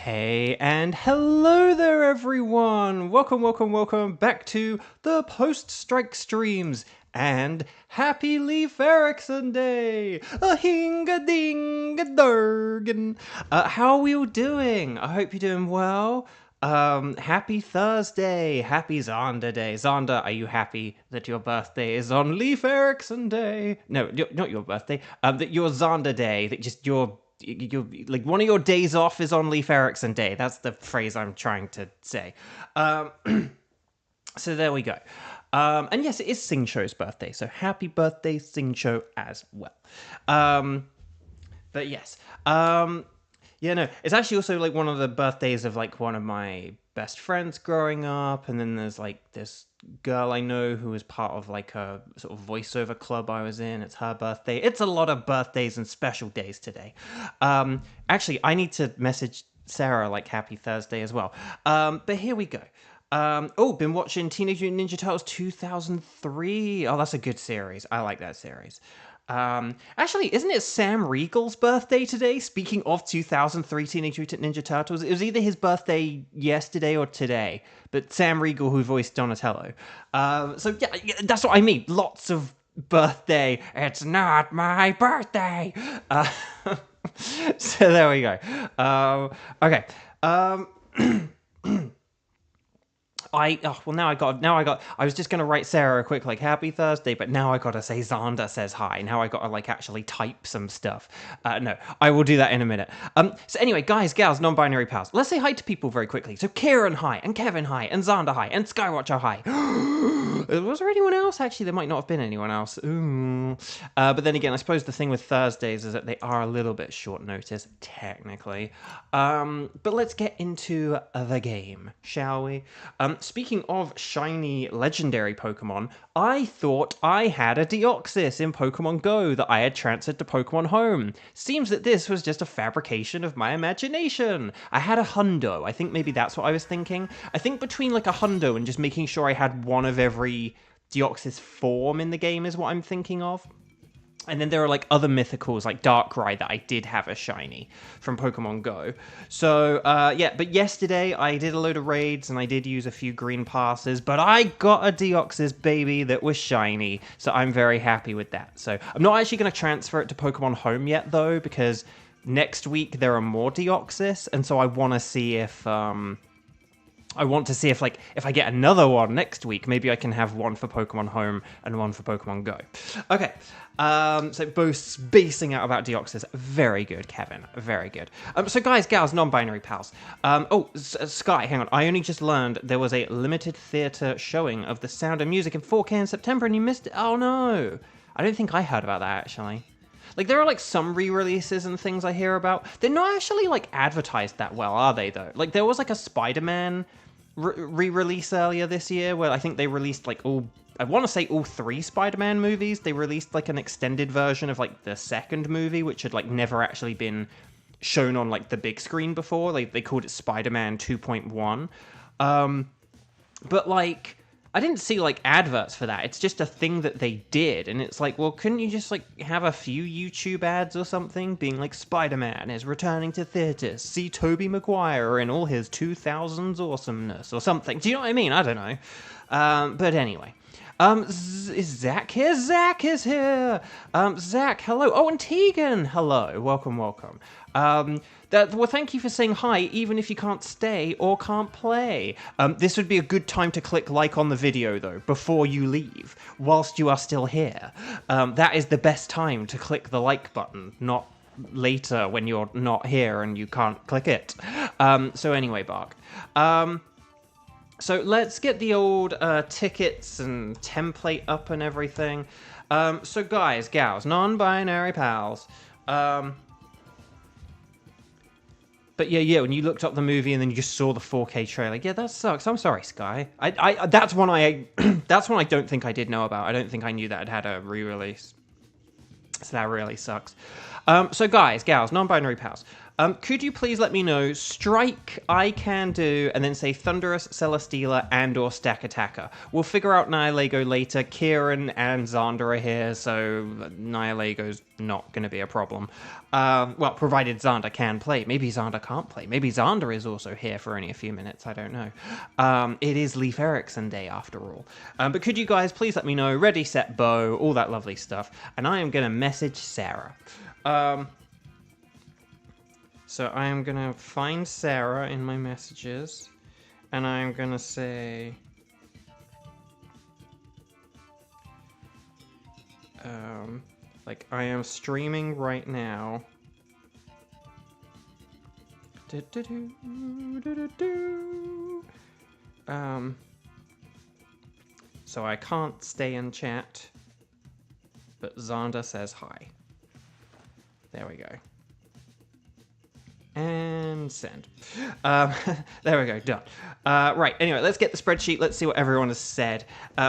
Hey and hello there everyone! Welcome back to the post-strike streams and happy Leif Erikson Day! A hinga-dinga-durgan! How are we all doing? I hope you're doing well. Happy Thursday! Happy Zonda Day! Zonda, are you happy that your birthday is on Leif Erikson Day? No, not your birthday. That your Zonda Day, that just your like one of your days off is on Leif Erikson Day. That's the phrase I'm trying to say. So there we go. And yes, it is Sing Show's birthday, so happy birthday, Sing Show, as well. But yes, yeah, no, it's actually also like one of the birthdays of like one of my best friends growing up, and then there's like this girl I know who was part of like a sort of voiceover club I was in. It's her birthday. It's a lot of birthdays and special days today. Actually, I need to message Sarah like happy Thursday as well. But here we go. Been watching Teenage Mutant Ninja Turtles 2003. Oh, that's a good series. I like that series. Actually, isn't it Sam Riegel's birthday today? Speaking of 2003 Teenage Mutant Ninja Turtles, it was either his birthday yesterday or today, but Sam Riegel, who voiced Donatello. So yeah, that's what I mean. Lots of birthday. It's not my birthday. So there we go. Okay. I was just gonna write Sarah a quick like happy Thursday, but now I gotta say Xander says hi. Now I gotta like actually type some stuff. No, I will do that in a minute. So anyway, guys, gals, non-binary pals, let's say hi to people very quickly. So Kieran hi, and Kevin hi, and Xander hi, and Skywatcher hi. Was there anyone else? Actually, there might not have been anyone else. Ooh. But then again, I suppose the thing with Thursdays is that they are a little bit short notice, technically. But let's get into the game, shall we? Speaking of shiny legendary Pokemon, I thought I had a Deoxys in Pokemon Go that I had transferred to Pokemon Home. Seems that this was just a fabrication of my imagination. I had a Hundo. I think maybe that's what I was thinking. I think between like a Hundo and just making sure I had one of every Deoxys form in the game is what I'm thinking of. And then there are like other mythicals like Darkrai that I did have a shiny from Pokemon Go. So yeah, but yesterday I did a load of raids and I did use a few green passes, but I got a Deoxys baby that was shiny, so I'm very happy with that. So I'm not actually going to transfer it to Pokemon Home yet though, because next week there are more Deoxys, and so I want to see if like if I get another one next week, maybe I can have one for Pokemon Home and one for Pokemon Go. Okay, so both spacing out about Deoxys. Very good, Kevin. Very good. So guys, gals, non-binary pals. Sky, hang on. I only just learned there was a limited theatre showing of The Sound of Music in 4K in September, and you missed it. Oh no, I don't think I heard about that actually. Like, there are, like, some re-releases and things I hear about. They're not actually, like, advertised that well, are they, though? Like, there was, like, a Spider-Man re-release earlier this year where I think they released, like, I want to say all 3 Spider-Man movies. They released, like, an extended version of, like, the second movie, which had, like, never actually been shown on, like, the big screen before. They called it Spider-Man 2.1. But, like, I didn't see, like, adverts for that. It's just a thing that they did. And it's like, well, couldn't you just, like, have a few YouTube ads or something being like, Spider-Man is returning to theaters. See Tobey Maguire in all his 2000s awesomeness or something. Do you know what I mean? I don't know. But anyway. Is Zach here? Zach is here! Zach, hello. Oh, and Tegan, hello. Welcome. Well, thank you for saying hi, even if you can't stay or can't play. This would be a good time to click like on the video, though, before you leave, whilst you are still here. That is the best time to click the like button, not later when you're not here and you can't click it. So anyway, Bark. So let's get the old tickets and template up and everything. So guys, gals, non-binary pals. But yeah, when you looked up the movie and then you just saw the 4K trailer, yeah, that sucks. I'm sorry, Sky. That's one that's one I don't think I did know about. I don't think I knew that it had a re-release. So that really sucks. So guys, gals, non-binary pals. Could you please let me know, Strike, I Can Do, and then say Thunderous, Celesteela, and or Stack Attacker. We'll figure out Nihilego later. Kieran and Xander are here, so Nihilego's not going to be a problem. Well, provided Xander can play. Maybe Xander can't play. Maybe Xander is also here for only a few minutes. I don't know. It is Leif Erikson Day after all. But could you guys please let me know, ready, set, bow, all that lovely stuff. And I am going to message Sarah. So I am going to find Sarah in my messages. And I'm going to say... like, I am streaming right now. So I can't stay in chat, but Xander says hi. There we go. And send. There we go, done. Right, anyway, let's get the spreadsheet. Let's see what everyone has said.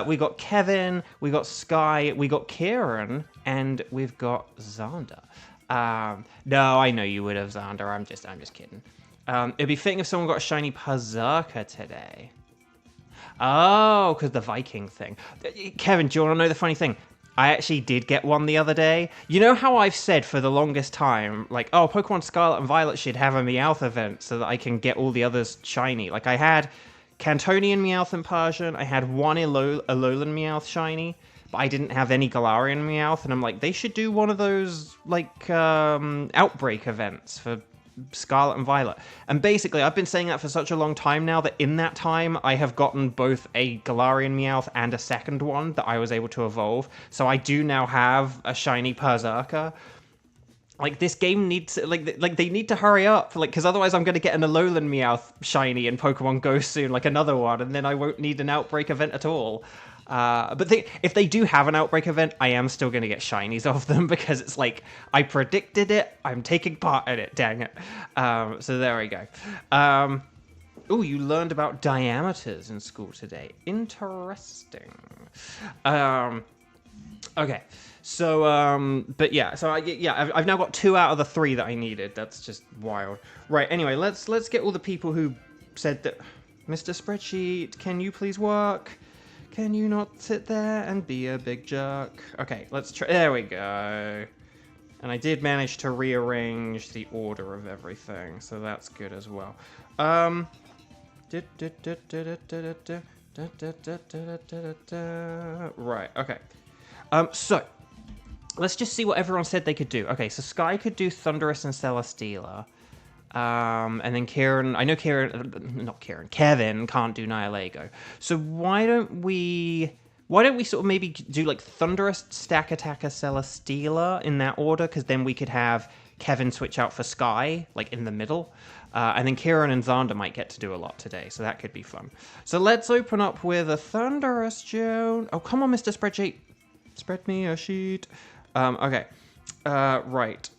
We got Kevin, we got Sky, we got Kieran, and we've got Xander. No, I know you would have, Xander. I'm just kidding. It'd be fitting if someone got a shiny Berserker today. Oh, because the Viking thing. Kevin, do you want to know the funny thing? I actually did get one the other day. You know how I've said for the longest time, like, oh, Pokemon Scarlet and Violet should have a Meowth event so that I can get all the others shiny. Like, I had Cantonian Meowth and Persian, I had one Alolan Meowth shiny, but I didn't have any Galarian Meowth, and I'm like, they should do one of those, like, Outbreak events for Scarlet and Violet. And basically, I've been saying that for such a long time now that in that time, I have gotten both a Galarian Meowth and a second one that I was able to evolve. So I do now have a shiny Berserker. Like, this game needs... Like they need to hurry up, like, because otherwise I'm going to get an Alolan Meowth shiny in Pokemon Go soon, like another one, and then I won't need an Outbreak event at all. But if they do have an Outbreak event, I am still going to get shinies of them because it's like, I predicted it, I'm taking part in it, dang it. So there we go. Oh, you learned about diameters in school today. Interesting. Okay. So, but yeah, so I've now got 2 out of the 3 that I needed. That's just wild. Right, anyway, let's get all the people who said that, Mr. Spreadsheet, can you please work? Can you not sit there and be a big jerk? Okay, let's try. There we go. And I did manage to rearrange the order of everything, so that's good as well. Right, okay. So, let's just see what everyone said they could do. Okay, so Sky could do Thunderous and Celesteela. And then Kevin can't do Nihilego. So why don't we sort of maybe do like Thunderous, Stack Attacker, Celesteela in that order? Because then we could have Kevin switch out for Sky, like in the middle. And then Kieran and Xander might get to do a lot today, so that could be fun. So let's open up with a Thunderous Joan. Oh, come on, Mr. Spreadsheet. Spread me a sheet. Okay. Right.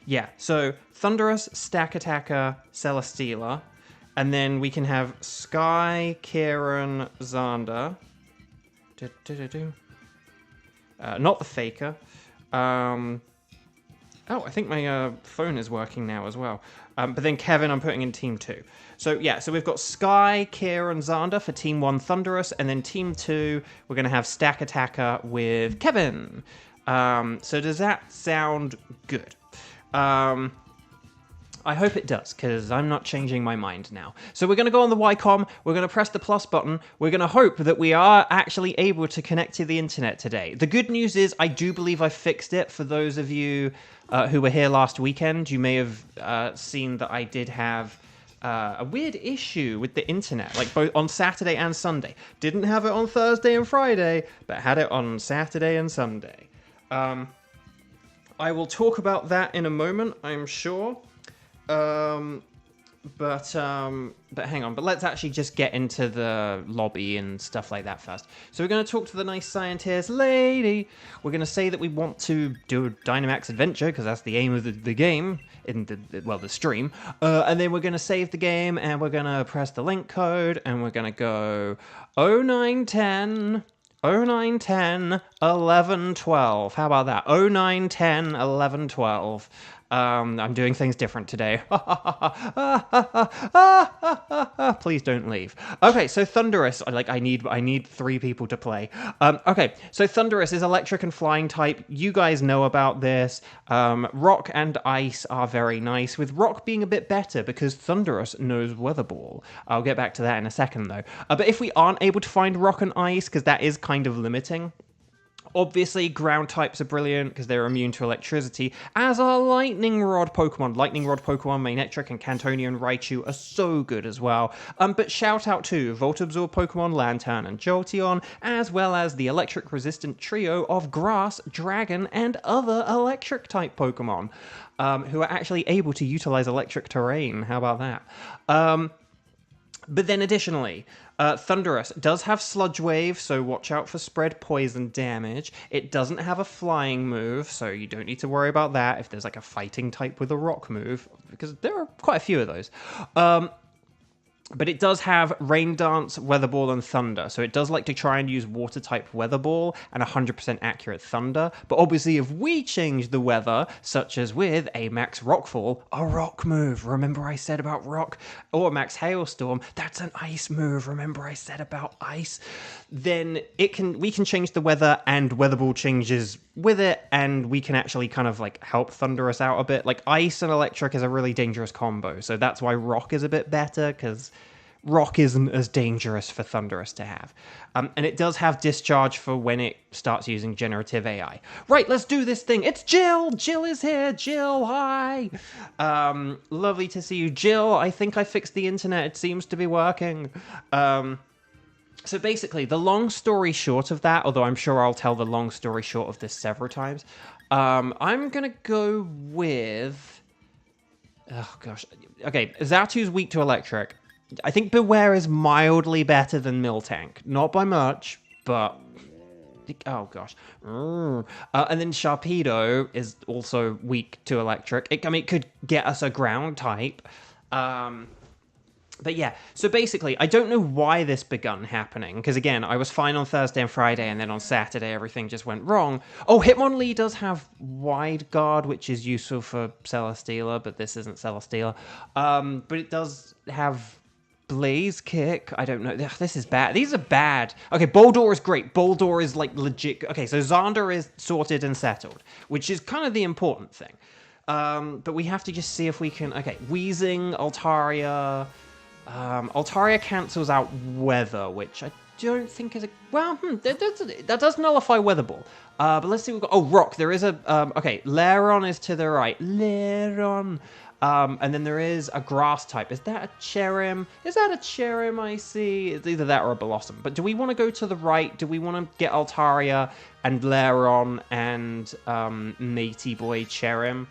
Yeah, so Thunderous, Stack Attacker, Celesteela, and then we can have Sky, Kieran, Xander. Not the Faker. Oh, I think my phone is working now as well. But then Kevin, I'm putting in Team 2. So yeah, so we've got Sky, Kieran, Xander for Team 1 Thunderous, and then Team 2, we're going to have Stack Attacker with Kevin. So does that sound good? I hope it does, because I'm not changing my mind now. So we're going to go on the Ycom, we're going to press the plus button, we're going to hope that we are actually able to connect to the internet today. The good news is, I do believe I fixed it. For those of you who were here last weekend, you may have seen that I did have a weird issue with the internet, like both on Saturday and Sunday. Didn't have it on Thursday and Friday, but had it on Saturday and Sunday. I will talk about that in a moment, I'm sure. But hang on. But let's actually just get into the lobby and stuff like that first. So we're going to talk to the nice scientist lady. We're going to say that we want to do a Dynamax adventure, because that's the aim of the game, in the stream. And then we're going to save the game, and we're going to press the link code, and we're going to go 0910... 0910 11 12. How about that? 0910 11 12. I'm doing things different today. Please don't leave. Okay, so Thunderous. I need 3 people to play. Okay, so Thunderous is electric and flying type. You guys know about this. Rock and ice are very nice, with Rock being a bit better because Thunderous knows Weather Ball. I'll get back to that in a second, though. But if we aren't able to find Rock and Ice, because that is kind of limiting, obviously, ground types are brilliant because they're immune to electricity, as are Lightning Rod Pokemon. Lightning Rod Pokemon, Manectric and Cantonian Raichu are so good as well. But shout out to Volt Absorb Pokemon, Lantern and Jolteon, as well as the electric-resistant trio of Grass, Dragon, and other electric-type Pokemon, who are actually able to utilize electric terrain. How about that? But then additionally, Thunderous does have Sludge Wave, so watch out for spread poison damage. It doesn't have a flying move, so you don't need to worry about that if there's like a fighting type with a rock move, because there are quite a few of those. But it does have Rain Dance, Weather Ball, and Thunder. So it does like to try and use Water-type Weather Ball and 100% accurate Thunder. But obviously, if we change the weather, such as with a Max Rockfall, a rock move, remember I said about rock, or Max Hailstorm, that's an ice move, remember I said about ice, then we can change the weather and Weather Ball changes with it, and we can actually kind of like help Thunderous out a bit. Like ice and electric is a really dangerous combo, so that's why rock is a bit better, because rock isn't as dangerous for Thunderous to have. And it does have discharge for when it starts using generative AI. Right, let's do this thing. It's Jill! Jill is here! Jill, hi! Lovely to see you. Jill, I think I fixed the internet. It seems to be working. So basically, the long story short of that, although I'm sure I'll tell the long story short of this several times, I'm going to go with... Oh, gosh. Okay, Xatu's weak to electric. I think Beware is mildly better than Miltank. Not by much, but... Oh, gosh. And then Sharpedo is also weak to electric. It could get us a ground type. But yeah, so basically, I don't know why this begun happening, because again, I was fine on Thursday and Friday, and then on Saturday, everything just went wrong. Oh, Hitmonlee does have Wide Guard, which is useful for Celesteela, but this isn't Celesteela. But it does have Blaze Kick. I don't know. Ugh, this is bad. These are bad. Okay, Boldore is great. Boldore is like legit. Okay, so Xander is sorted and settled, which is kind of the important thing. But we have to just see if we can... Okay, Weezing, Altaria... Altaria cancels out Weather, which I don't think is a... Well, that does nullify Weather Ball. But let's see what we've got... Oh, Rock. There is a... okay, Lairon is to the right. Lairon. And then there is a Grass type. Is that a Cherrim? Is that a Cherrim I see? It's either that or a Blossom. But do we want to go to the right? Do we want to get Altaria and Lairon and Matey Boy Cherrim?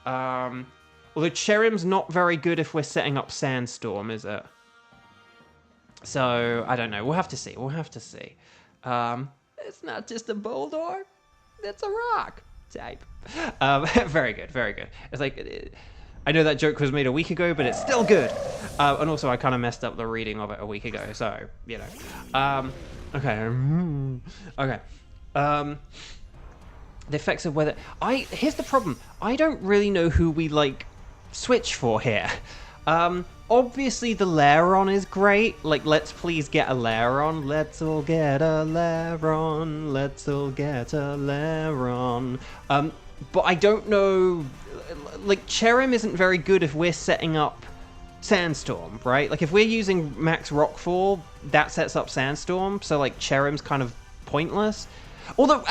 Although Cherrim's not very good if we're setting up Sandstorm, is it? So, I don't know. We'll have to see. We'll have to see. It's not just a Boldore. It's a rock type. Very good. Very good. It's like... I know that joke was made a week ago, but it's still good. And also, I kind of messed up the reading of it a week ago, so, you know. Okay. Okay. The effects of weather... Here's the problem. I don't really know who we, like... switch for here. Obviously the Lairon is great. Like, let's please get a Lairon. Let's all get a Lairon. Let's all get a Lairon. But I don't know... Like, Cherrim isn't very good if we're setting up Sandstorm, right? Like, if we're using Max Rockfall, that sets up Sandstorm, so, like, Cherrim's kind of pointless. Although,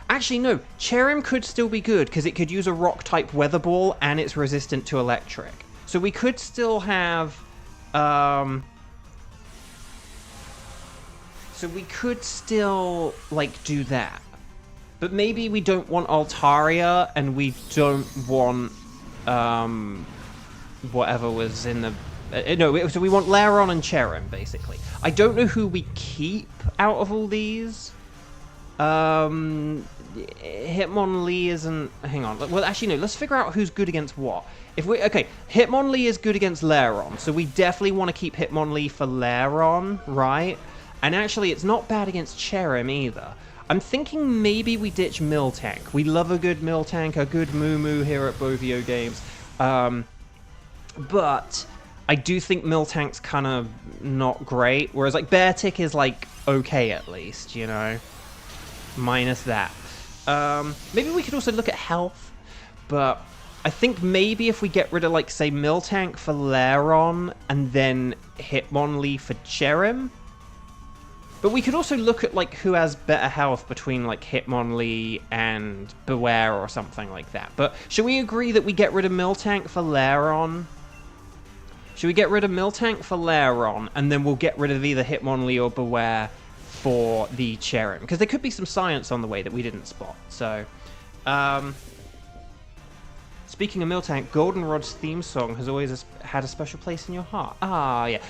actually, no. Cherrim could still be good, because it could use a Rock-type Weather Ball, and it's resistant to Electric. So we could still have... So we could still, like, do that. But maybe we don't want Altaria, and we don't want... whatever was in the... no, so we want Lairon and Cherrim, basically. I don't know who we keep out of all these. Hitmonlee isn't... Hang on. Well, actually, no. Let's figure out who's good against what. If we... Okay, Hitmonlee is good against Lairon, so we definitely want to keep Hitmonlee for Lairon, right? And actually, it's not bad against Cherrim either. I'm thinking maybe we ditch Miltank. We love a good Miltank, a good Moo here at Bovio Games. But I do think Miltank's kind of not great, whereas like Beartic is like okay at least, you know, minus that. Maybe we could also look at health, but I think maybe if we get rid of like say Miltank for Lairon and then Hitmonlee for Cherim. But we could also look at like who has better health between like Hitmonlee and Beware or something like that. But should we agree that we get rid of Miltank for Lairon? Should we get rid of Miltank for Lairon, and then we'll get rid of either Hitmonlee or Beware for the Cherim? Because there could be some science on the way that we didn't spot. So, speaking of Miltank, Goldenrod's theme song has always had a special place in your heart. Ah, yeah.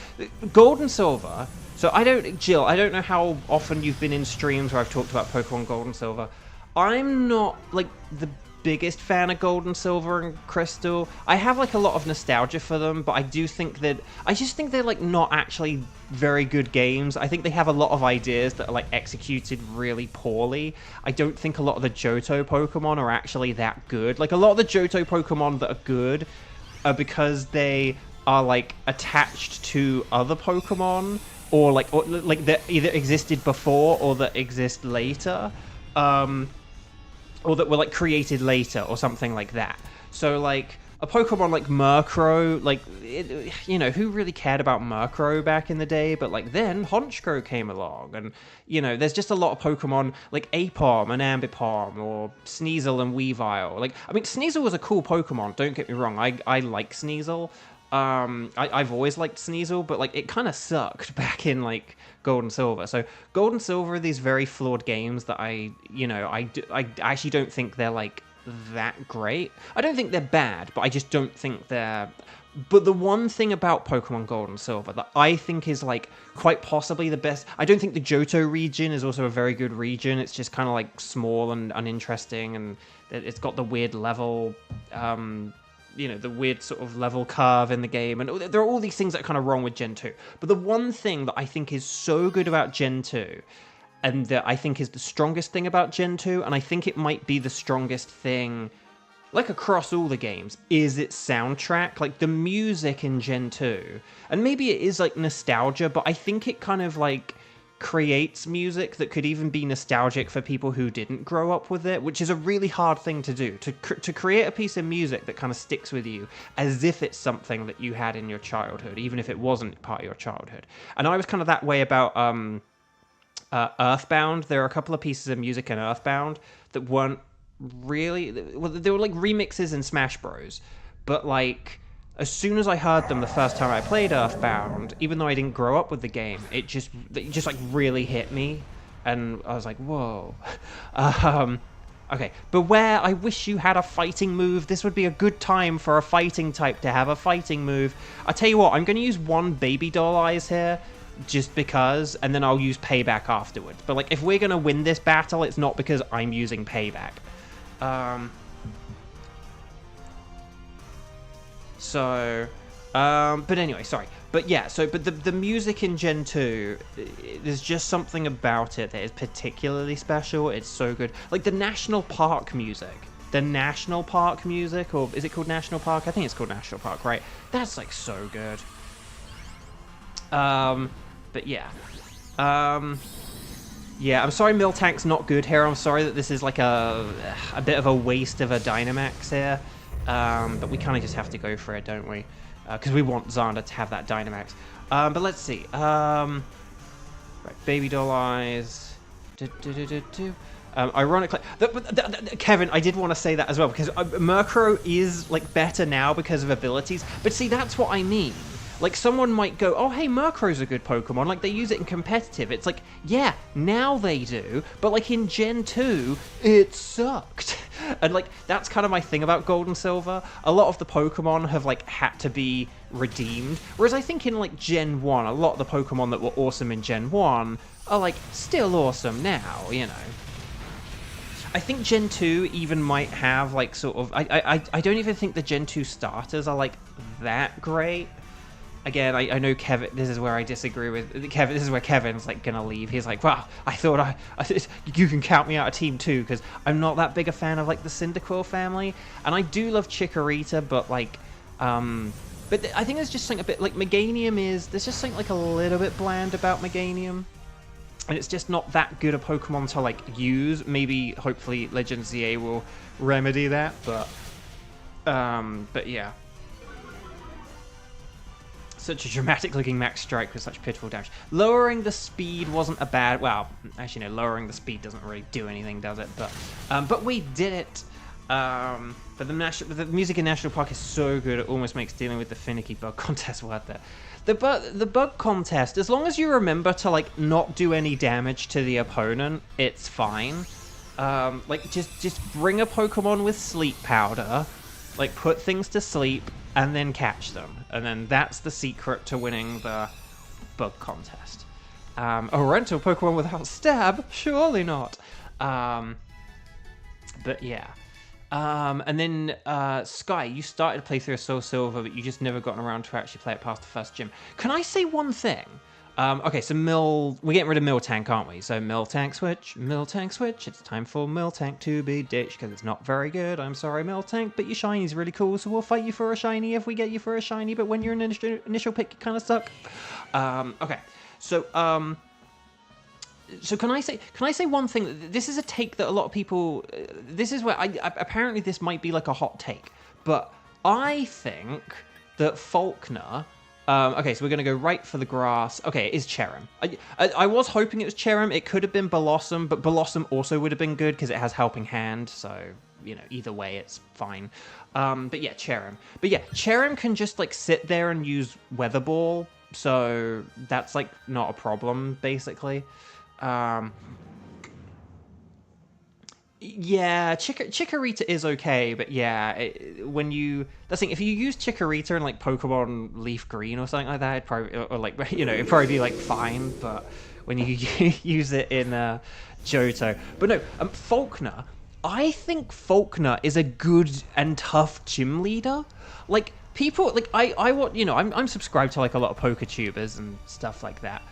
Gold and Silver. So Jill, I don't know how often you've been in streams where I've talked about Pokemon Gold and Silver. I'm not, like, the biggest fan of Gold and Silver and Crystal. I have like a lot of nostalgia for them, but I just think they're like not actually very good games. I think they have a lot of ideas that are like executed really poorly. I don't think a lot of the Johto Pokemon are actually that good. Like a lot of the Johto Pokemon that are good are because they are like attached to other Pokemon or like that either existed before or that exist later. Or that were, like, created later, or something like that. So, like, a Pokemon like Murkrow, like, you know, who really cared about Murkrow back in the day? But, like, then Honchkrow came along, and, you know, there's just a lot of Pokemon, like Aipom and Ambipom, or Sneasel and Weavile. Like, I mean, Sneasel was a cool Pokemon, don't get me wrong, I like Sneasel. I've always liked Sneasel, but, like, it kind of sucked back in, like, Gold and Silver. So Gold and Silver are these very flawed games that I actually don't think they're like that great. I don't think they're bad, but I just don't think they're... But the one thing about Pokemon Gold and Silver that I think is like quite possibly the best... I don't think the Johto region is also a very good region. It's just kind of like small and uninteresting, and it's got the weird level... you know, the weird sort of level curve in the game, and there are all these things that are kind of wrong with Gen 2. But the one thing that I think is so good about Gen 2, and that I think is the strongest thing about Gen 2, and I think it might be the strongest thing, like, across all the games, is its soundtrack. Like, the music in Gen 2, and maybe it is, like, nostalgia, but I think it kind of, like, creates music that could even be nostalgic for people who didn't grow up with it, which is a really hard thing to do, to create a piece of music that kind of sticks with you as if it's something that you had in your childhood, even if it wasn't part of your childhood. And I was kind of that way about Earthbound. There are a couple of pieces of music in Earthbound that weren't really... Well, they were like remixes in Smash Bros, but like... As soon as I heard them the first time I played Earthbound, even though I didn't grow up with the game, it just like really hit me, and I was like, whoa. Okay, Beware, I wish you had a fighting move. This would be a good time for a fighting type to have a fighting move. I tell you what, I'm going to use one Baby Doll Eyes here, just because, and then I'll use Payback afterwards. But like, if we're going to win this battle, it's not because I'm using Payback. But anyway, sorry. But yeah, but the music in Gen 2, there's just something about it that is particularly special. It's so good. Like the National Park music. The National Park music, or is it called National Park? I think it's called National Park, right? That's like so good. But yeah. Yeah, I'm sorry Miltank's not good here. I'm sorry that this is like a bit of a waste of a Dynamax here. But we kind of just have to go for it, don't we? Because we want Xander to have that Dynamax. But let's see. Right, Baby Doll Eyes. Ironically... Kevin, I did want to say that as well, because Murkrow is, like, better now because of abilities. But see, that's what I mean. Like, someone might go, oh, hey, Murkrow's a good Pokemon. Like, they use it in competitive. It's like, yeah, now they do. But, like, in Gen 2, it sucked. And, like, that's kind of my thing about Gold and Silver. A lot of the Pokemon have, like, had to be redeemed. Whereas I think in, like, Gen 1, a lot of the Pokemon that were awesome in Gen 1 are, like, still awesome now, you know. I think Gen 2 even might have, like, sort of... I don't even think the Gen 2 starters are, like, that great. again, I know Kevin, this is where I disagree with Kevin. This is where Kevin's like gonna leave. He's like, well, I thought you can count me out of team 2 because I'm not that big a fan of like the Cyndaquil family, and I do love Chikorita, but like, but I think there's just something a bit like Meganium there's just something like a little bit bland about Meganium. And it's just not that good a Pokemon to like use. Maybe, hopefully, Legends ZA will remedy that, but yeah. Such a dramatic looking Max Strike with such pitiful damage. Lowering the speed wasn't a bad... Well, actually no, lowering the speed doesn't really do anything, does it? But we did it. But the music in National Park is so good, it almost makes dealing with the finicky bug contest worth it. The bug contest, as long as you remember to like not do any damage to the opponent, it's fine. Like just bring a Pokemon with sleep powder, like put things to sleep, and then catch them. And then that's the secret to winning the bug contest. A rental Pokemon without stab? Surely not. But yeah. And then, Sky, you started to play through Soul Silver, but you just never gotten around to actually play it past the first gym. Can I say one thing? Okay, so we're getting rid of Miltank, aren't we? So Miltank switch, it's time for Miltank to be ditched, because it's not very good. I'm sorry, Miltank, but your shiny's really cool, so we'll fight you for a shiny if we get you for a shiny, but when you're an initial pick, you kind of suck. Okay, so can I say one thing? This is a take that a lot of people... This is where apparently this might be like a hot take, but I think that Faulkner... okay, so we're going to go right for the grass. Okay, it is Cherrim. I was hoping it was Cherrim. It could have been Blossom, but Blossom also would have been good because it has Helping Hand, so, you know, either way, it's fine. But yeah, Cherrim. But yeah, Cherrim can just, like, sit there and use Weather Ball, so that's, like, not a problem, basically. Yeah, Chikorita is okay, but yeah, that's the thing, if you use Chikorita in like Pokemon Leaf Green or something like that, it'd probably, or like, you know, it'd probably be like fine, but when you use it in Johto. But no, Faulkner, I think Faulkner is a good and tough gym leader. Like, people, like, I want, you know, I'm subscribed to like a lot of PokeTubers and stuff like that.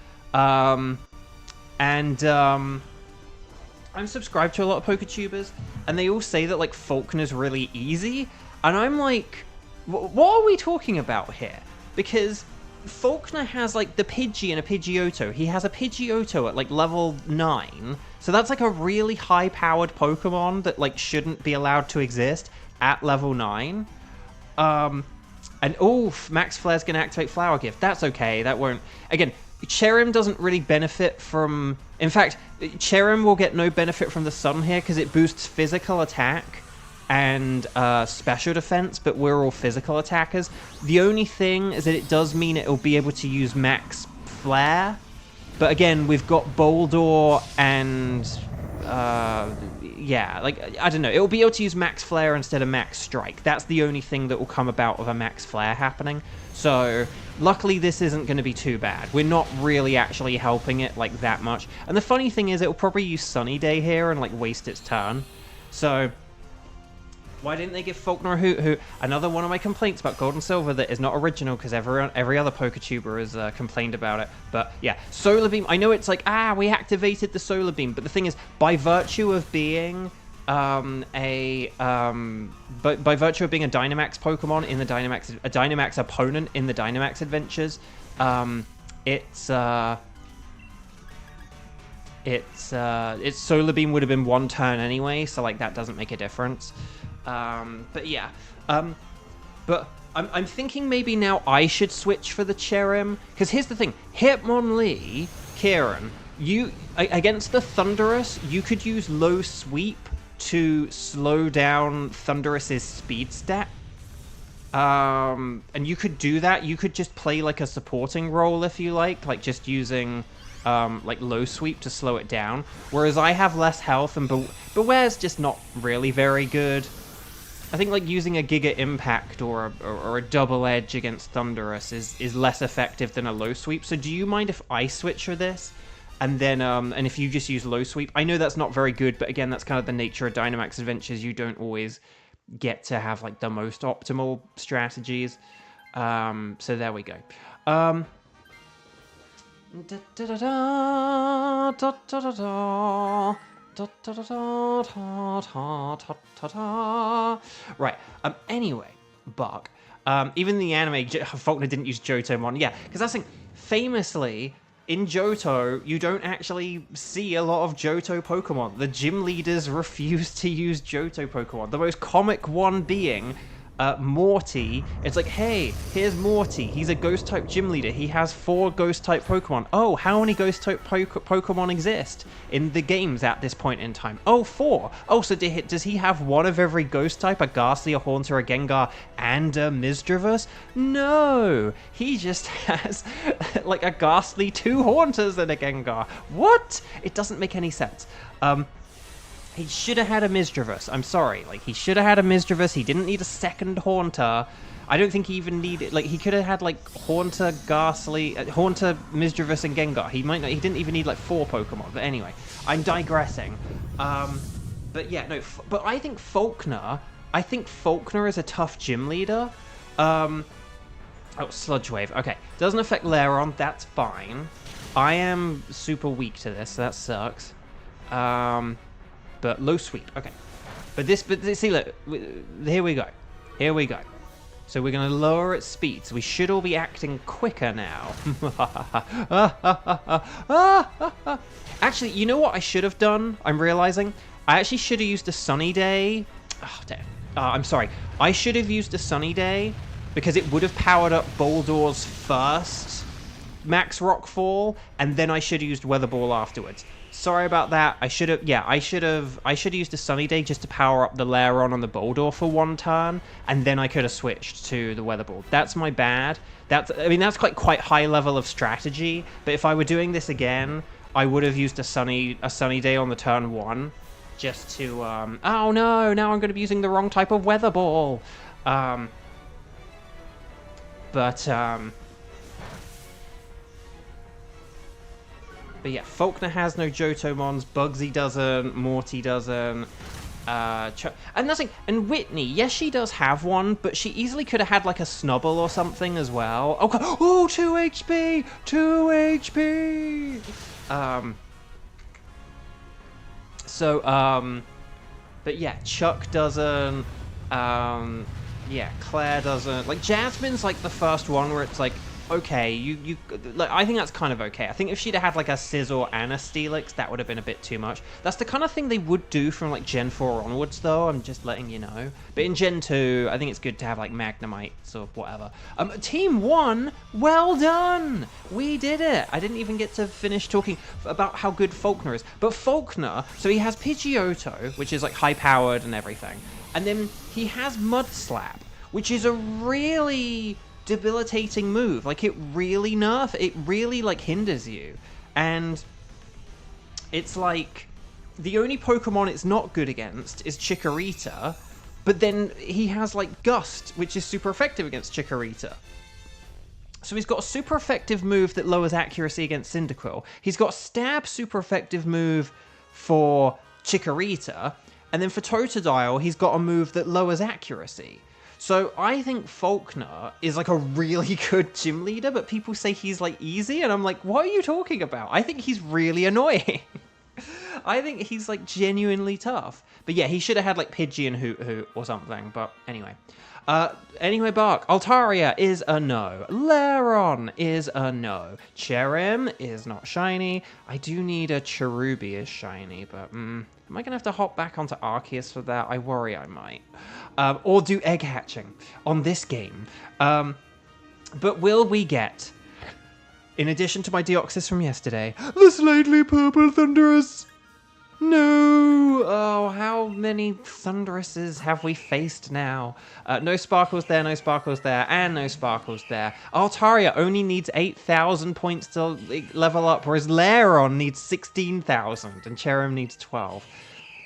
I'm subscribed to a lot of PokeTubers, and they all say that, like, Faulkner's really easy, and I'm like, what are we talking about here? Because Faulkner has, like, the Pidgey and a Pidgeotto. He has a Pidgeotto at, like, level 9, so that's, like, a really high-powered Pokemon that, like, shouldn't be allowed to exist at level 9. And, Max Flare's gonna activate Flower Gift. That's okay, that won't... Again, Cherrim doesn't really benefit from... In fact, Cherrim will get no benefit from the sun here because it boosts physical attack and special defense, but we're all physical attackers. The only thing is that it does mean it'll be able to use Max Flare, but again, we've got Boldore and... yeah, like, I don't know. It'll be able to use Max Flare instead of Max Strike. That's the only thing that will come about with a Max Flare happening. So, luckily this isn't going to be too bad. We're not really actually helping it, like, that much. And the funny thing is, it'll probably use Sunny Day here and, like, waste its turn. So, why didn't they give Faulkner a Hoot? Another one of my complaints about Gold and Silver that is not original, because every other PokeTuber has complained about it. But, yeah, Solar Beam. I know it's like, we activated the Solar Beam. But the thing is, by virtue of being... by virtue of being a Dynamax Pokemon in the a Dynamax opponent in the Dynamax Adventures, its Solar Beam would have been one turn anyway, so like that doesn't make a difference. But yeah, but I'm thinking maybe now I should switch for the Cherrim, because here's the thing: Hitmonlee, Kieran, against the Thundurus, you could use Low Sweep to slow down Thundurus's speed stat. And you could do that. You could just play like a supporting role if you like just using like Low Sweep to slow it down. Whereas I have less health and Beware's just not really very good. I think like using a Giga Impact or a Double Edge against Thundurus is less effective than a Low Sweep. So do you mind if I switch for this? And then, and if you just use Low Sweep, I know that's not very good, but again, that's kind of the nature of Dynamax Adventures. You don't always get to have, like, the most optimal strategies. So there we go. Right. Anyway, Bark. Even the anime, Faulkner didn't use Johtomon. Yeah, because that's the thing. Famously, in Johto, you don't actually see a lot of Johto Pokemon. The gym leaders refuse to use Johto Pokemon. The most comic one being Morty. It's like, hey, here's Morty. He's a ghost-type gym leader. He has 4 ghost-type Pokemon. Oh, how many ghost-type Pokemon exist in the games at this point in time? Oh, 4. Oh, so does he have one of every ghost-type? A Ghastly, a Haunter, a Gengar, and a Misdreavus? No! He just has, like, a Ghastly, 2 Haunters, and a Gengar. What? It doesn't make any sense. He should have had a Misdreavus. I'm sorry. Like, he should have had a Misdreavus. He didn't need a second Haunter. I don't think he even needed... Like, he could have had, like, Haunter, Ghastly... Haunter, Misdreavus, and Gengar. He might not... He didn't even need, like, 4 Pokemon. But anyway, I'm digressing. But yeah, no... But I think Faulkner... is a tough gym leader. Oh, Sludge Wave. Okay. Doesn't affect Lairon. That's fine. I am super weak to this, so that sucks. But low sweep, okay. But see, look, here we go. Here we go. So we're going to lower its speed. So we should all be acting quicker now. Actually, you know what I should have done? I'm realizing. I actually should have used a Sunny Day. Oh, damn. I'm sorry. I should have used a Sunny Day because it would have powered up Boldor's first Max Rockfall, and then I should have used Weather Ball afterwards. Sorry about that. I should have used a Sunny Day just to power up the Lairon on the Boldor for 1 turn, and then I could have switched to the Weather Ball. That's my bad. That's quite high level of strategy. But if I were doing this again, I would have used a Sunny Day on the turn 1, just to oh no! Now I'm going to be using the wrong type of Weather Ball. But yeah, Faulkner has no Johtomons, Bugsy doesn't, Morty doesn't, and nothing. And Whitney, yes, she does have one, but she easily could have had like a Snubble or something as well. Oh, God. Oh, 2 HP, 2 HP. But yeah, Chuck doesn't. Yeah, Claire doesn't. Like Jasmine's like the first one where it's like, okay, like, I think that's kind of okay. I think if she'd have had like a Scizor and a Steelix, that would have been a bit too much. That's the kind of thing they would do from like Gen 4 onwards, though. I'm just letting you know. But in Gen 2, I think it's good to have like Magnemites or whatever. Team 1, well done! We did it! I didn't even get to finish talking about how good Faulkner is. But Faulkner, so he has Pidgeotto, which is like high-powered and everything. And then he has Mud Slap, which is a really debilitating move. Like, it really like hinders you, and it's like the only Pokemon it's not good against is Chikorita, but then he has like Gust, which is super effective against Chikorita. So he's got a super effective move that lowers accuracy against Cyndaquil. He's got Stab, super effective move for Chikorita, and then for Totodile he's got a move that lowers accuracy. So I think Faulkner is like a really good gym leader, but people say he's like easy, and I'm like, what are you talking about? I think he's really annoying. I think he's like genuinely tough. But yeah, he should have had like Pidgey and Hoot Hoot or something, but anyway. Anyway, Bark, Altaria is a no. Lairon is a no. Cherim is not shiny. I do need a Cherubi as shiny, but am I going to have to hop back onto Arceus for that? I worry I might. Or do egg hatching on this game. But will we get, in addition to my Deoxys from yesterday, the slightly purple Thundurus? No! Oh, how many Thunduruses have we faced now? No Sparkles there, no Sparkles there, and no Sparkles there. Altaria only needs 8,000 points to level up, whereas Lairon needs 16,000, and Cherim needs 12.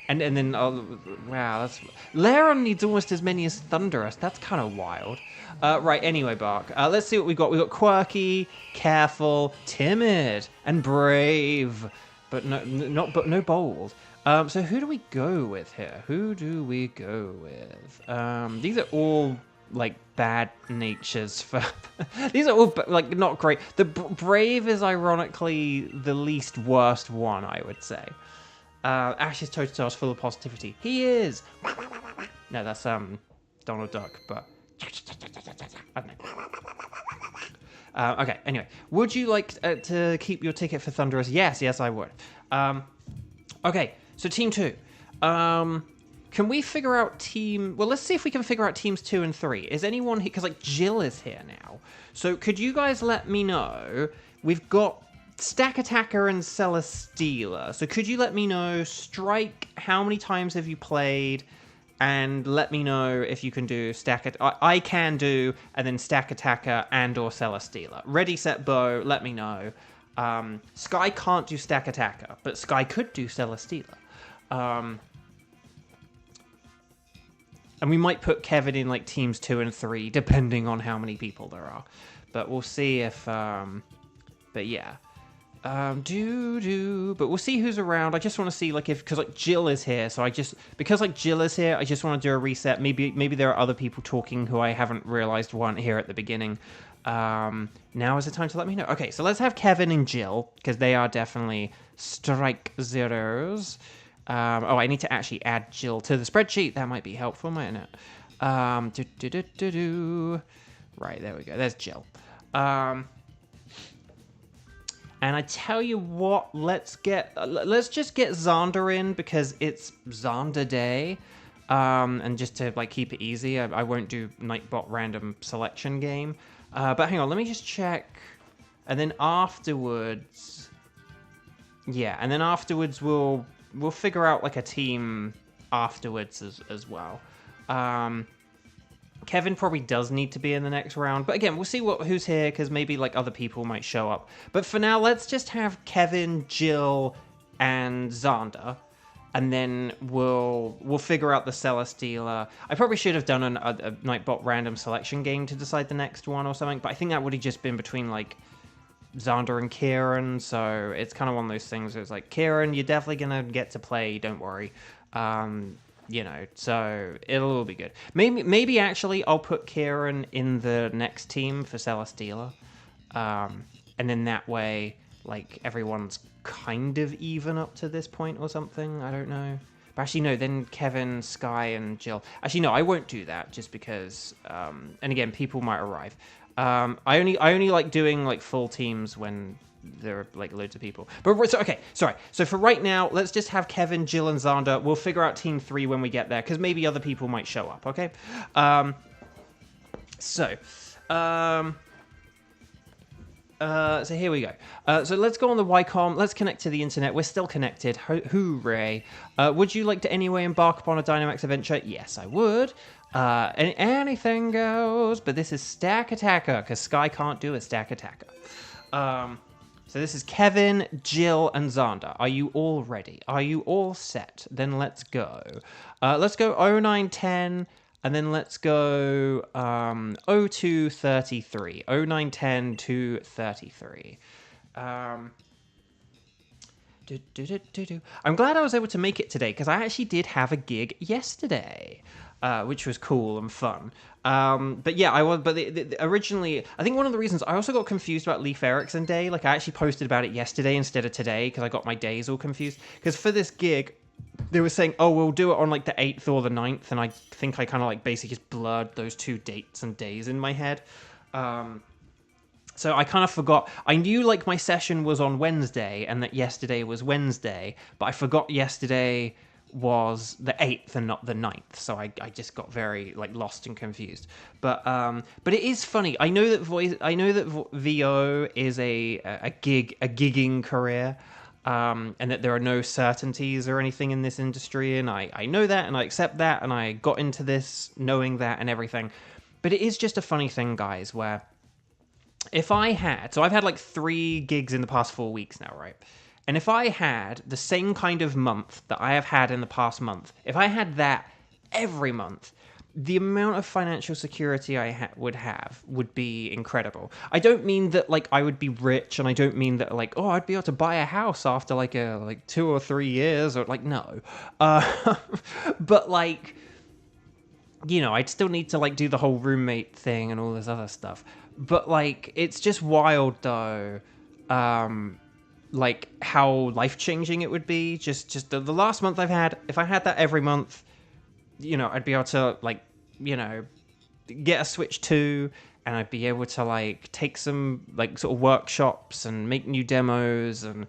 And then, oh, wow, Lairon needs almost as many as Thundurus. That's kind of wild. Right, anyway, Bark. Let's see what we got. We got Quirky, Careful, Timid, and Brave. But no bold. So who do we go with here? Who do we go with? These are all like bad natures for these are all like not great. The brave is ironically the least worst one, I would say. Ash's Totodile is full of positivity. He is. No, that's Donald Duck, but I don't know. Okay. Anyway, would you like to keep your ticket for Thunderers? Yes, I would. Okay, so Team 2. Can we figure out team... Well, let's see if we can figure out teams 2 and 3. Is anyone here... Because, like, Jill is here now. So, could you guys let me know... We've got Stack Attacker and Celesteela. So, could you let me know, Strike, how many times have you played? And let me know if you can do Stack... I can do, and then Stack Attacker and or Celesteela. Ready, Set, Bow, let me know. Sky can't do Stack Attacker, but Sky could do Celesteela. And we might put Kevin in like teams 2 and 3, depending on how many people there are. But we'll see if, but yeah. But we'll see who's around. I just want to see like because like Jill is here, so because like Jill is here, I just want to do a reset. Maybe there are other people talking who I haven't realized weren't here at the beginning. Now is the time to let me know. Okay, so let's have Kevin and Jill, because they are definitely strike zeros. I need to actually add Jill to the spreadsheet. That might be helpful, mightn't it? Right, there we go. There's Jill. And I tell you what, let's just get Xander in, because it's Xander Day. And just to like keep it easy, I won't do Nightbot random selection game. But hang on, let me just check. And then afterwards, we'll figure out like a team afterwards as well. Kevin probably does need to be in the next round, but again, we'll see who's here, because maybe like other people might show up. But for now, let's just have Kevin, Jill, and Xander, and then we'll figure out the Celesteela. I probably should have done a Nightbot random selection game to decide the next one or something, but I think that would have just been between like Xander and Kieran, so it's kind of one of those things where it's like, Kieran, you're definitely gonna get to play, don't worry. So it'll all be good. Maybe actually I'll put Kieran in the next team for Celesteela. And then that way, like, everyone's kind of even up to this point or something, I don't know. But actually, no, then Kevin, Sky, and Jill. Actually, no, I won't do that, just because, and again, people might arrive. I only like doing like full teams when there are like loads of people. But so, okay, sorry. So for right now, let's just have Kevin, Jill, and Xander. We'll figure out team 3 when we get there, because maybe other people might show up. Okay. So here we go. So let's go on the YCOM. Let's connect to the internet. We're still connected. Hooray. Would you like to anyway embark upon a Dynamax adventure? Yes, I would. And anything goes. But this is Stack Attacker, because Sky can't do a Stack Attacker. So this is Kevin, Jill, and Xander. Are you all ready? Are you all set? Then let's go. Let's go 0910. And then let's go 0233. 0910 to 33. I'm glad I was able to make it today, because I actually did have a gig yesterday, which was cool and fun. But yeah, I was. But originally, I think one of the reasons I also got confused about Leif Erikson Day. Like, I actually posted about it yesterday instead of today, because I got my days all confused. Because for this gig, they were saying, oh, we'll do it on like the 8th or the 9th, and I think I kind of like basically just blurred those two dates and days in my head. So I kind of forgot. I knew like my session was on Wednesday and that yesterday was Wednesday, but I forgot yesterday was the 8th and not the 9th. So I just got very like lost and confused. But it is funny. I know that VO is a gigging career. And that there are no certainties or anything in this industry, and I know that, and I accept that, and I got into this knowing that and everything. But it is just a funny thing, guys, where if I had... So I've had like 3 gigs in the past 4 weeks now, right? And if I had the same kind of month that I have had in the past month, if I had that every month, the amount of financial security I would be incredible. I don't mean that like I would be rich, and I don't mean that like, oh, I'd be able to buy a house after like 2 or 3 years, or like, no. But like you know, I'd still need to, like, do the whole roommate thing and all this other stuff. But, like, it's just wild, though, like, how life-changing it would be. Just the last month I've had, if I had that every month, you know, I'd be able to, like, you know, get a Switch 2, and I'd be able to, like, take some, like, sort of workshops and make new demos and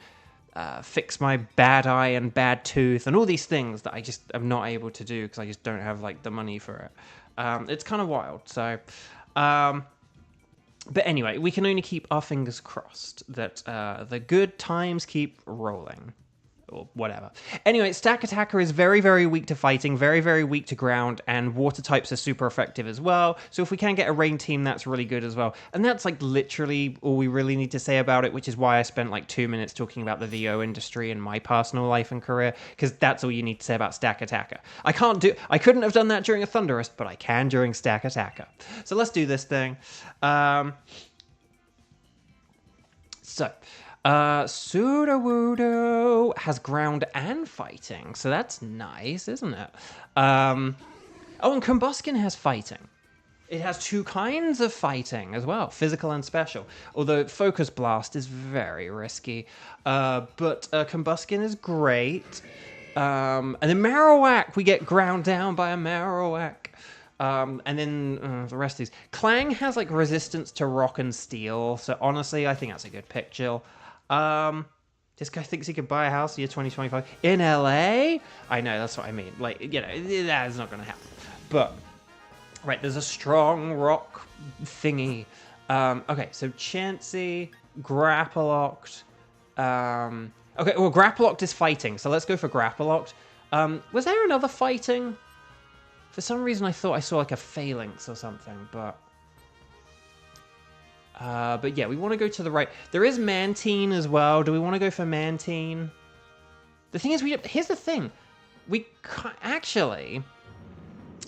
fix my bad eye and bad tooth and all these things that I just am not able to do because I just don't have, like, the money for it. It's kind of wild. So, but anyway, we can only keep our fingers crossed that the good times keep rolling. Or whatever. Anyway, Stack Attacker is very, very weak to fighting, very, very weak to ground, and water types are super effective as well. So if we can get a rain team, that's really good as well. And that's like literally all we really need to say about it, which is why I spent like 2 minutes talking about the VO industry and my personal life and career, because that's all you need to say about Stack Attacker. I couldn't have done that during a Thunderist, but I can during Stack Attacker. So let's do this thing. Sudowoodo has ground and fighting, so that's nice, isn't it? Oh, and Combuskin has fighting. It has 2 kinds of fighting as well, physical and special. Although Focus Blast is very risky, but Combuskin is great. And then Marowak, we get ground down by a Marowak. And then the rest of these. Clang has like resistance to rock and steel, so honestly, I think that's a good pick, Jill. This guy thinks he could buy a house year 2025 in LA? I know, that's what I mean. Like, you know, that's not going to happen. But, right, there's a strong rock thingy. Okay, so Chansey, Grapploct. Okay, well, Grapploct is fighting, so let's go for Grapploct. Was there another fighting? For some reason, I thought I saw like a Phalanx or something, but yeah, we want to go to the right. There is Mantine as well. Do we want to go for Mantine? The thing is, here's the thing.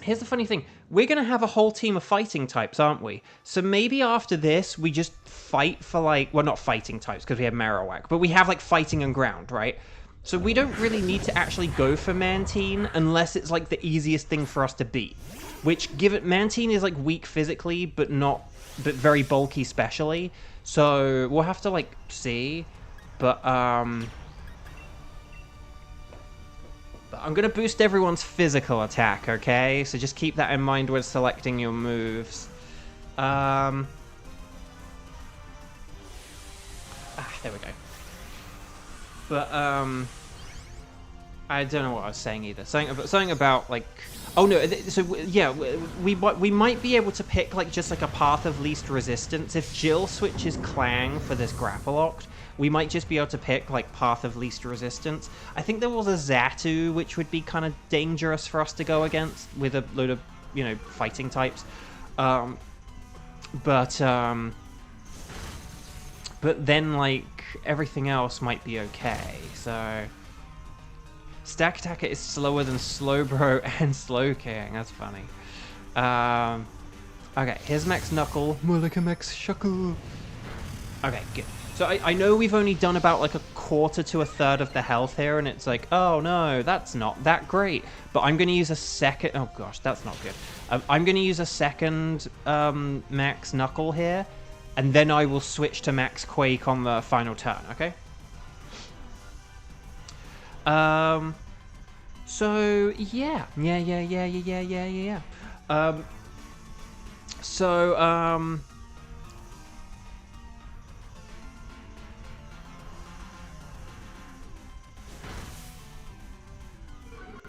Here's the funny thing. We're going to have a whole team of fighting types, aren't we? So maybe after this, we just fight for like, well, not fighting types because we have Marowak, but we have like fighting and ground, right? So we don't really need to actually go for Mantine unless it's like the easiest thing for us to beat. Which, Mantine is like weak physically, but very bulky specially. So we'll have to like see. But I'm gonna boost everyone's physical attack, okay? So just keep that in mind when selecting your moves. There we go. But, I don't know what I was saying either. Something about, like... Oh, no, so, yeah, we might be able to pick, like, just, like, a path of least resistance. If Jill switches Clang for this Grapploct, we might just be able to pick, like, path of least resistance. I think there was a Xatu, which would be kind of dangerous for us to go against with a load of, you know, fighting types. But then, like, everything else might be okay, so... Stack Attacker is slower than Slowbro and Slowking. That's funny. Okay, here's Max Knuckle. More like a Max Shuckle. Okay, good. So I know we've only done about like a quarter to a third of the health here, and it's like, oh no, that's not that great. But I'm going to use a second... Oh gosh, that's not good. I'm going to use a second Max Knuckle here, and then I will switch to Max Quake on the final turn, okay? So, yeah.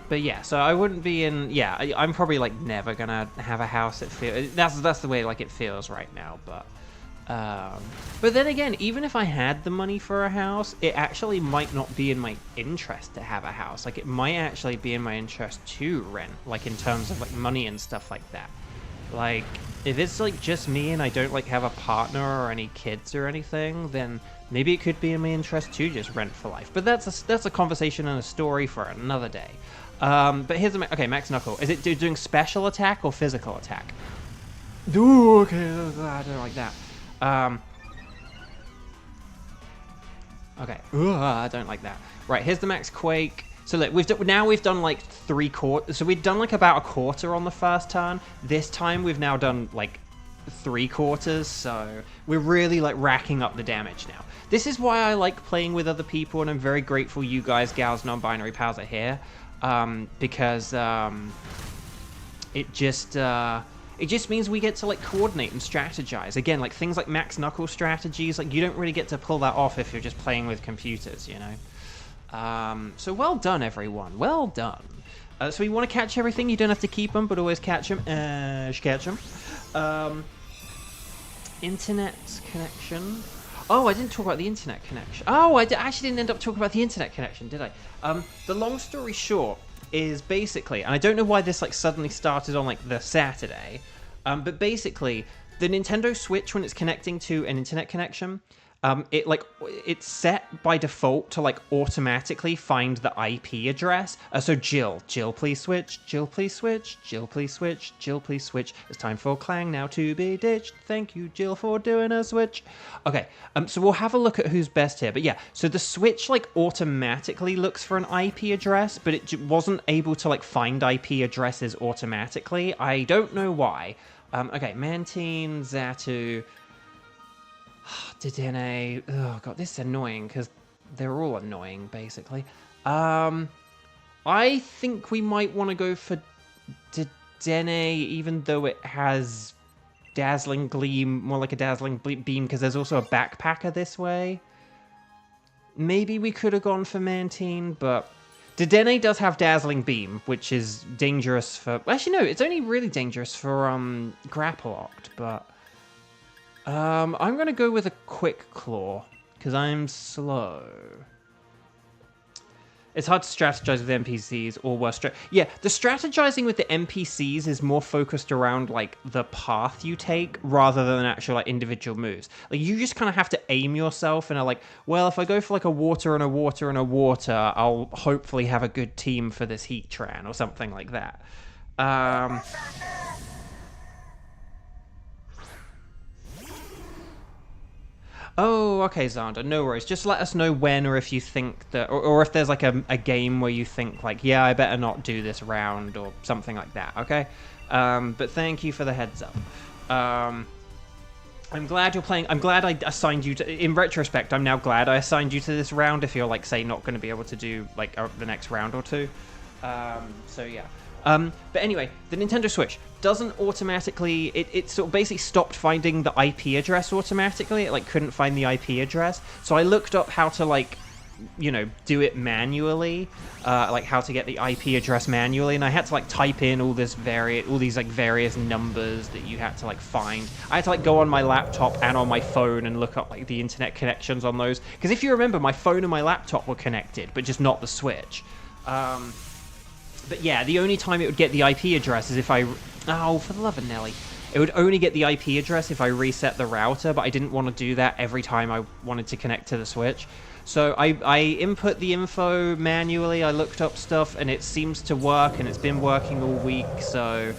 But yeah, so I wouldn't be in... Yeah, I'm probably, like, never gonna have a house that feels... That's the way, like, it feels right now, but... But then again, even if I had the money for a house, it actually might not be in my interest to have a house. Like, it might actually be in my interest to rent, like, in terms of, like, money and stuff like that. Like, if it's, like, just me and I don't, like, have a partner or any kids or anything, then maybe it could be in my interest to just rent for life. But that's a conversation and a story for another day. But here's the... Okay, Max Knuckle. Is it doing special attack or physical attack? Ooh, okay, I don't like that. Okay. Ugh, I don't like that. Right, here's the Max Quake. So look, we've done like 3/4. So we've done like about a quarter on the first turn. This time we've now done like 3/4. So we're really like racking up the damage now. This is why I like playing with other people, and I'm very grateful you guys, gals, non-binary pals are here, because it just means we get to like coordinate and strategize. Again, like things like max knuckle strategies, like you don't really get to pull that off if you're just playing with computers, you know. So well done, everyone. Well done. So you want to catch everything. You don't have to keep them, but always catch them. Catch them. Internet connection. Oh, I didn't talk about the internet connection. Oh, I actually didn't end up talking about the internet connection, did I? The long story short is basically, and I don't know why this like suddenly started on like the Saturday, but basically the Nintendo Switch, when it's connecting to an internet connection, it's set by default to like automatically find the IP address. So Jill, please switch. Jill, please switch. Jill, please switch. Jill, please switch. It's time for Clang now to be ditched. Thank you, Jill, for doing a switch. Okay, so we'll have a look at who's best here. But yeah, so the Switch like automatically looks for an IP address, but it wasn't able to like find IP addresses automatically. I don't know why. Okay, Mantine, Zatu, Dedenne. Oh god, this is annoying because they're all annoying basically. I think we might want to go for Dedenne, even though it has Dazzling Gleam, more like a Dazzling Beam, because there's also a backpacker this way. Maybe we could have gone for Mantine, but Dedenne does have Dazzling Beam, which is dangerous for... Actually, no, it's only really dangerous for Grapple Locked, but... I'm going to go with a Quick Claw, because I'm slow. It's hard to strategize with NPCs, or worse... Yeah, the strategizing with the NPCs is more focused around, like, the path you take, rather than actual, like, individual moves. Like, you just kind of have to aim yourself, and are like, well, if I go for, like, a water and a water and a water, I'll hopefully have a good team for this Heatran, or something like that. Oh, okay, Xander, no worries. Just let us know when, or if you think that, or if there's like a game where you think like, yeah, I better not do this round, or something like that, okay? But thank you for the heads up. I'm glad you're playing. I'm glad I assigned you to, in retrospect, I'm now glad I assigned you to this round if you're like, say, not going to be able to do like the next round or two. So yeah. But anyway, the Nintendo Switch doesn't automatically... It sort of basically stopped finding the IP address automatically. It, like, couldn't find the IP address. So I looked up how to, like, you know, do it manually. Like, how to get the IP address manually. And I had to, like, type in all these, like, various numbers that you had to, like, find. I had to, like, go on my laptop and on my phone and look up, like, the internet connections on those. Because if you remember, my phone and my laptop were connected, but just not the Switch. But yeah, the only time it would get the IP address is if I... Oh, for the love of Nelly. It would only get the IP address if I reset the router, but I didn't want to do that every time I wanted to connect to the Switch. So I input the info manually, I looked up stuff, and it seems to work, and it's been working all week, so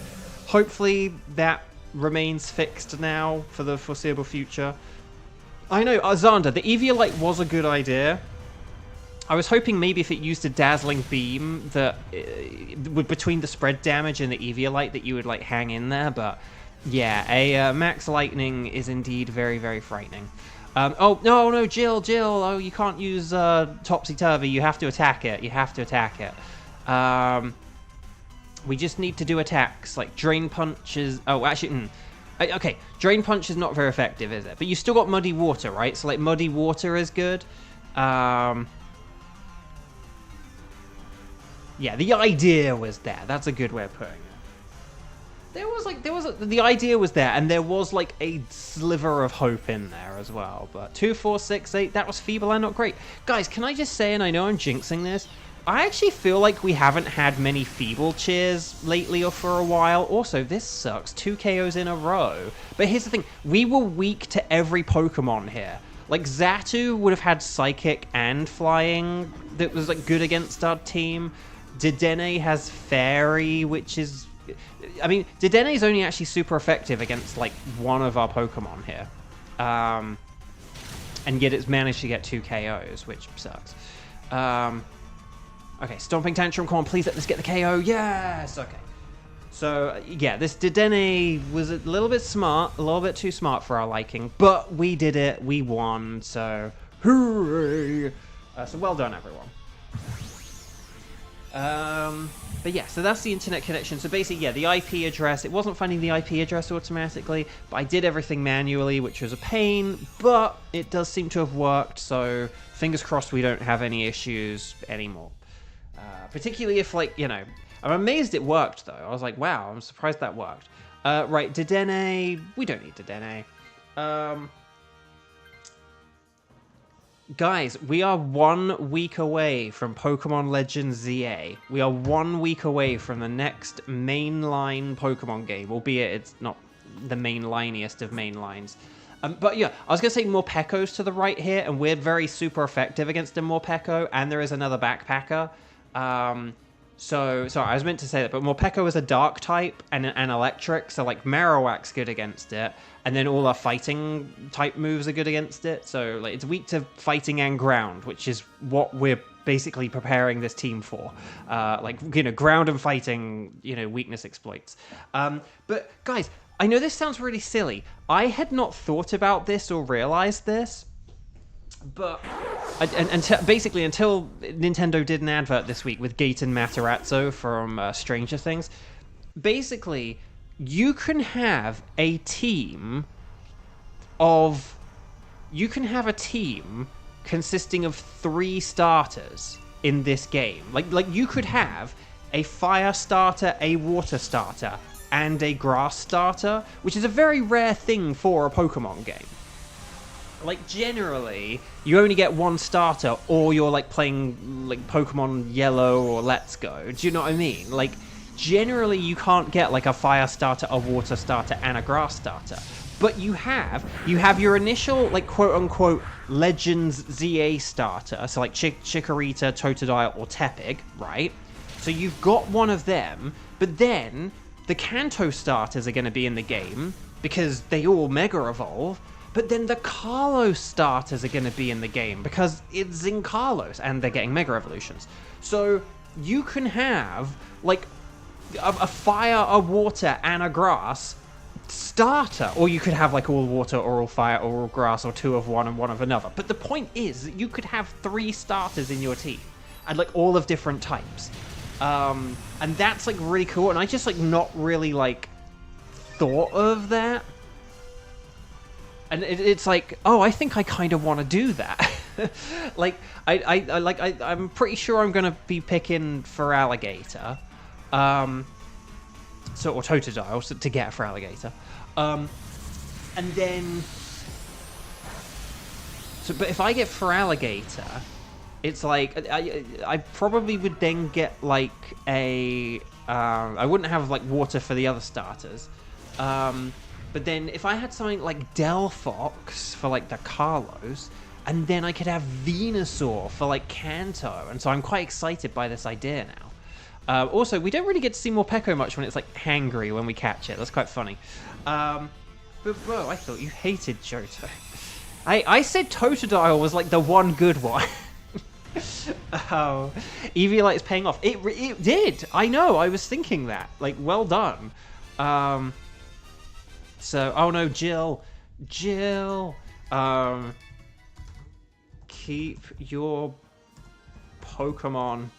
hopefully that remains fixed now for the foreseeable future. I know, Xander, the Eviolite was a good idea. I was hoping maybe if it used a Dazzling Beam that between the spread damage and the Eviolite that you would like hang in there, but yeah, a Max Lightning is indeed very, very frightening. Oh, no, Jill, oh, you can't use Topsy-Turvy, you have to attack it, we just need to do attacks, like Drain Punch is... Oh, actually, okay, Drain Punch is not very effective, is it? But you still got Muddy Water, right? So, like, Muddy Water is good. Yeah, the idea was there. That's a good way of putting it. The idea was there, and there was like a sliver of hope in there as well. But 2, 4, 6, 8, that was feeble and not great. Guys, can I just say, and I know I'm jinxing this, I actually feel like we haven't had many feeble cheers lately or for a while. Also, this sucks. 2 KOs in a row. But here's the thing. We were weak to every Pokemon here. Like, Zatu would have had Psychic and Flying that was like good against our team. Dedenne has Fairy, which is... I mean, Dedenne is only actually super effective against, like, one of our Pokemon here. And yet it's managed to get 2 KOs, which sucks. Okay, Stomping Tantrum, come on, please let this get the KO. Yes! Okay. So, yeah, this Dedenne was a little bit smart, a little bit too smart for our liking, but we did it, we won, so hooray! So well done, everyone. But yeah, so that's the internet connection. So basically, yeah, the IP address, it wasn't finding the IP address automatically, but I did everything manually, which was a pain, but it does seem to have worked, so fingers crossed we don't have any issues anymore. Particularly if, like, you know, I'm amazed it worked, though. I was like, wow, I'm surprised that worked. Right, Dedenne, we don't need Dedenne. Guys, we are 1 week away from Pokemon Legends ZA. We are 1 week away from the next mainline Pokemon game, albeit it's not the mainliniest of mainlines. But yeah, I was going to say Morpeko's to the right here, and we're very super effective against a Morpeko, and there is another backpacker. So, sorry, I was meant to say that, but Morpeko is a dark type and an electric, so like Marowak's good against it, and then all our fighting type moves are good against it, so like it's weak to fighting and ground, which is what we're basically preparing this team for. Like, you know, ground and fighting, you know, weakness exploits. But guys, I know this sounds really silly. I had not thought about this or realized this, but basically until Nintendo did an advert this week with Gaten Matarazzo from Stranger Things, basically you can have a team consisting of 3 starters in this game. Like you could have a fire starter, a water starter, and a grass starter, which is a very rare thing for a Pokemon game. Like, generally, you only get 1 starter, or you're, like, playing, like, Pokemon Yellow or Let's Go. Do you know what I mean? Like, generally, you can't get, like, a fire starter, a water starter, and a grass starter. But you have your initial, like, quote-unquote, Legends ZA starter, so, like, Chikorita, Totodile, or Tepig, right? So you've got one of them, but then the Kanto starters are going to be in the game, because they all Mega Evolve. But then the Kalos starters are going to be in the game because it's Zinkalos and they're getting Mega Evolutions. So you can have, like, a fire, a water, and a grass starter. Or you could have, like, all water, or all fire, or all grass, or 2 of one and 1 of another. But the point is that you could have 3 starters in your team. And, like, all of different types. And that's, like, really cool. And I just, like, not really, like, thought of that. And it's like, oh, I think I kind of want to do that. Like, I'm pretty sure I'm gonna be picking for Alligator, or Totodile to get for Alligator, and then, but if I get for Alligator, it's like I probably would then get like a I wouldn't have like water for the other starters. But then if I had something like Delphox for like the Kalos, and then I could have Venusaur for like Kanto, and so I'm quite excited by this idea now. Also, we don't really get to see Morpeko much when it's like hangry when we catch it. That's quite funny. But whoa, I thought you hated Johto. I said Totodile was like the one good one. Oh, Eviolite is paying off. It did. I know. I was thinking that. Like, well done. So, oh no, Jill, keep your Pokemon,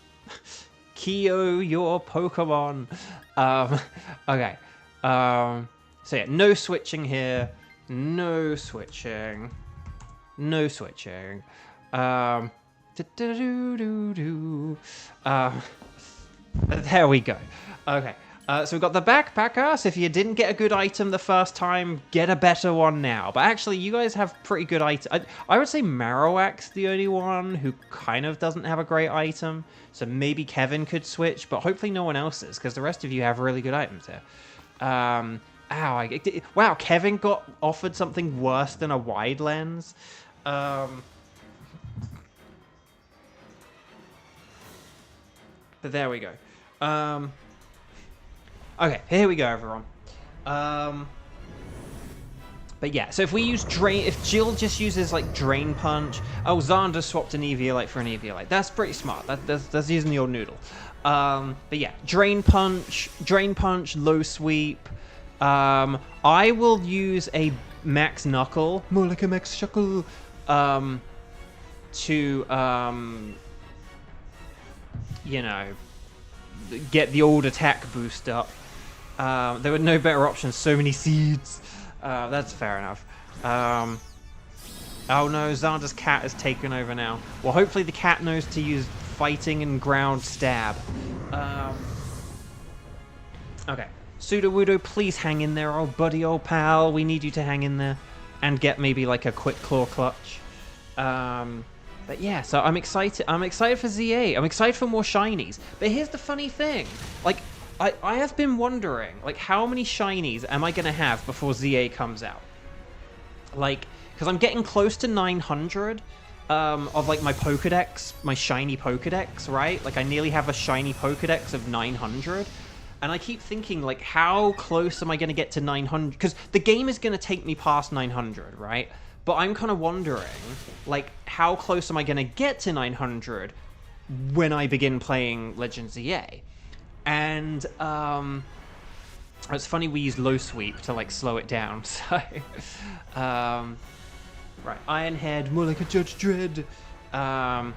Kyo your Pokemon, okay, so yeah, no switching here, there we go, okay. So we've got the backpacker, so if you didn't get a good item the first time, get a better one now. But actually, you guys have pretty good items. I would say Marowak's the only one who kind of doesn't have a great item. So maybe Kevin could switch, but hopefully no one else is, because the rest of you have really good items here. Wow, Kevin got offered something worse than a wide lens. But there we go. Okay, here we go, everyone. But yeah, so if we use Drain... If Jill just uses, like, Drain Punch... Oh, Xander swapped an Eviolite for an Eviolite. That's pretty smart. That's using the old noodle. But yeah, Drain Punch, Low Sweep. I will use a Max Knuckle. More like a Max Shuckle. To, you know, get the old attack boost up. There were no better options. So many seeds. That's fair enough. Oh no, Xander's cat has taken over now. Well, hopefully the cat knows to use fighting and ground stab. Okay. Sudowoodo, please hang in there, old buddy, old pal. We need you to hang in there. And get maybe like a quick claw clutch. But yeah, so I'm excited. I'm excited for ZA. I'm excited for more shinies. But here's the funny thing. Like, I have been wondering, like, how many shinies am I going to have before ZA comes out? Like, because I'm getting close to 900 of, like, my Pokedex, my shiny Pokedex, right? Like, I nearly have a shiny Pokedex of 900. And I keep thinking, like, how close am I going to get to 900? Because the game is going to take me past 900, right? But I'm kind of wondering, like, how close am I going to get to 900 when I begin playing Legend ZA? And, it's funny we use Low Sweep to, like, slow it down, so... right, Iron Head, more like a Judge Dredd. Right,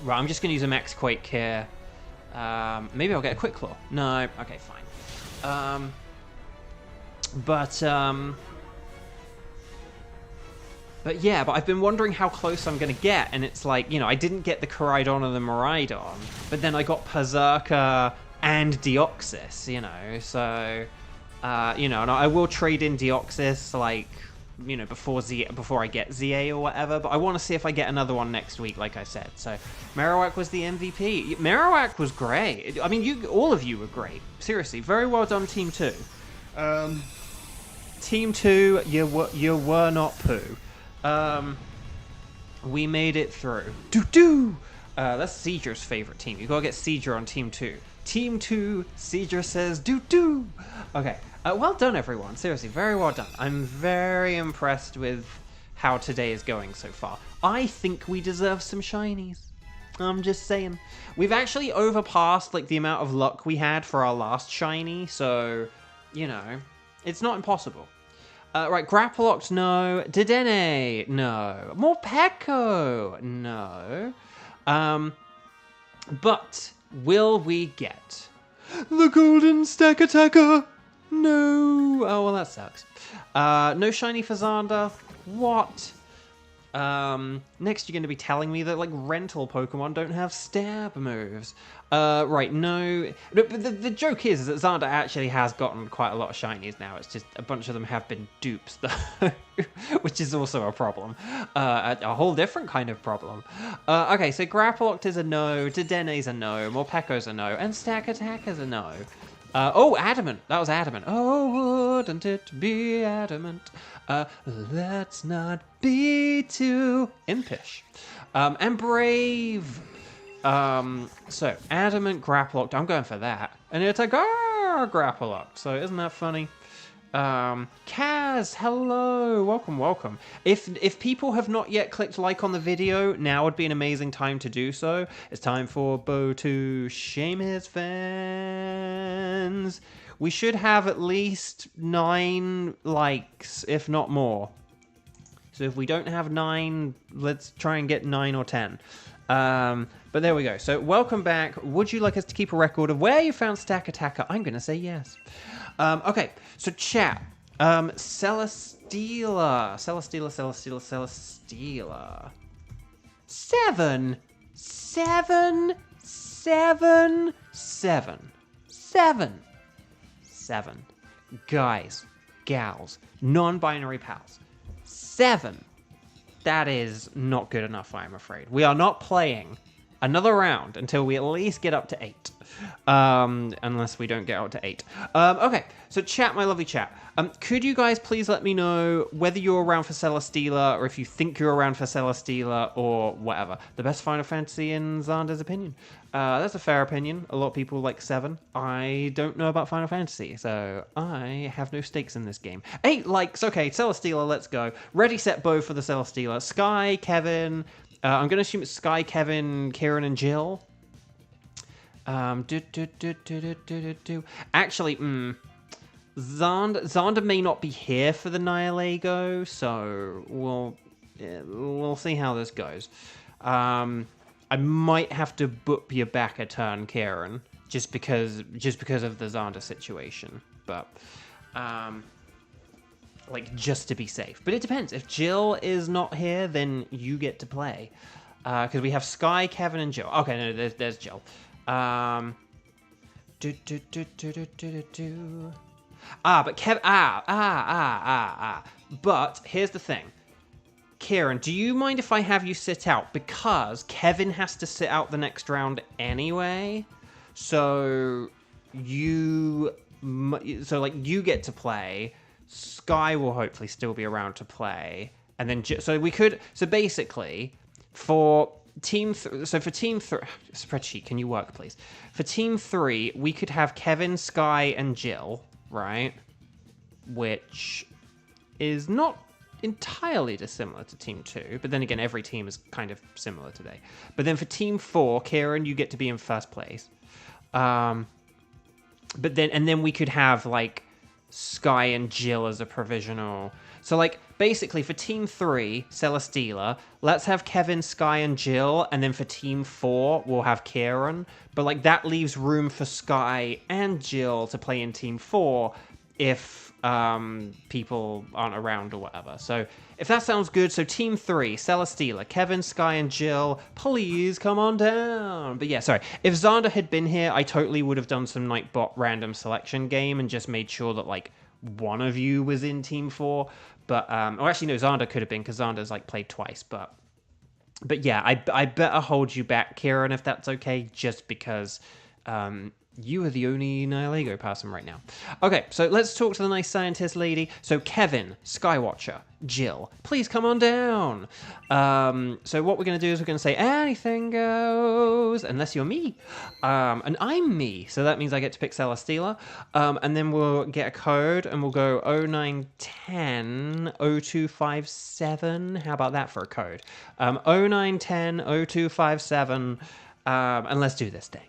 I'm just going to use a Max Quake here. Maybe I'll get a Quick Claw. No, okay, fine. But yeah, but I've been wondering how close I'm going to get, and it's like, you know, I didn't get the Koraidon or the Miraidon, but then I got Berserker and Deoxys, you know, so, you know, and I will trade in Deoxys, like, you know, before I get ZA or whatever, but I want to see if I get another one next week, like I said. So, Marowak was the MVP. Marowak was great. I mean, all of you were great. Seriously, very well done, Team 2. Team 2, you were not poo. We made it through. That's Sieger's favorite team. You gotta get Sieger on Team 2. Team 2, Sieger says doo-doo. Okay, well done, everyone. Seriously, very well done. I'm very impressed with how today is going so far. I think we deserve some shinies. I'm just saying. We've actually overpassed, like, the amount of luck we had for our last shiny, so, you know, it's not impossible. Right, Grapploct, no. Dedenne, no. Morpeko, no. But will we get the Golden Stack Attacker? No. Oh, well, that sucks. No shiny for Xander. What? Next you're going to be telling me that, like, rental Pokemon don't have stab moves. Right, no. But the joke is that Xander actually has gotten quite a lot of shinies now. It's just a bunch of them have been dupes, though, which is also a problem. A whole different kind of problem. Okay, so Grapploct is a no, Dedenne's a no, Morpeko's a no, and Stack Attacker's a no. Oh, Adamant. That was Adamant. Oh, wouldn't it be adamant? Let's not be too impish. And Brave. So, Adamant, Grapploct. I'm going for that. And it's a Grapploct. So, isn't that funny? Kaz, hello. Welcome, welcome. If people have not yet clicked like on the video, now would be an amazing time to do so. It's time for Bo to shame his fans. We should have at least 9 likes, if not more. So if we don't have 9, let's try and get 9 or 10. But there we go. So welcome back. Would you like us to keep a record of where you found Stack Attacker? I'm going to say yes. Okay, so chat. Celesteela. 7. Guys, gals, non-binary pals. 7. That is not good enough, I'm afraid. We are not playing Another round until we at least get up to 8. Unless we don't get up to 8. Okay, so chat, my lovely chat. Could you guys please let me know whether you're around for Celesteela, or if you think you're around for Celesteela, or whatever. The best Final Fantasy in Xander's opinion. That's a fair opinion. A lot of people like 7. I don't know about Final Fantasy, so I have no stakes in this game. 8 likes, okay, Celesteela, let's go. Ready, set, bow for the Celesteela. Sky, Kevin... I'm going to assume it's Sky, Kevin, Kieran, and Jill. Actually, Xander may not be here for the Nihilego, so we'll see how this goes. I might have to boop you back a turn, Kieran, just because of the Xander situation, but like, just to be safe. But it depends. If Jill is not here, then you get to play. Because we have Sky, Kevin, and Jill. Okay, no, there's Jill. But But here's the thing. Kieran, do you mind if I have you sit out? Because Kevin has to sit out the next round anyway. So you get to play. Sky will hopefully still be around to play, and then so basically for team spreadsheet, can you work please? For team 3, we could have Kevin, Sky, and Jill, right? Which is not entirely dissimilar to team 2, but then again, every team is kind of similar today. But then for team 4, Kieran, you get to be in first place. But then we could have like Sky and Jill as a provisional. So, like, basically for Team 3, Celesteela, let's have Kevin, Sky, and Jill, and then for Team 4, we'll have Kieran. But, like, that leaves room for Sky and Jill to play in Team 4 if people aren't around or whatever. So, if that sounds good, so Team 3, Celesteela, Kevin, Sky, and Jill, please come on down. But yeah, sorry. If Xander had been here, I totally would have done some Nightbot random selection game and just made sure that, like, one of you was in Team 4. But, or actually, no, Xander could have been, because Xander's, like, played twice. But yeah, I better hold you back, Kieran, if that's okay, just because you are the only Nihilego person right now. Okay, so let's talk to the nice scientist lady. So Kevin, Skywatcher, Jill, please come on down. So what we're going to do is we're going to say anything goes, unless you're me. And I'm me, so that means I get to pick Celesteela. And then we'll get a code, and we'll go 0910 0257. How about that for a code? 0910 0257. And let's do this thing.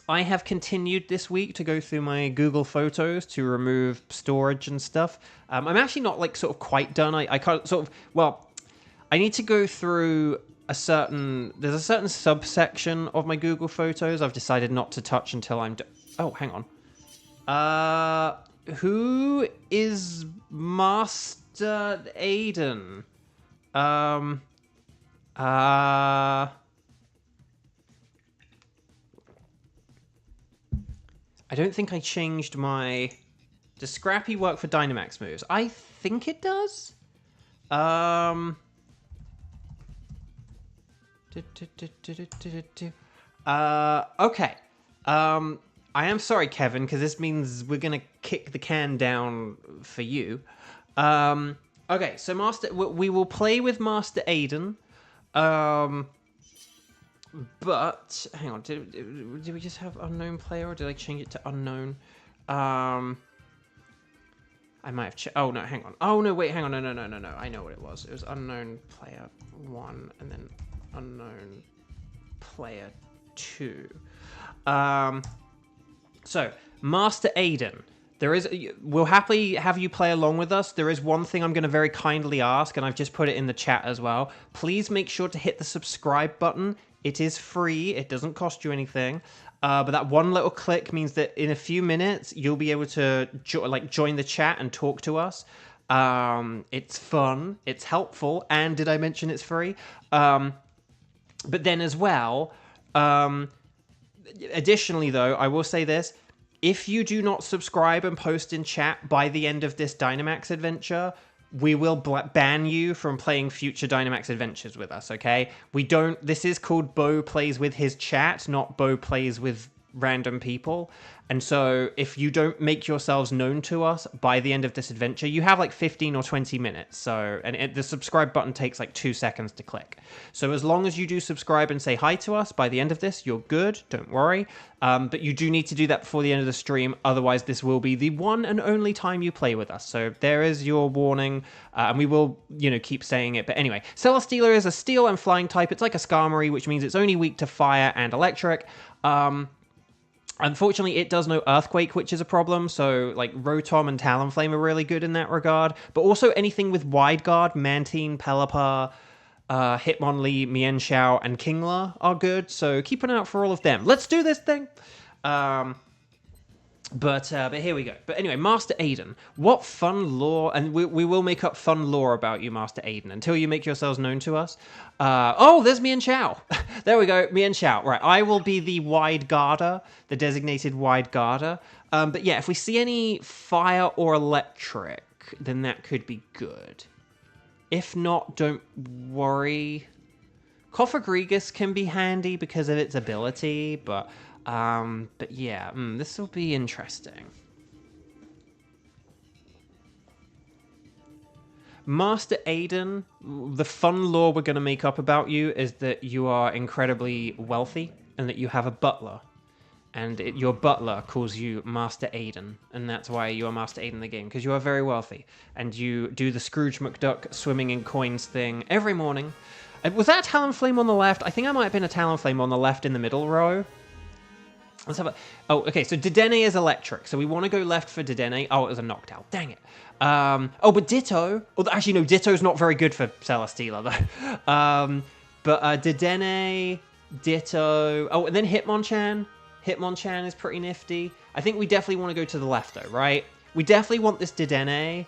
I have continued this week to go through my Google Photos to remove storage and stuff. I'm actually not, like, sort of quite done. I can't sort of... Well, I need to go through there's a certain subsection of my Google Photos I've decided not to touch until I'm... Oh, hang on. Who is Master Aiden? I don't think I changed my... Does Scrappy work for Dynamax moves? I think it does. Okay. I am sorry, Kevin, because this means we're going to kick the can down for you. Okay, so we will play with Master Aiden. But hang on, did we just have unknown player, or did I change it to unknown? I might have oh no, hang on. Oh no, wait, hang on. No. I know what it was. It was unknown player 1 and then unknown player 2. So Master Aiden, we'll happily have you play along with us. There is one thing I'm going to very kindly ask, and I've just put it in the chat as well. Please make sure to hit the subscribe button. It is free. It doesn't cost you anything. But that one little click means that in a few minutes, you'll be able to join the chat and talk to us. It's fun. It's helpful. And did I mention it's free? But then as well, additionally, though, I will say this. If you do not subscribe and post in chat by the end of this Dynamax adventure, we will ban you from playing future Dynamax Adventures with us, okay? This is called Bo Plays With His Chat, not Bo Plays With Random People. And so if you don't make yourselves known to us by the end of this adventure, you have like 15 or 20 minutes. And the subscribe button takes like 2 seconds to click. So as long as you do subscribe and say hi to us by the end of this, you're good. Don't worry. But you do need to do that before the end of the stream. Otherwise, this will be the one and only time you play with us. So there is your warning. And we will, keep saying it. But anyway, Celesteela is a steel and flying type. It's like a Skarmory, which means it's only weak to fire and electric. Unfortunately, it does no Earthquake, which is a problem, so like Rotom and Talonflame are really good in that regard. But also anything with Wide Guard, Mantine, Pelipper, Hitmonlee, Mienshao, and Kingler are good, so keep an eye out for all of them. Let's do this thing! But here we go. But anyway, Master Aiden. What fun lore, and we will make up fun lore about you, Master Aiden, until you make yourselves known to us. Oh, there's Mienshao. There we go, Mienshao. Right, I will be the Wide Guarder, the designated Wide Guarder. But yeah, if we see any fire or electric, then that could be good. If not, don't worry. Cofagrigus can be handy because of its ability, but yeah, this will be interesting. Master Aiden, the fun lore we're going to make up about you is that you are incredibly wealthy and that you have a butler. And your butler calls you Master Aiden, and that's why you are Master Aiden in the game, because you are very wealthy. And you do the Scrooge McDuck swimming in coins thing every morning. Was that a Talonflame on the left? I think I might have been a Talonflame on the left in the middle row. Let's have a... Oh, okay, so Dedenne is electric, so we want to go left for Dedenne. Oh, it was a Noctowl. Dang it. Oh, but Ditto... Oh, actually, no, Ditto's not very good for Celesteela, though. But Dedenne, Ditto... Oh, and then Hitmonchan. Hitmonchan is pretty nifty. I think we definitely want to go to the left, though, right? We definitely want this Dedenne.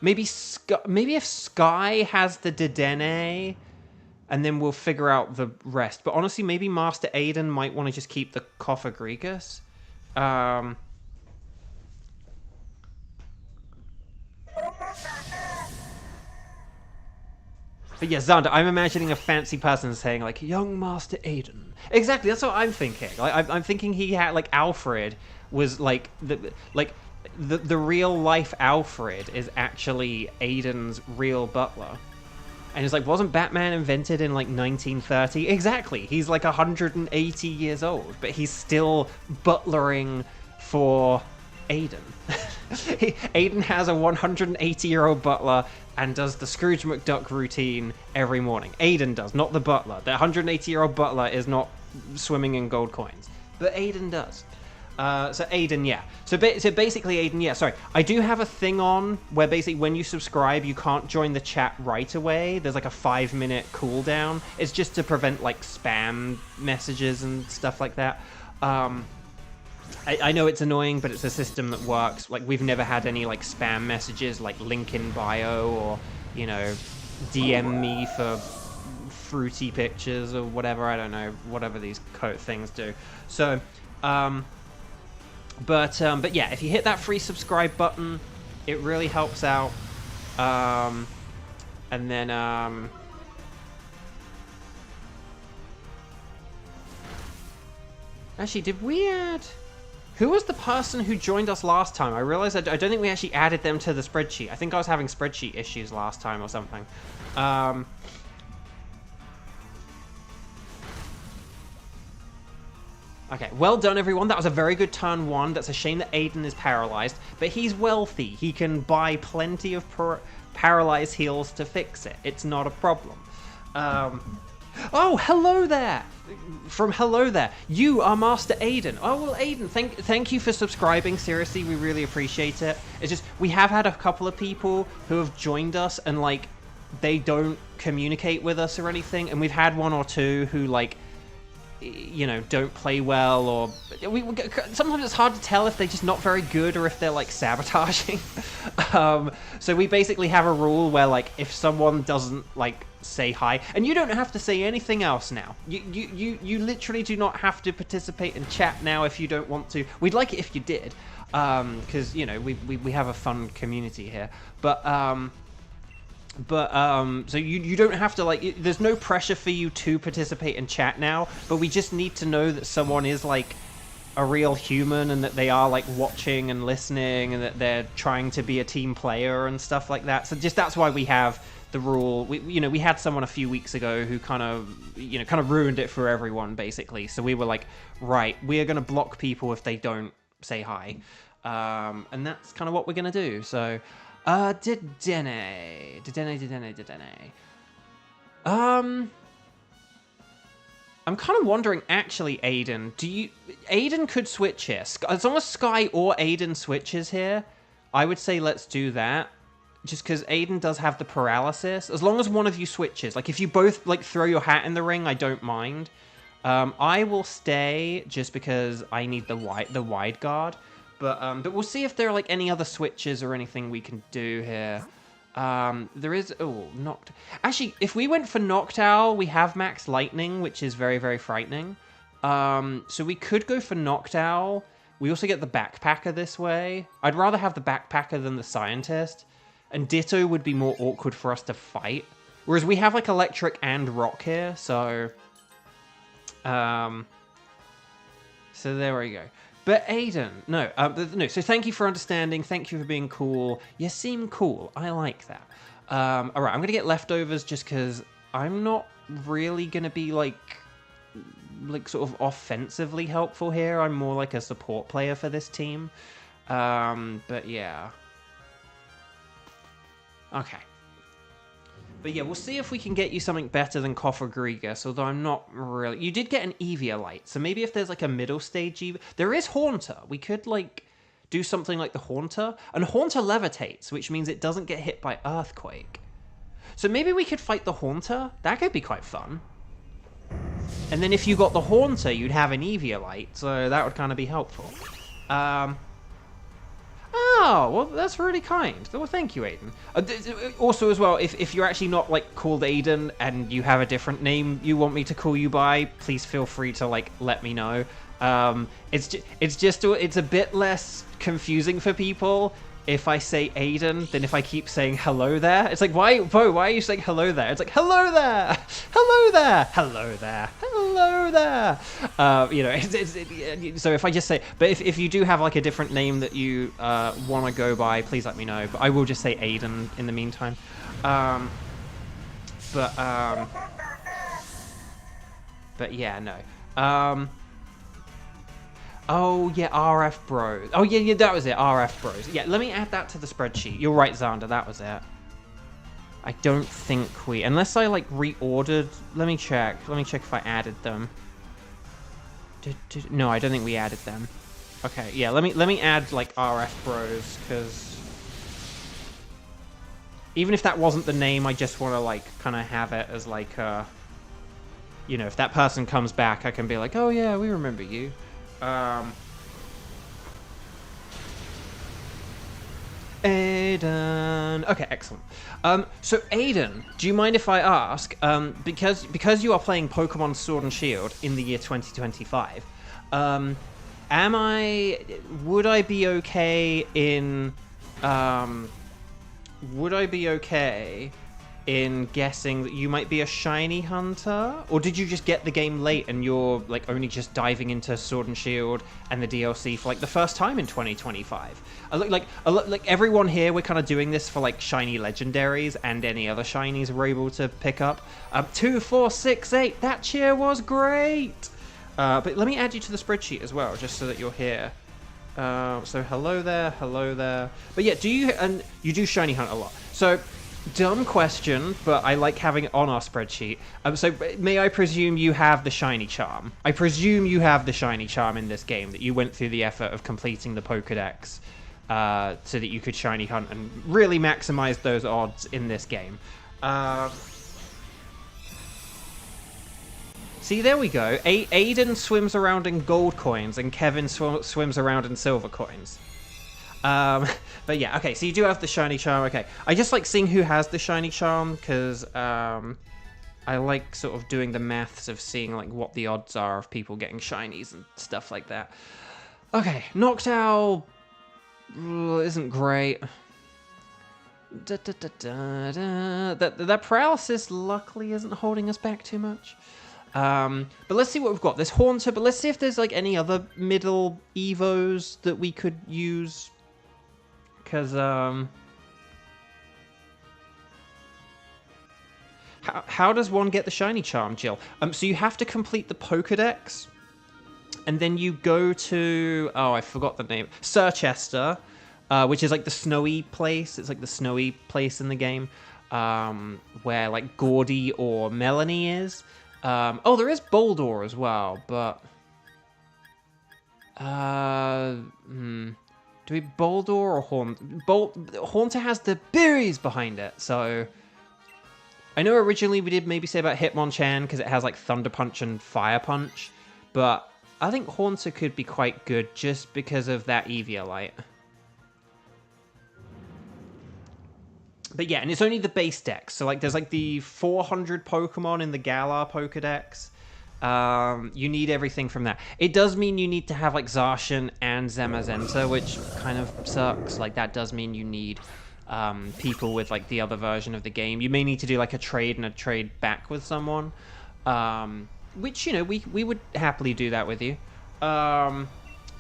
Maybe if Sky has the Dedenne... And then we'll figure out the rest. But honestly, maybe Master Aiden might want to just keep the Cofagrigus. But yeah, Xander, I'm imagining a fancy person saying, like, young Master Aiden. Exactly, that's what I'm thinking. Like, I'm thinking he had, like, Alfred was, like, the real-life Alfred is actually Aiden's real butler. And it's like, wasn't Batman invented in, like, 1930? Exactly. He's, like, 180 years old, but he's still butlering for Aiden. Aiden has a 180-year-old butler and does the Scrooge McDuck routine every morning. Aiden does, not the butler. The 180-year-old butler is not swimming in gold coins. But Aiden does. So Aiden, yeah. So basically, Aiden, yeah, sorry. I do have a thing on where basically when you subscribe, you can't join the chat right away. There's like a 5-minute cooldown. It's just to prevent like spam messages and stuff like that. I know it's annoying, but it's a system that works. Like, we've never had any like spam messages like link in bio or, DM me for fruity pictures or whatever. I don't know, whatever these things do. So, But yeah, if you hit that free subscribe button, it really helps out. And then actually, did we add... Who was the person who joined us last time? I realized I don't think we actually added them to the spreadsheet. I think I was having spreadsheet issues last time or something. Okay, well done, everyone. That was a very good turn 1. That's a shame that Aiden is paralyzed, but he's wealthy. He can buy plenty of paralyzed heals to fix it. It's not a problem. Oh, hello there! From hello there. You are Master Aiden. Oh, well, Aiden, thank you for subscribing. Seriously, we really appreciate it. It's just, we have had a couple of people who have joined us and, like, they don't communicate with us or anything, and we've had 1 or 2 who, like, don't play well, or sometimes it's hard to tell if they're just not very good or if they're like sabotaging. So we basically have a rule where, like, if someone doesn't like say hi, and you don't have to say anything else now. You literally do not have to participate in chat now if you don't want to. We'd like it if you did. because you know we have a fun community here, but so you don't have to like, there's no pressure for you to participate in chat now, but we just need to know that someone is like a real human and that they are like watching and listening and that they're trying to be a team player and stuff like that. So just that's why we have the rule. We had someone a few weeks ago who kind of ruined it for everyone basically. So we were like, right, we're going to block people if they don't say hi. And that's kind of what we're going to do. So Didene. I'm kind of wondering, actually, Aiden, Aiden could switch here. As long as Sky or Aiden switches here, I would say let's do that. Just because Aiden does have the paralysis. As long as one of you switches. Like, if you both, like, throw your hat in the ring, I don't mind. I will stay just because I need the wide guard. But we'll see if there are, like, any other switches or anything we can do here. There is... Oh, Noct... Actually, if we went for Noctowl, we have Max Lightning, which is very, very frightening. So we could go for Noctowl. We also get the Backpacker this way. I'd rather have the Backpacker than the Scientist. And Ditto would be more awkward for us to fight. Whereas we have, like, Electric and Rock here, so... So there we go. But Aiden, no, so thank you for understanding, thank you for being cool. You seem cool, I like that. Alright, I'm gonna get leftovers just because I'm not really gonna be like sort of offensively helpful here. I'm more like a support player for this team. But yeah. Okay. But yeah, we'll see if we can get you something better than Cofagrigus, although I'm not really... You did get an Eviolite, so maybe if there's like a middle stage... There is Haunter. We could like do something like the Haunter. And Haunter levitates, which means it doesn't get hit by Earthquake. So maybe we could fight the Haunter. That could be quite fun. And then if you got the Haunter, you'd have an Eviolite, so that would kind of be helpful. Oh, well, that's really kind. Well, thank you, Aiden. Also, as well, if you're actually not, like, called Aiden and you have a different name you want me to call you by, please feel free to, like, let me know. It's a bit less confusing for people if I say Aiden than if I keep saying hello there. It's like, why are you saying hello there? It's like, hello there! Hello there! Hello there! Hello there! You know, so if I just say... But if you do have, like, a different name that you want to go by, please let me know. But I will just say Aiden in the meantime. But yeah, no. Oh, yeah, RF Bros. Oh, yeah, that was it, RF Bros. Yeah, let me add that to the spreadsheet. You're right, Xander, that was it. I don't think we... Unless I, like, reordered... Let me check. Let me check if I added them. No, I don't think we added them. Okay, yeah, let me add, like, RF Bros, because... Even if that wasn't the name, I just want to, like, kind of have it as, like, you know, if that person comes back, I can be like, oh, yeah, we remember you. Aiden. Okay, excellent. So Aiden, do you mind if I ask, because you are playing Pokemon Sword and Shield in the year 2025, would I be okay in guessing that you might be a shiny hunter? Or did you just get the game late and you're like only just diving into Sword and Shield and the DLC for like the first time in 2025? Like everyone here, we're kind of doing this for like shiny legendaries and any other shinies we're able to pick up. 2, 4, 6, 8, that cheer was great! But let me add you to the spreadsheet as well, just so that you're here. So hello there. But yeah, you do shiny hunt a lot. So, dumb question, but I like having it on our spreadsheet. So may I presume you have the shiny charm? I presume you have the shiny charm in this game, that you went through the effort of completing the Pokedex so that you could shiny hunt and really maximize those odds in this game. See, there we go. Aiden swims around in gold coins and Kevin swims around in silver coins. But yeah, okay, so you do have the shiny charm, okay. I just like seeing who has the shiny charm, because I like sort of doing the maths of seeing like what the odds are of people getting shinies and stuff like that. Okay, Noctowl isn't great. That paralysis luckily isn't holding us back too much. But let's see what we've got. This Haunter, but let's see if there's like any other middle evos that we could use. Because how does one get the shiny charm, Jill? So you have to complete the Pokédex, and then you go to, oh, I forgot the name, Sirchester, which is like the snowy place. It's like the snowy place in the game, where like Gordy or Melanie is. Oh, there is Boldor as well, but do we Boldor or Haunter has the berries behind it, so I know originally we did maybe say about Hitmonchan because it has like Thunder Punch and Fire Punch, but I think Haunter could be quite good just because of that Eviolite. But yeah, and it's only the base dex. So like there's like the 400 Pokemon in the Galar Pokedex. You need everything from that. It does mean you need to have like Zacian and Zamazenta, which kind of sucks. Like that does mean you need people with like the other version of the game. You may need to do like a trade and a trade back with someone. Which, you know, we would happily do that with you. But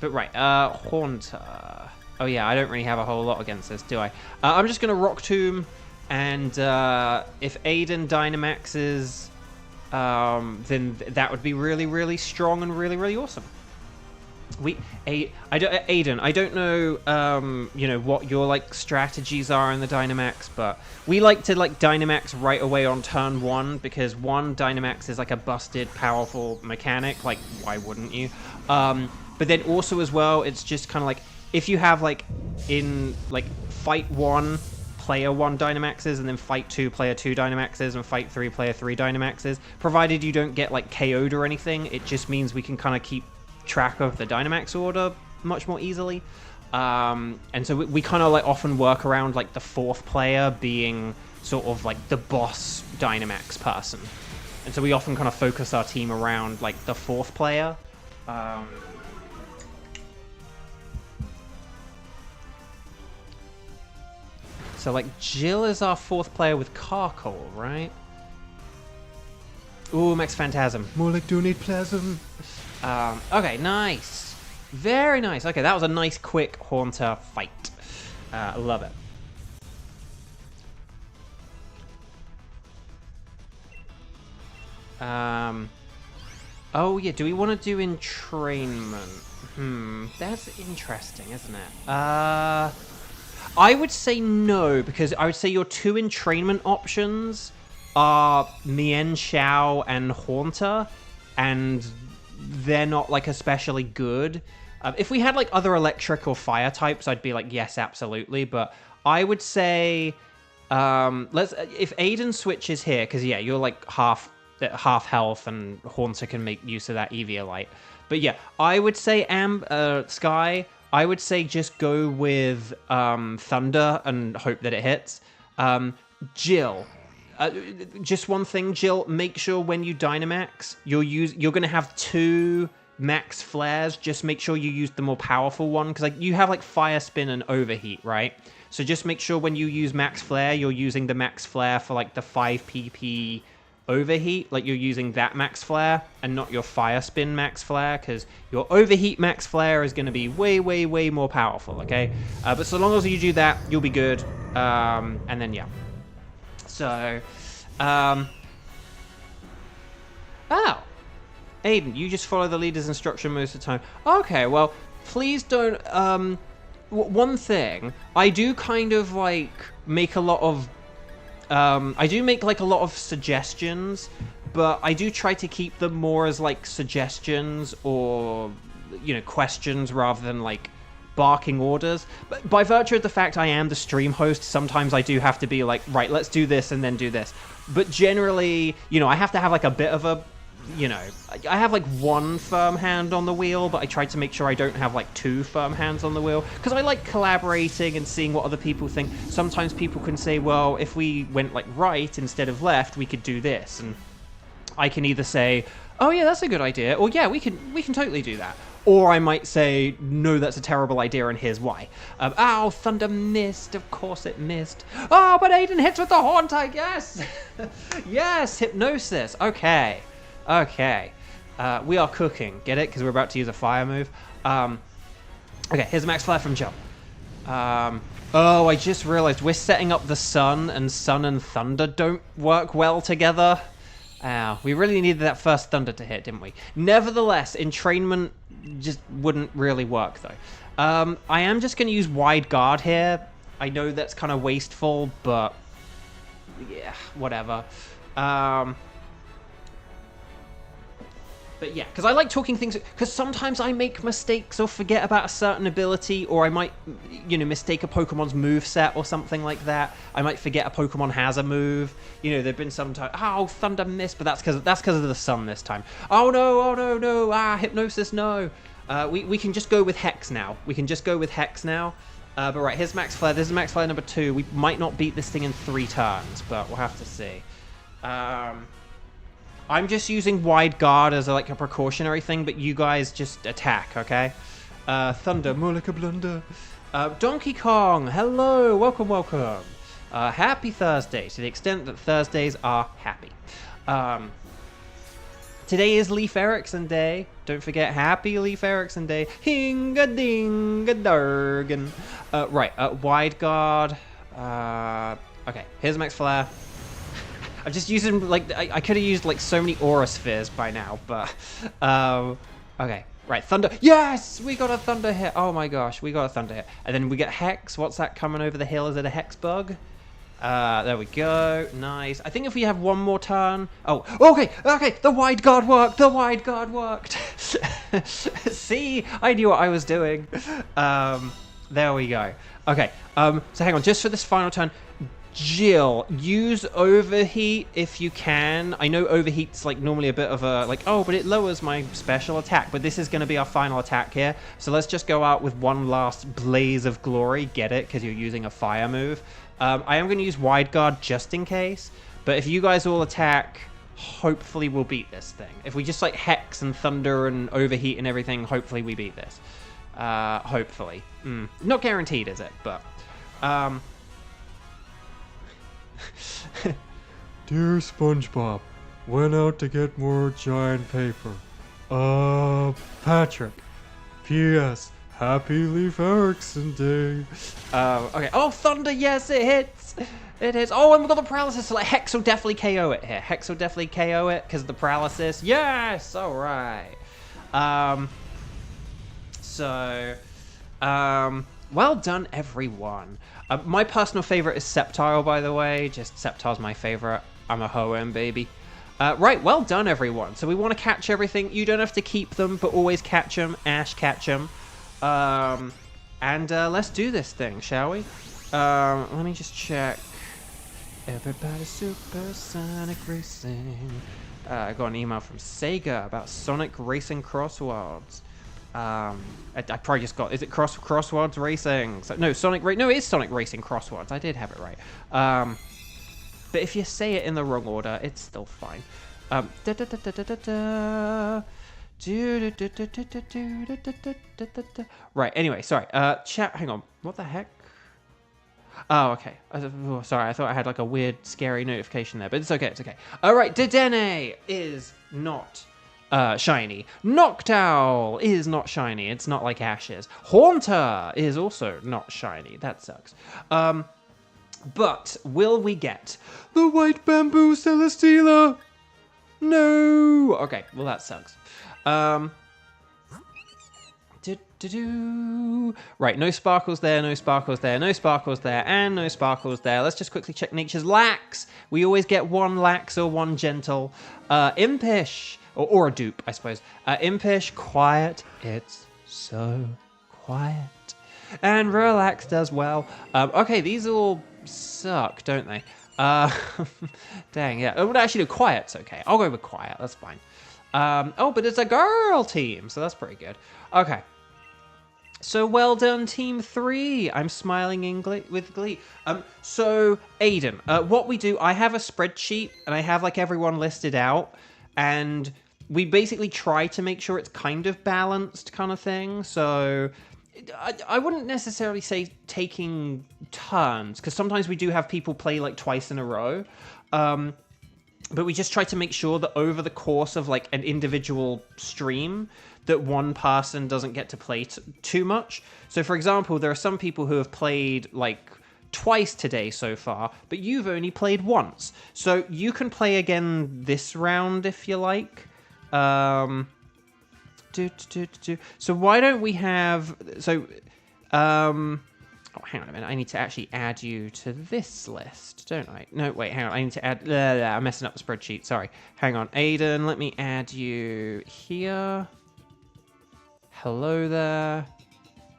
right, Haunter. Oh yeah, I don't really have a whole lot against this, do I? I'm just going to Rock Tomb, and if Aiden Dynamaxes, then that would be really, really strong and really, really awesome. Aiden, I don't know, you know, what your like strategies are in the Dynamax, but we like to like Dynamax right away on turn 1 because Dynamax is like a busted, powerful mechanic. Like, why wouldn't you? But then also as well, it's just kind of like, if you have like in like fight 1 player 1 Dynamaxes and then fight 2 player 2 Dynamaxes and fight 3 player 3 Dynamaxes, provided you don't get like KO'd or anything, it just means we can kind of keep track of the Dynamax order much more easily. And so we kind of like often work around like the 4th player being sort of like the boss Dynamax person. And so we often kind of focus our team around like the 4th player. So, like, Jill is our 4th player with Carkol, right? Ooh, Max Phantasm. More like Donate Plasm. Okay, nice. Very nice. Okay, that was a nice, quick Haunter fight. I love it. Oh, yeah, do we want to do entrainment? That's interesting, isn't it? I would say no, because I would say your 2 entrainment options are Mienshao and Haunter, and they're not, like, especially good. If we had, like, other electric or fire types, I'd be like, yes, absolutely, but I would say, if Aiden switches here, because, yeah, you're, like, half health, and Haunter can make use of that Eviolite. But, yeah, I would say Sky, I would say just go with Thunder and hope that it hits. Jill, just one thing, Jill, make sure when you Dynamax, you're going to have 2 max flares. Just make sure you use the more powerful one, because like you have like Fire Spin and Overheat, right? So just make sure when you use max flare, you're using the max flare for like the 5 PP Overheat, like you're using that max flare and not your Fire Spin max flare, because your Overheat max flare is going to be way, way, way more powerful, okay? But so long as you do that, you'll be good. And then, yeah. So, oh. Aiden, you just follow the leader's instruction most of the time. Okay, well, please don't, one thing, I do kind of, like, make a lot of I do make like a lot of suggestions, but I do try to keep them more as like suggestions or, you know, questions rather than like barking orders. But by virtue of the fact I am the stream host, sometimes I do have to be like, right, let's do this and then do this. But generally, you know, I have to have like a bit of a, you know, I have like 1 firm hand on the wheel, but I try to make sure I don't have like 2 firm hands on the wheel, because I like collaborating and seeing what other people think. Sometimes people can say, well, if we went like right instead of left, we could do this, and I can either say, oh yeah, that's a good idea, or yeah, we can totally do that. Or I might say, no, that's a terrible idea, and here's why. Ow, Thunder missed. Of course it missed. Oh, but Aiden hits with the Haunter. Yes. Yes, Hypnosis. Okay. Okay. We are cooking. Get it? Because we're about to use a fire move. Okay, here's a Max Flare from Jump. Oh, I just realized we're setting up the Sun and Thunder don't work well together. Ow, we really needed that first Thunder to hit, didn't we? Nevertheless, entrainment just wouldn't really work, though. I am just going to use Wide Guard here. I know that's kind of wasteful, but yeah, whatever. But yeah, because I like talking things, because sometimes I make mistakes or forget about a certain ability, or I might, you know, mistake a Pokemon's moveset or something like that. I might forget a Pokemon has a move. You know, there've been some time, oh, Thunder missed, but that's because of the Sun this time. Oh no, Hypnosis, no. We can just go with Hex now. But right, here's Max Flare. This is Max Flare number 2. We might not beat this thing in 3 turns, but we'll have to see. I'm just using Wide Guard as a precautionary thing, but you guys just attack, okay? Thunder, more like a blunder. Donkey Kong, hello, welcome. Happy Thursday, to the extent that Thursdays are happy. Today is Leif Erikson Day. Don't forget, happy Leif Erikson Day. Hinga-dinga-dargan. Right, Wide Guard. Okay, here's Max Flare. I'm just using, I could have used, so many Aura Spheres by now, but, okay. Right, Thunder. Yes! We got a Thunder hit. Oh my gosh, we got a Thunder hit. And then we get Hex. What's that coming over the hill? Is it a Hex bug? There we go. Nice. I think if we have one more turn... Oh, okay. The Wide Guard worked. See? I knew what I was doing. There we go. Okay, so hang on. Just for this final turn... Jill, use Overheat if you can. I know Overheat's normally a bit of a oh, but it lowers my special attack, but this is going to be our final attack here. So let's just go out with one last blaze of glory. Get it? Because you're using a fire move. I am going to use Wide Guard just in case, but if you guys all attack, hopefully we'll beat this thing. If we just Hex and Thunder and Overheat and everything, hopefully we beat this. Hopefully. Not guaranteed, is it? But... Dear SpongeBob, went out to get more giant paper. Patrick. P.S. Happy Leif Erikson Day. Okay. Oh, Thunder, yes, it hits. It hits. Oh, and we've got the paralysis, so Hex will definitely KO it here. Hex will definitely KO it because of the paralysis. Yes, all right. Well done, everyone. My personal favorite is Sceptile, by the way. Just Sceptile's my favorite. I'm a Hoenn, baby. Right, well done, everyone. So we want to catch everything. You don't have to keep them, but always catch them. Ash, catch them. And let's do this thing, shall we? Let me just check. Everybody Supersonic Racing. I got an email from Sega about Sonic Racing Crosswords. I probably just got... Is it Crosswords Racing? No, No, it is Sonic Racing Crosswords. I did have it right. But if you say it in the wrong order, it's still fine. Right, anyway, sorry. Chat, hang on. What the heck? Oh, okay. Sorry, I thought I had a weird, scary notification there, but it's okay, it's okay. Alright, Dedenne is not... shiny. Noctowl is not shiny. It's not like Ashes. Haunter is also not shiny. That sucks. But will we get the White Bamboo Celesteela? No. Okay, well that sucks. Right, no sparkles there, no sparkles there, no sparkles there, and no sparkles there. Let's just quickly check Nature's Lax. We always get one Lax or one Gentle. Impish. Or a dupe, I suppose. Impish, quiet. It's so quiet. And Relax does well. Okay, these all suck, don't they? Dang, yeah. Oh, actually, no, quiet's okay. I'll go with quiet. That's fine. Oh, but it's a girl team, so that's pretty good. Okay. So well done, Team 3. I'm smiling with glee. So, Aiden, what we do, I have a spreadsheet, and I have, everyone listed out, and we basically try to make sure it's kind of balanced kind of thing. So I wouldn't necessarily say taking turns, because sometimes we do have people play like twice in a row. But we just try to make sure that over the course of like an individual stream, that one person doesn't get to play too much. So for example, there are some people who have played like twice today so far, but you've only played once. So you can play again this round if you like. So why don't we have... So, oh, hang on a minute. I need to actually add you to this list, don't I? No, wait, hang on. I need to add... I'm messing up the spreadsheet. Sorry. Hang on. Aiden, let me add you here. Hello there.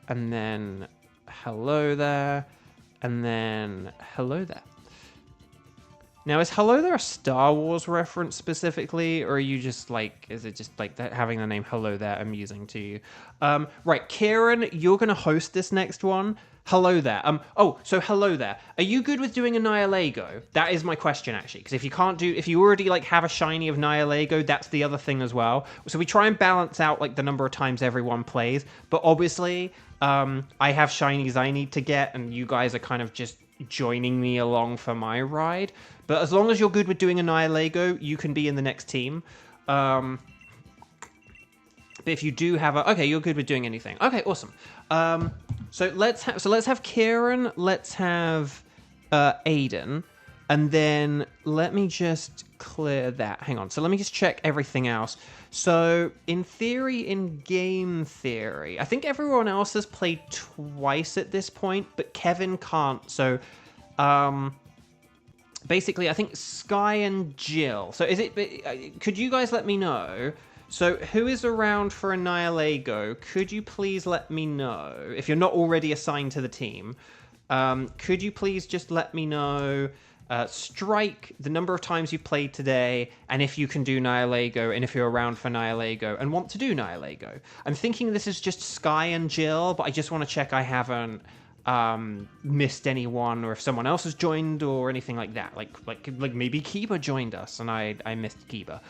And then hello there. And then hello there. Now, is hello there a Star Wars reference specifically, or are you just like, is it just like that, having the name hello there amusing to you? Right, Kieran, you're going to host this next one. Hello there. Oh, so hello there. Are you good with doing a Nihilego? That is my question, actually, because if you can't do, if you already like have a shiny of Nihilego, that's the other thing as well. So we try and balance out like the number of times everyone plays, but obviously, I have shinies I need to get, and you guys are kind of just joining me along for my ride. But as long as you're good with doing a Nihilego, you can be in the next team. But if you do have a... Okay, you're good with doing anything. Okay, awesome. So let's have Kieran, let's have Aiden, and then let me just clear that. Hang on. So let me just check everything else. So in theory, in game theory, I think everyone else has played twice at this point, but Kevin can't. So basically, I think Sky and Jill. So is it? Could you guys let me know? So who is around for a Nihilego? Could you please let me know if you're not already assigned to the team? Could you please just let me know? Strike the number of times you've played today, and if you can do Nihilego, and if you're around for Nihilego and want to do Nihilego. I'm thinking this is just Sky and Jill, but I just want to check I haven't missed anyone, or if someone else has joined or anything like that. Like maybe Kiba joined us and I missed Kiba.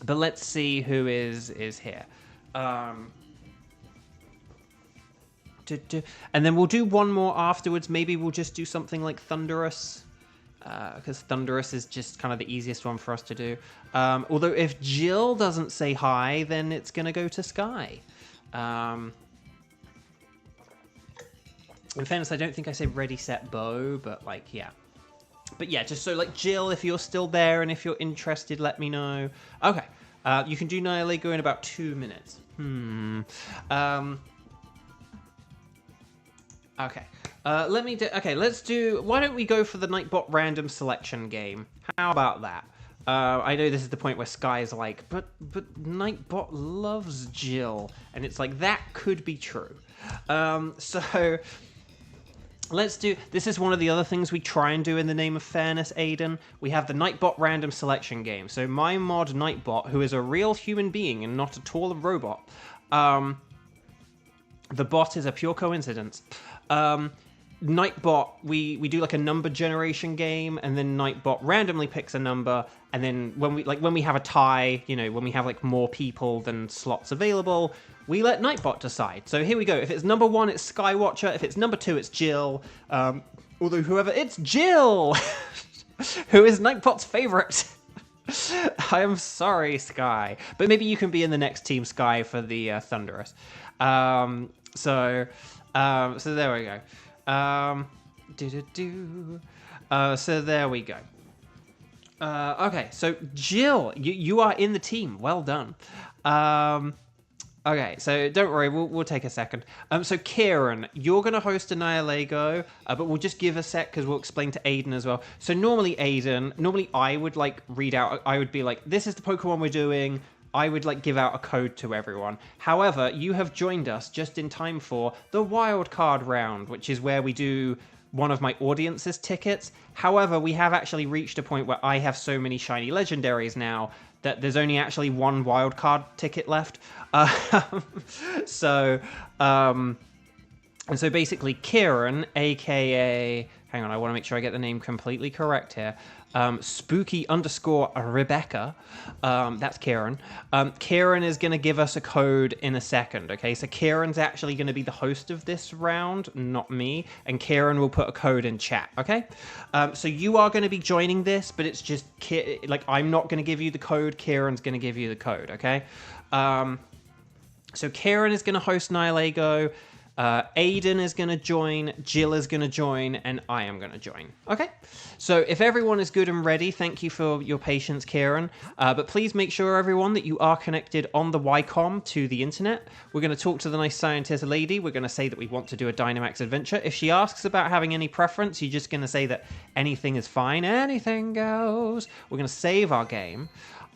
But let's see who is here. And then we'll do one more afterwards. Maybe we'll just do something like Thunderous, because Thunderous is just kind of the easiest one for us to do. Although if Jill doesn't say hi, then it's going to go to Sky. In fairness, I don't think I say ready, set, bow, but like, yeah. But yeah, just so like Jill, if you're still there and if you're interested, let me know. Okay, you can do Nihilego in about 2 minutes. Okay, let me do. Okay, let's do. Why don't we go for the Nightbot random selection game? How about that? I know this is the point where Sky's like, but Nightbot loves Jill, and it's like that could be true. So. Let's do... This is one of the other things we try and do in the name of fairness, Aiden. We have the Nightbot random selection game. So my mod Nightbot, who is a real human being and not at all a robot. The bot is a pure coincidence. Nightbot, we do like a number generation game, and then Nightbot randomly picks a number, and then when we have a tie, you know, when we have like more people than slots available, we let Nightbot decide. So here we go. If it's number 1, it's Skywatcher. If it's number 2, it's Jill. Although whoever... It's Jill! Who is Nightbot's favorite. I am sorry, Sky. But maybe you can be in the next team, Sky, for the Thunderous. So there we go. So there we go. Okay, so Jill, you are in the team. Well done. Okay, so don't worry, we'll take a second. So Kieran, you're going to host a Nihilego, but we'll just give a sec because we'll explain to Aiden as well. So normally I would like read out, I would be like, this is the Pokemon we're doing. I would like give out a code to everyone. However, you have joined us just in time for the wild card round, which is where we do one of my audience's tickets. However, we have actually reached a point where I have so many shiny legendaries now that there's only actually one wild card ticket left. So basically Kieran, aka, hang on, I want to make sure I get the name completely correct here. spooky_Rebecca. That's Kieran. Kieran is going to give us a code in a second, okay? So Kieran's actually going to be the host of this round, not me, and Kieran will put a code in chat, okay? So you are going to be joining this, but it's just, like, I'm not going to give you the code, Kieran's going to give you the code, okay? So Kieran is going to host Nihilego, Aiden is going to join, Jill is going to join, and I am going to join. Okay? So if everyone is good and ready, thank you for your patience, Kieran. But please make sure, everyone, that you are connected on the Wycom to the internet. We're going to talk to the nice scientist lady. We're going to say that we want to do a Dynamax adventure. If she asks about having any preference, you're just going to say that anything is fine. Anything goes. We're going to save our game.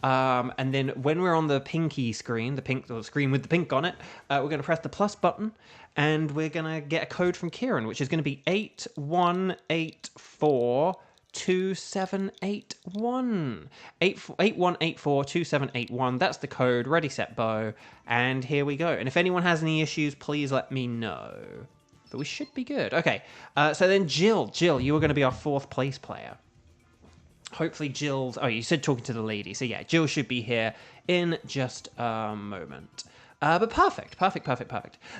And then when we're on the pinky screen, the screen with the pink on it, we're going to press the plus button, and we're going to get a code from Kieran, which is going to be 81842781. 81842781. That's the code. Ready, set, bow. And here we go. And if anyone has any issues, please let me know. But we should be good. Okay. So then Jill, you are going to be our 4th place player. Hopefully Jill's... Oh, you said talking to the lady. So yeah, Jill should be here in just a moment. But perfect.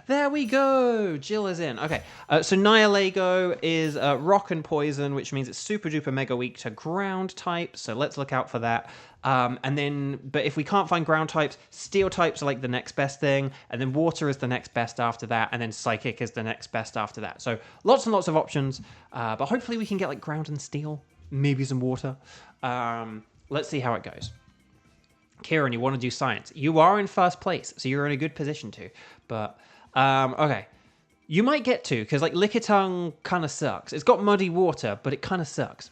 There we go. Jill is in. Okay. So Nihilego is rock and poison, which means it's super duper mega weak to ground types. So let's look out for that. And then, but if we can't find ground types, steel types are like the next best thing. And then water is the next best after that. And then psychic is the next best after that. So lots and lots of options. But hopefully we can get like ground and steel. Maybe some water. Let's see how it goes. Kieran, you want to do science. You are in 1st place, so you're in a good position to. But, okay. You might get to, because, like, Lickitung kind of sucks. It's got muddy water, but it kind of sucks.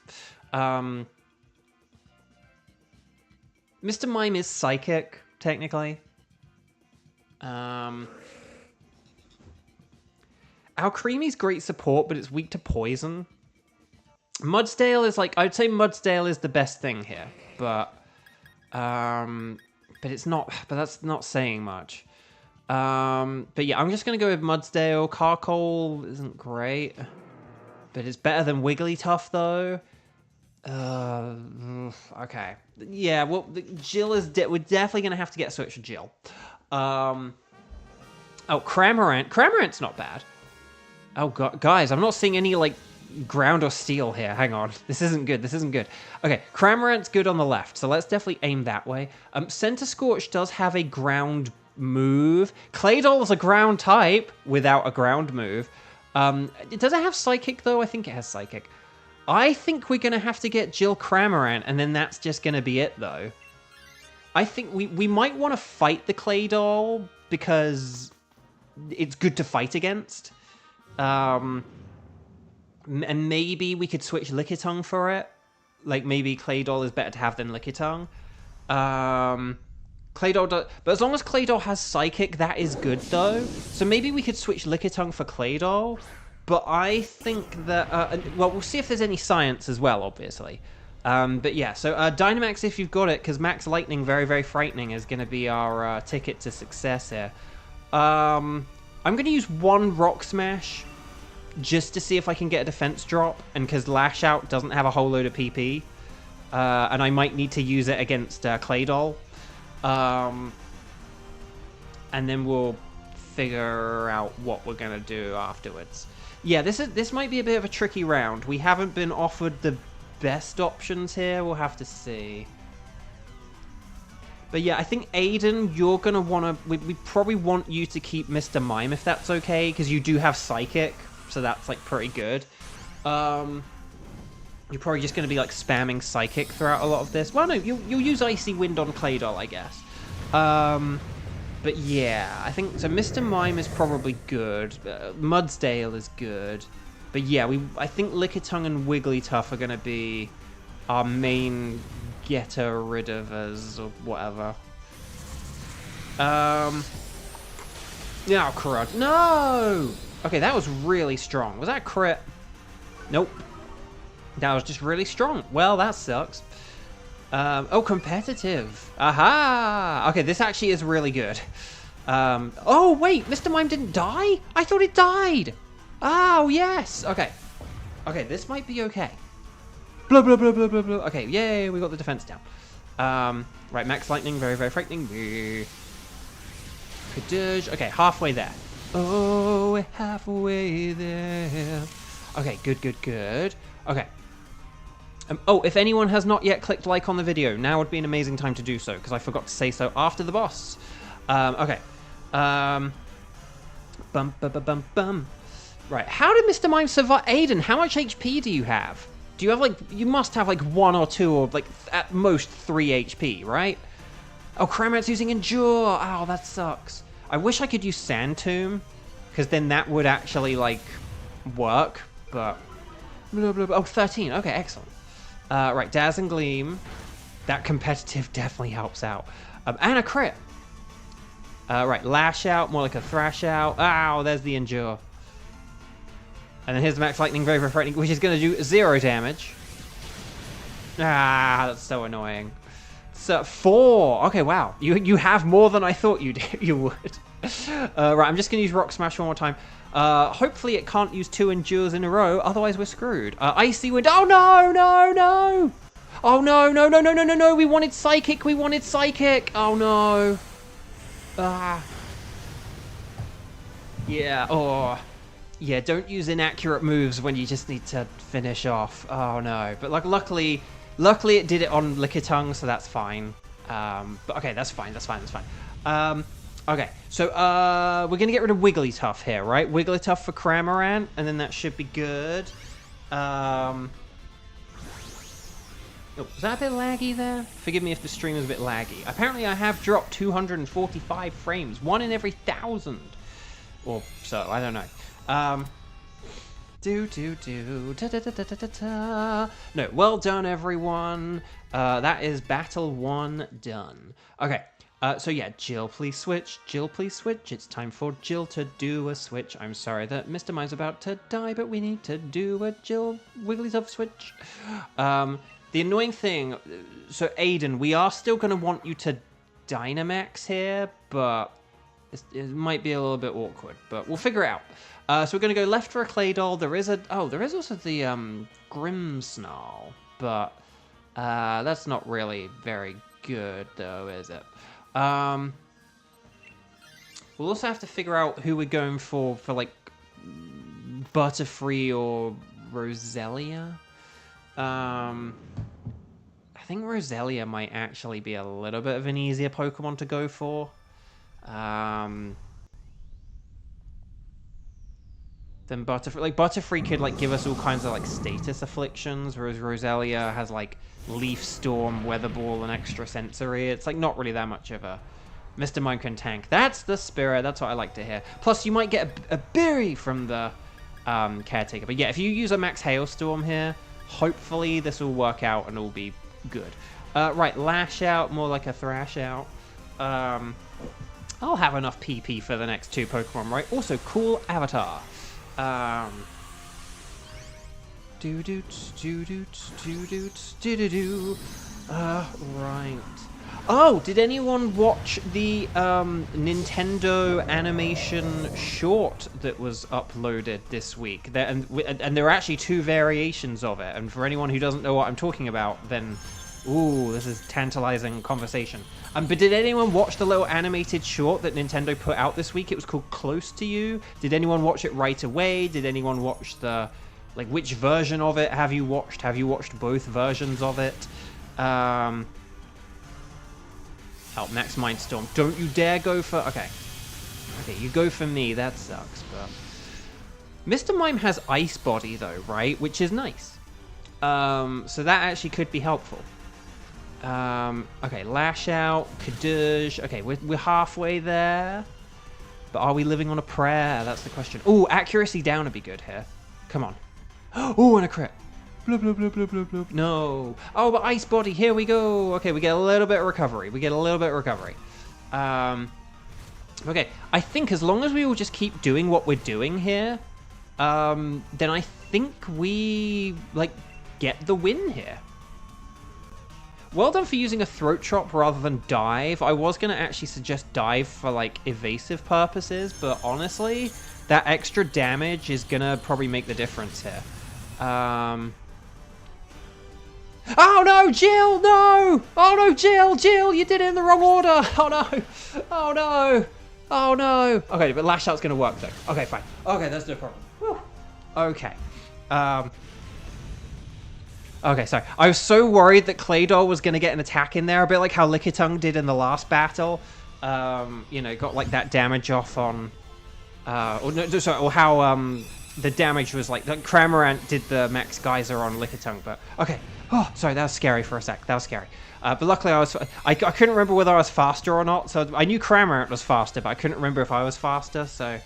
Mr. Mime is psychic, technically. Alcreamy's great support, but it's weak to poison. Mudsdale is like, I'd say Mudsdale is the best thing here, but it's not, but that's not saying much. But yeah, I'm just going to go with Mudsdale. Carcoal isn't great, but it's better than Wigglytuff though. Okay. Yeah, well, Jill is, we're definitely going to have to get a switch for Jill. Oh, Cramorant. Cramorant's not bad. Oh god, guys, I'm not seeing any like ground or steel here. Hang on. This isn't good. Okay, Cramorant's good on the left, so let's definitely aim that way. Center Scorch does have a ground move. Claydol's a ground type without a ground move. Does it have Psychic, though? I think it has Psychic. I think we're going to have to get Jill Cramorant, and then that's just going to be it, though. I think we might want to fight the Claydol, because it's good to fight against. And maybe we could switch Lickitung for it. Like, maybe Claydol is better to have than Lickitung. Claydol does... But as long as Claydol has Psychic, that is good, though. So maybe we could switch Lickitung for Claydol. But I think that... well, we'll see if there's any Science as well, obviously. But yeah, so Dynamax if you've got it, because Max Lightning, very, very frightening, is going to be our ticket to success here. I'm going to use one Rock Smash just to see if I can get a defense drop, and because Lash Out doesn't have a whole load of PP, and I might need to use it against Claydol, and then we'll figure out what we're gonna do afterwards. Yeah, this might be a bit of a tricky round. We haven't been offered the best options here. We'll have to see. But yeah, I think Aiden, you're going to want to... We probably want you to keep Mr. Mime if that's okay, because you do have Psychic. So that's, like, pretty good. You're probably just going to be, like, spamming Psychic throughout a lot of this. Well, no, you'll use Icy Wind on Claydol, I guess. But yeah, I think... So Mr. Mime is probably good. Mudsdale is good. But yeah, I think Lickitung and Wigglytuff are going to be our main getter rid of us or whatever. Oh, crud. No! Okay, that was really strong. Was that a crit? Nope. That was just really strong. Well, that sucks. Oh, competitive. Aha! Okay, this actually is really good. Oh, wait, Mr. Mime didn't die? I thought it died. Oh, yes. Okay. Okay, this might be okay. Blah, blah, blah, blah, blah, blah. Okay, yay, we got the defense down. Right, max lightning, very, very frightening. Kadoosh. Okay, halfway there. Oh, we're halfway there. Okay, good, good, good. Okay. Oh, if anyone has not yet clicked like on the video, now would be an amazing time to do so, because I forgot to say so after the boss. Okay. Bum, bum, bum, bum, bum. Right, how did Mr. Mime survive? Aiden, how much HP do you have? Do you have, like, you must have, like, 1 or 2 or, like, at most 3 HP, right? Oh, Cramat's using Endure. Oh, that sucks. I wish I could use Sand Tomb, because then that would actually, like, work, but... Blah, blah, blah. Oh, 13. Okay, excellent. Right, Daz and Gleam. That competitive definitely helps out. And a crit. Right, Lash Out, more like a Thrash Out. Ow, there's the Endure. And then here's the Max Lightning, very, very frightening, which is going to do 0 damage. Ah, that's so annoying. So, 4. Okay, wow. You have more than I thought you would. Right, I'm just going to use Rock Smash one more time. Hopefully it can't use 2 Endures in a row, otherwise we're screwed. Icy Wind. Oh, no, no, no. Oh, no, no, no, no, no, no, no. We wanted Psychic. We wanted Psychic. Oh, no. Ah. Yeah, oh. Yeah, don't use inaccurate moves when you just need to finish off. Oh, no. But, like, luckily it did it on Lickitung, so that's fine. But, okay, that's fine, that's fine, that's fine. Okay, so, we're gonna get rid of Wigglytuff here, right? Wigglytuff for Cramorant, and then that should be good. Oh, was that a bit laggy there? Forgive me if the stream is a bit laggy. Apparently I have dropped 245 frames, 1 in every 1,000. Or so, I don't know. No, well done, everyone. That is battle 1 done. Okay, so yeah, Jill, please switch. Jill, please switch. It's time for Jill to do a switch. I'm sorry that Mr. Mime's about to die, but we need to do a Jill Wigglytuff switch. The annoying thing, so Aiden, we are still going to want you to Dynamax here, but it might be a little bit awkward, but we'll figure it out. So we're going to go left for a Claydol. There is also the Grimmsnarl, but that's not really very good, though, is it? We'll also have to figure out who we're going for like Butterfree or Roselia. I think Roselia might actually be a little bit of an easier Pokemon to go for. Then Butterfree, like Butterfree could like give us all kinds of like status afflictions, whereas Roselia has like Leaf Storm, Weather Ball, and Extra Sensory. It's like not really that much of a Mr. Mime can tank. That's the spirit. That's what I like to hear. Plus, you might get a berry from the Caretaker. But yeah, if you use a Max Hailstorm here, hopefully this will work out and it'll be good. Right, Lash Out, more like a Thrash Out. I'll have enough PP for the next 2 Pokemon, right? Also, cool avatar. Right. Oh, did anyone watch the Nintendo animation short that was uploaded this week? And there are actually 2 variations of it. And for anyone who doesn't know what I'm talking about, then, ooh, this is tantalizing conversation. But did anyone watch the little animated short that Nintendo put out this week? It was called Close to You. Did anyone watch it right away? Did anyone watch the, like, which version of it have you watched? Have you watched both versions of it? Oh, Max Mindstorm. Don't you dare go for... Okay, you go for me. That sucks, but... Mr. Mime has Ice Body, though, right? Which is nice. So that actually could be helpful. Okay, Lash Out, Kadoosh. Okay, we're halfway there. But are we living on a prayer? That's the question. Ooh, accuracy down would be good here. Come on. Ooh, and a crit. Blah, blah, blah, blah, blah, blah. No. Oh, but Ice Body, here we go. Okay, we get a little bit of recovery. Okay, I think as long as we will just keep doing what we're doing here, then I think we, like, get the win here. Well done for using a Throat Chop rather than Dive. I was going to actually suggest Dive for, like, evasive purposes, but honestly, that extra damage is going to probably make the difference here. Oh no, Jill, no! Oh no, Jill, you did it in the wrong order. Oh no, oh no, oh no. Okay, but Lash Out's gonna work though. Okay, fine. Okay, that's no problem. Whew. Okay. Okay, sorry. I was so worried that Claydol was gonna get an attack in there, a bit like how Lickitung did in the last battle. You know, got like that damage off on, or how the damage was like Cramorant did the Max Geyser on Lickitung, but okay. Oh, sorry, that was scary for a sec. That was scary. But luckily I couldn't remember whether I was faster or not. So I knew Cramorant was faster, but I couldn't remember if I was faster. So,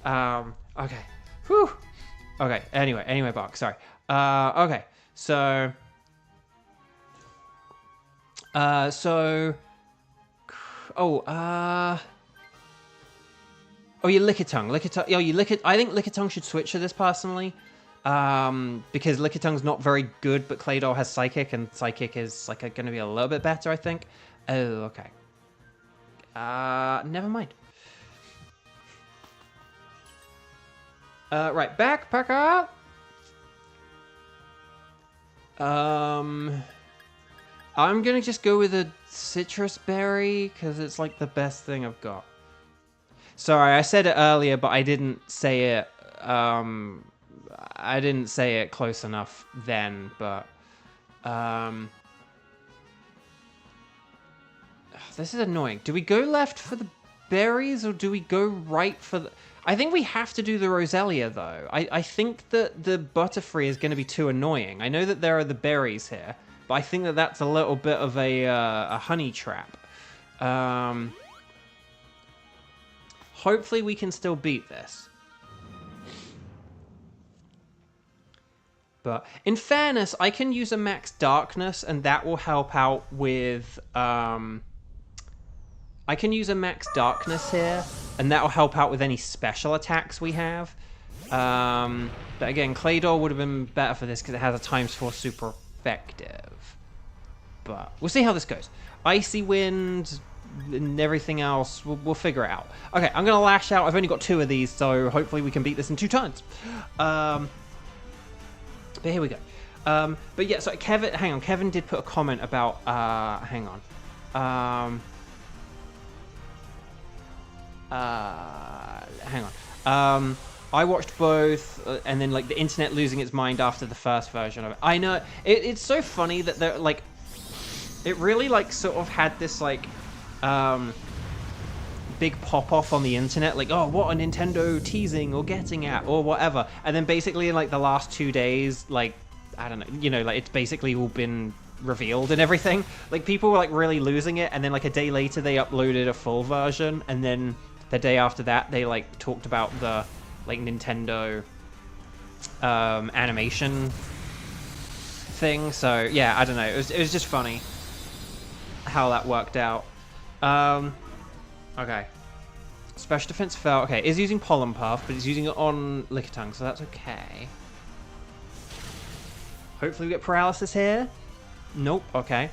okay. Whew. Okay. Anyway, Bark. Sorry. Okay. So. Oh, you Lickitung. Oh, you Lickitung. I think Lickitung should switch to this personally. Because Lickitung's not very good, but Claydol has Psychic, and Psychic is like going to be a little bit better, I think. Oh, okay. Never mind. Right, backpacker. I'm gonna just go with a citrus berry because it's like the best thing I've got. Sorry, I said it earlier, but I didn't say it. I didn't say it close enough then, but this is annoying. Do we go left for the berries or do we go right for the... I think we have to do the Roselia, though. I think that the Butterfree is going to be too annoying. I know that there are the berries here, but I think that that's a little bit of a honey trap. Hopefully we can still beat this. But in fairness, I can use a max darkness, and that will help out with... I can use a max darkness here, and that will help out with any special attacks we have. But again, Claydol would have been better for this because it has a ×4 super effective. But we'll see how this goes. Icy Wind and everything else, we'll figure it out. Okay, I'm going to Lash Out. I've only got 2 of these, so hopefully we can beat this in 2 turns. But here we go. But yeah, so Kevin, hang on. Kevin did put a comment about, hang on. Hang on. I watched both, and then like the internet losing its mind after the first version of it. I know it's so funny that they're like, it really like sort of had this like big pop off on the internet, like, oh, what are Nintendo teasing or getting at or whatever, and then basically in like the last 2 days, like I don't know, you know, like it's basically all been revealed and everything. Like people were like really losing it, and then like a day later they uploaded a full version, and then the day after that they like talked about the like Nintendo animation thing. So yeah, I don't know, it was just funny how that worked out. Okay, special defense fell. Okay, is using Pollen Puff, but it's using it on Lickitung, so that's okay. Hopefully we get paralysis here. Nope. Okay,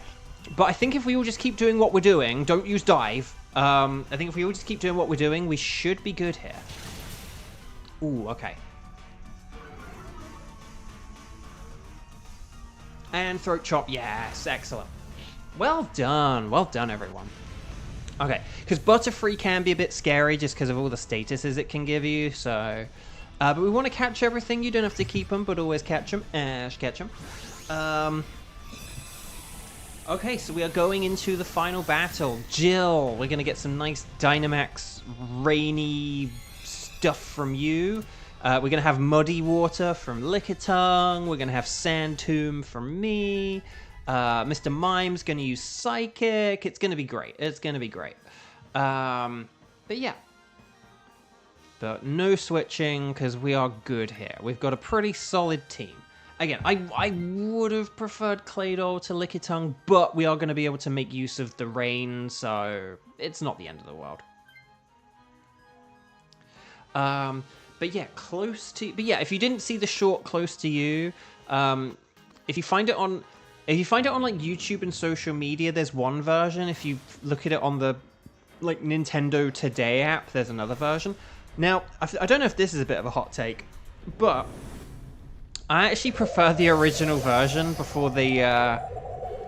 but I think if we all just keep doing what we're doing, don't use dive. I think if we all just keep doing what we're doing, we should be good here. Ooh, okay. And Throat Chop, yes, excellent. Well done, everyone. Okay, because Butterfree can be a bit scary just because of all the statuses it can give you, so... but we want to catch everything. You don't have to keep them, but always catch them. Catch them. Okay, so we are going into the final battle. Jill, we're going to get some nice Dynamax rainy stuff from you. We're going to have Muddy Water from Lickitung. We're going to have Sand Tomb from me. Mr. Mime's going to use Psychic. It's going to be great. It's going to be great. But yeah. But no switching because we are good here. We've got a pretty solid team. Again, I would have preferred Claydol to Lickitung, but we are going to be able to make use of the rain, so it's not the end of the world. But yeah, close to... But yeah, if you didn't see the short close to you, if you find it on like YouTube and social media, there's one version. If you look at it on the like Nintendo Today app, there's another version. Now, I don't know if this is a bit of a hot take, but I actually prefer the original version before they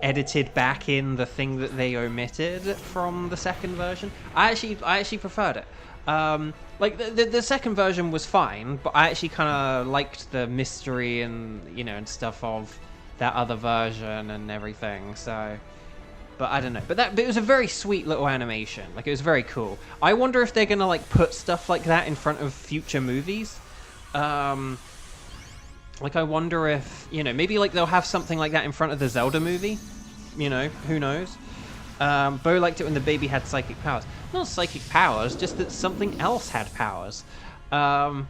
edited back in the thing that they omitted from the second version. I actually preferred it. Like the second version was fine, but I actually kind of liked the mystery and and stuff of that other version and everything. So, but I don't know. But it was a very sweet little animation. Like, it was very cool. I wonder if they're gonna like put stuff like that in front of future movies. Like, I wonder if, maybe, like, they'll have something like that in front of the Zelda movie. Who knows? Bo liked it when the baby had psychic powers. Not psychic powers, just that something else had powers. Because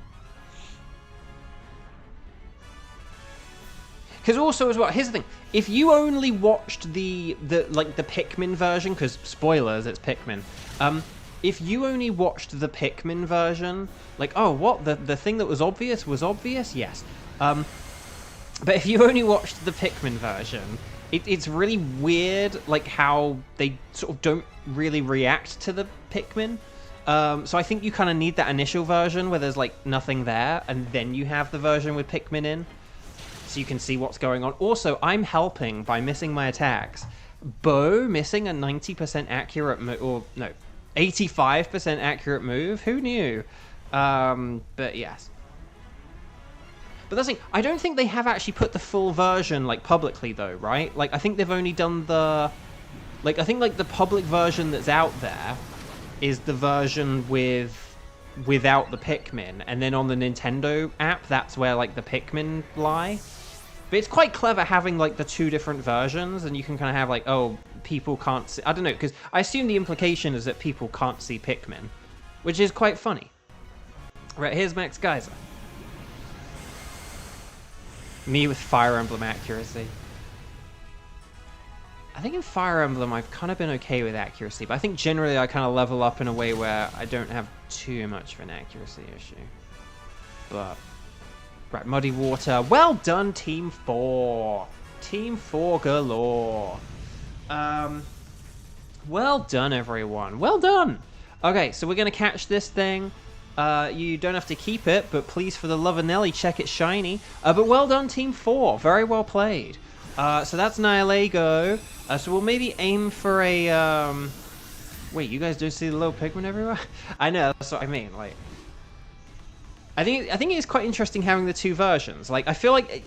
also, as well, here's the thing. If you only watched the Pikmin version, because, spoilers, it's Pikmin. If you only watched the Pikmin version, like, oh, what? The thing that was obvious? Yes. But if you only watched the Pikmin version, it's really weird, like, how they sort of don't really react to the Pikmin. So I think you kind of need that initial version where there's, like, nothing there, and then you have the version with Pikmin in, so you can see what's going on. Also, I'm helping by missing my attacks. Bo missing a 90% accurate or no, 85% accurate move? Who knew? But yes. But that's the thing, I don't think they have actually put the full version, like, publicly, though, right? Like, I think they've only done the... Like, I think, like, the public version that's out there is the version without the Pikmin. And then on the Nintendo app, that's where, like, the Pikmin lie. But it's quite clever having, like, the two different versions. And you can kind of have, like, oh, people can't see... I don't know, because I assume the implication is that people can't see Pikmin. Which is quite funny. Right, here's Max Geyser. Me with Fire Emblem accuracy. I think in Fire Emblem I've kind of been okay with accuracy, but I think generally I kind of level up in a way where I don't have too much of an accuracy issue. But, right, Muddy Water. Well done, Team 4. Team 4 galore. Well done, everyone. Well done. Okay, so we're going to catch this thing. You don't have to keep it, but please, for the love of Nelly, check it shiny. But well done, Team 4. Very well played. So that's Nihilego. So we'll maybe aim for a... Wait, you guys don't see the little Pikmin everywhere? I know, that's what I mean. Like, I think it's quite interesting having the two versions. Like, I feel like,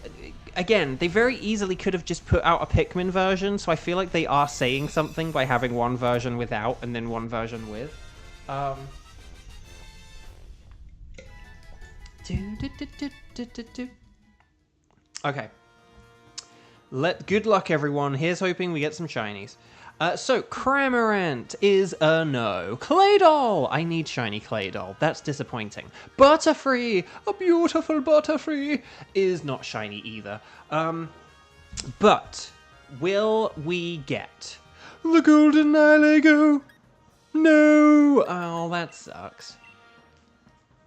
again, they very easily could have just put out a Pikmin version, so I feel like they are saying something by having one version without and then one version with. Okay. Good luck, everyone. Here's hoping we get some shinies. So, Cramorant is a no. Claydol! I need shiny Claydol. That's disappointing. Butterfree! A beautiful Butterfree! Is not shiny either. But, will we get the Golden Nihilego? No! Oh, that sucks.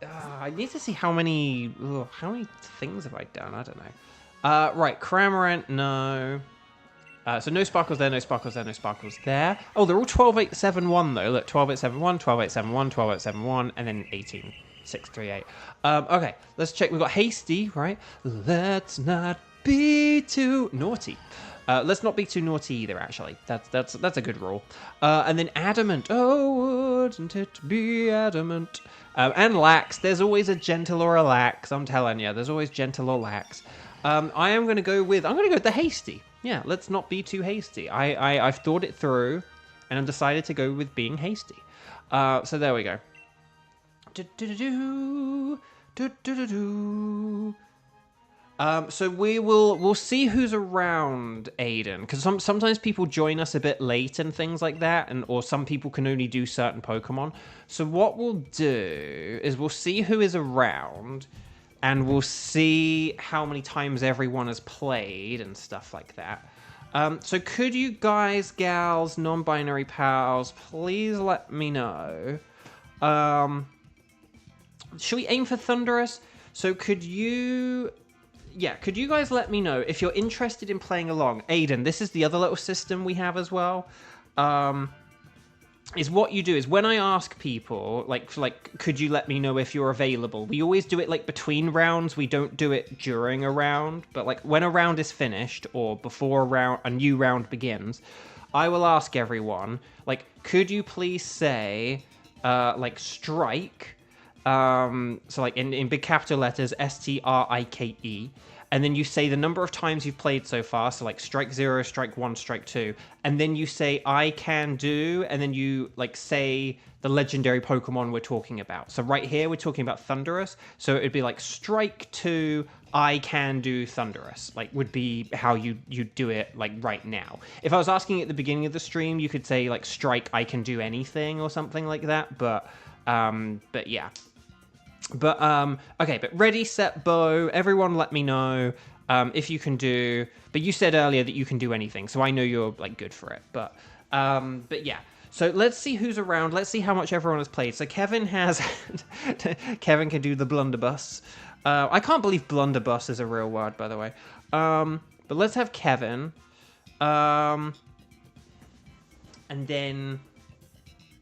I need to see how many things have I done? I don't know. Right, Cramorant, no. So no sparkles there, no sparkles there, no sparkles there. Oh, they're all 12-8-7-1 though. Look, 12-8-7-1, 12-8-7-1, 12-8-7-1, and then 18-6-3-8. Okay, let's check. We've got Hasty, right? Let's not be too naughty. Let's not be too naughty either, actually. That's a good rule. And then Adamant. Oh, wouldn't it be adamant? And Lax. There's always a gentle or a Lax. I'm telling you, there's always gentle or Lax. I'm going to go with the Hasty. Yeah, let's not be too hasty. I've thought it through, and I've decided to go with being hasty. So there we go. So we'll see who's around, Aiden, because sometimes people join us a bit late and things like that, or some people can only do certain Pokemon. So what we'll do is we'll see who is around, and we'll see how many times everyone has played and stuff like that. So could you guys, gals, non-binary pals, please let me know. Should we aim for Thunderous? So could you guys let me know if you're interested in playing along? Aiden, this is the other little system we have as well. is what you do is when I ask people, like, could you let me know if you're available? We always do it, like, between rounds. We don't do it during a round. But, like, when a round is finished or before a new round begins, I will ask everyone, like, could you please say, like, strike, so, like, in big capital letters, STRIKE, and then you say the number of times you've played so far, so like strike 0, strike 1, strike 2, and then you say I can do, and then you like say the legendary Pokemon we're talking about. So right here we're talking about Thunderous, so it'd be like strike 2, I can do Thunderous, like would be how you do it like right now. If I was asking at the beginning of the stream, you could say like strike I can do anything or something like that, but yeah. But, okay, but ready, set, bow, everyone let me know if you can do... But you said earlier that you can do anything, so I know you're, like, good for it. But yeah. So let's see who's around. Let's see how much everyone has played. So Kevin has... Kevin can do the blunderbuss. I can't believe blunderbuss is a real word, by the way. But let's have Kevin. And then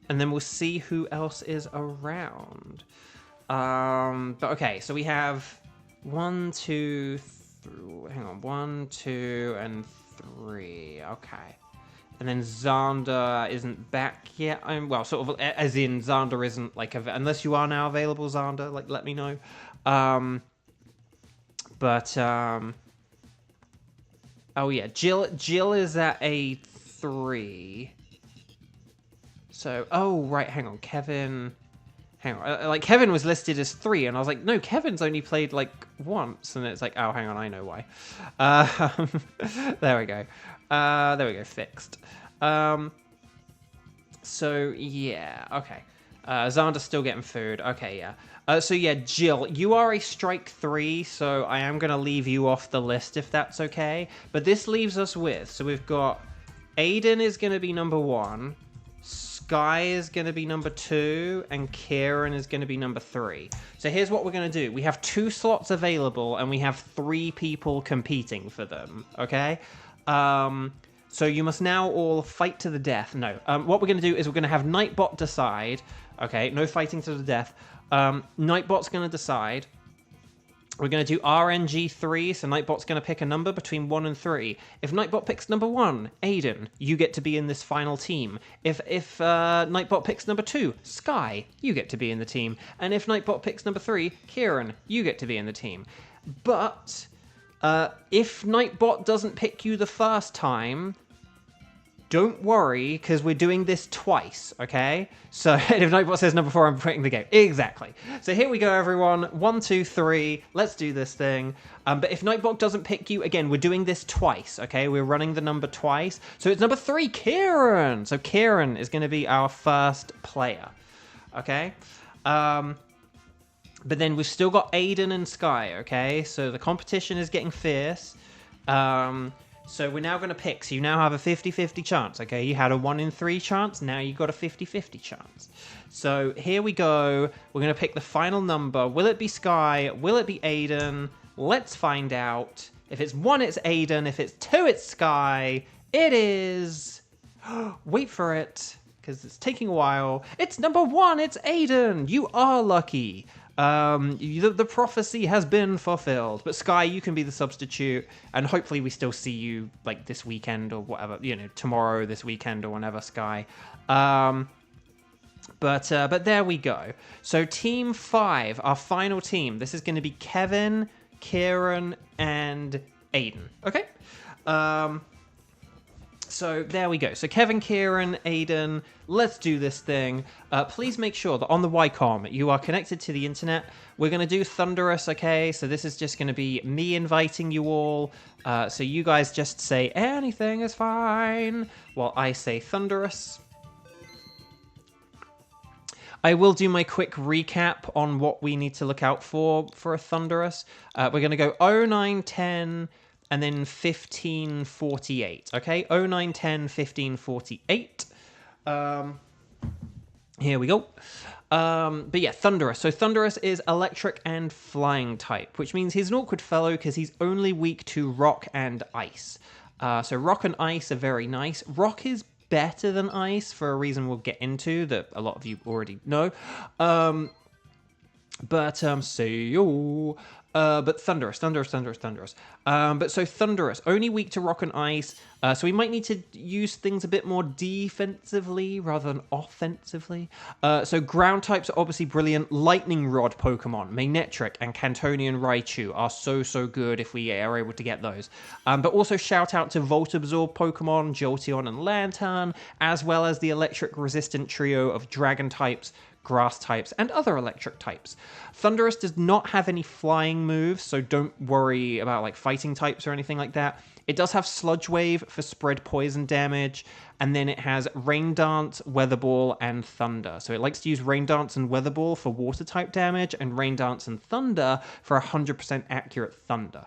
we'll see who else is around. But okay, so we have 1, 2, 1, 2, and 3. Okay. And then Xander isn't back yet. Well, sort of, as in Xander isn't, like, unless you are now available, Xander, like, let me know. Oh yeah, Jill is at a 3. So, oh, right, hang on, Kevin... Hang on, like, Kevin was listed as 3, and I was like, no, Kevin's only played, like, once, and it's like, oh, hang on, I know why. There we go, fixed. So, yeah, okay. Xander's still getting food, okay, yeah. So, yeah, Jill, you are a strike 3, so I am going to leave you off the list, if that's okay. But this leaves us with, so we've got Aiden is going to be number 1, Sky is going to be number 2, and Kieran is going to be number 3. So here's what we're going to do. We have 2 slots available, and we have 3 people competing for them, okay? So you must now all fight to the death. No, what we're going to do is we're going to have Nightbot decide, okay? No fighting to the death. Nightbot's going to decide. We're going to do RNG3, so Nightbot's going to pick a number between 1 and 3. If Nightbot picks number 1, Aiden, you get to be in this final team. If Nightbot picks number 2, Sky, you get to be in the team. And if Nightbot picks number 3, Kieran, you get to be in the team. But if Nightbot doesn't pick you the first time... Don't worry, because we're doing this twice, okay? So if Nightbot says number 4, I'm quitting the game. Exactly. So here we go, everyone. 1, 2, 3. Let's do this thing. But if Nightbot doesn't pick you, again, we're doing this twice, okay? We're running the number twice. So it's number 3, Kieran. So Kieran is going to be our first player, okay? But then we've still got Aiden and Sky, okay? So the competition is getting fierce. So we're now going to pick. So you now have a 50-50 chance, okay? You had a 1 in 3 chance. Now you've got a 50-50 chance. So here we go. We're going to pick the final number. Will it be Sky? Will it be Aiden? Let's find out. If it's 1, it's Aiden. If it's 2, it's Sky. It is... Wait for it, because it's taking a while. It's number 1. It's Aiden. You are lucky. The prophecy has been fulfilled. But Sky, you can be the substitute, and hopefully we still see you like this weekend or whatever, you know, tomorrow, this weekend, or whenever, Sky. But there we go. So Team 5, our final team. This is going to be Kevin, Kieran, and Aiden. Okay. So there we go. So Kevin, Kieran, Aiden, let's do this thing. Please make sure that on the Ycom you are connected to the internet. We're going to do Thunderous, okay? So this is just going to be me inviting you all. So you guys just say anything is fine while I say Thunderous. I will do my quick recap on what we need to look out for a Thunderous. We're going to go 09, 10... and then 1548, okay? 09, 10, 1548. Here we go. But yeah, Thunderous. So Thunderous is electric and flying type, which means he's an awkward fellow because he's only weak to rock and ice. So rock and ice are very nice. Rock is better than ice for a reason we'll get into that a lot of you already know. But thunderous. But so thunderous, only weak to rock and ice. So we might need to use things a bit more defensively rather than offensively. So ground types are obviously brilliant. Lightning Rod Pokemon, Manectric and Cantonian Raichu are so good if we are able to get those. But also shout out to Volt Absorb Pokemon, Jolteon and Lantern, as well as the electric resistant trio of dragon types, grass types, and other electric types. Thunderous does not have any flying moves, so don't worry about like fighting types or anything like that. It does have Sludge Wave for spread poison damage, and then it has Rain Dance, Weather Ball, and Thunder. So it likes to use Rain Dance and Weather Ball for water type damage, and Rain Dance and Thunder for 100% accurate Thunder.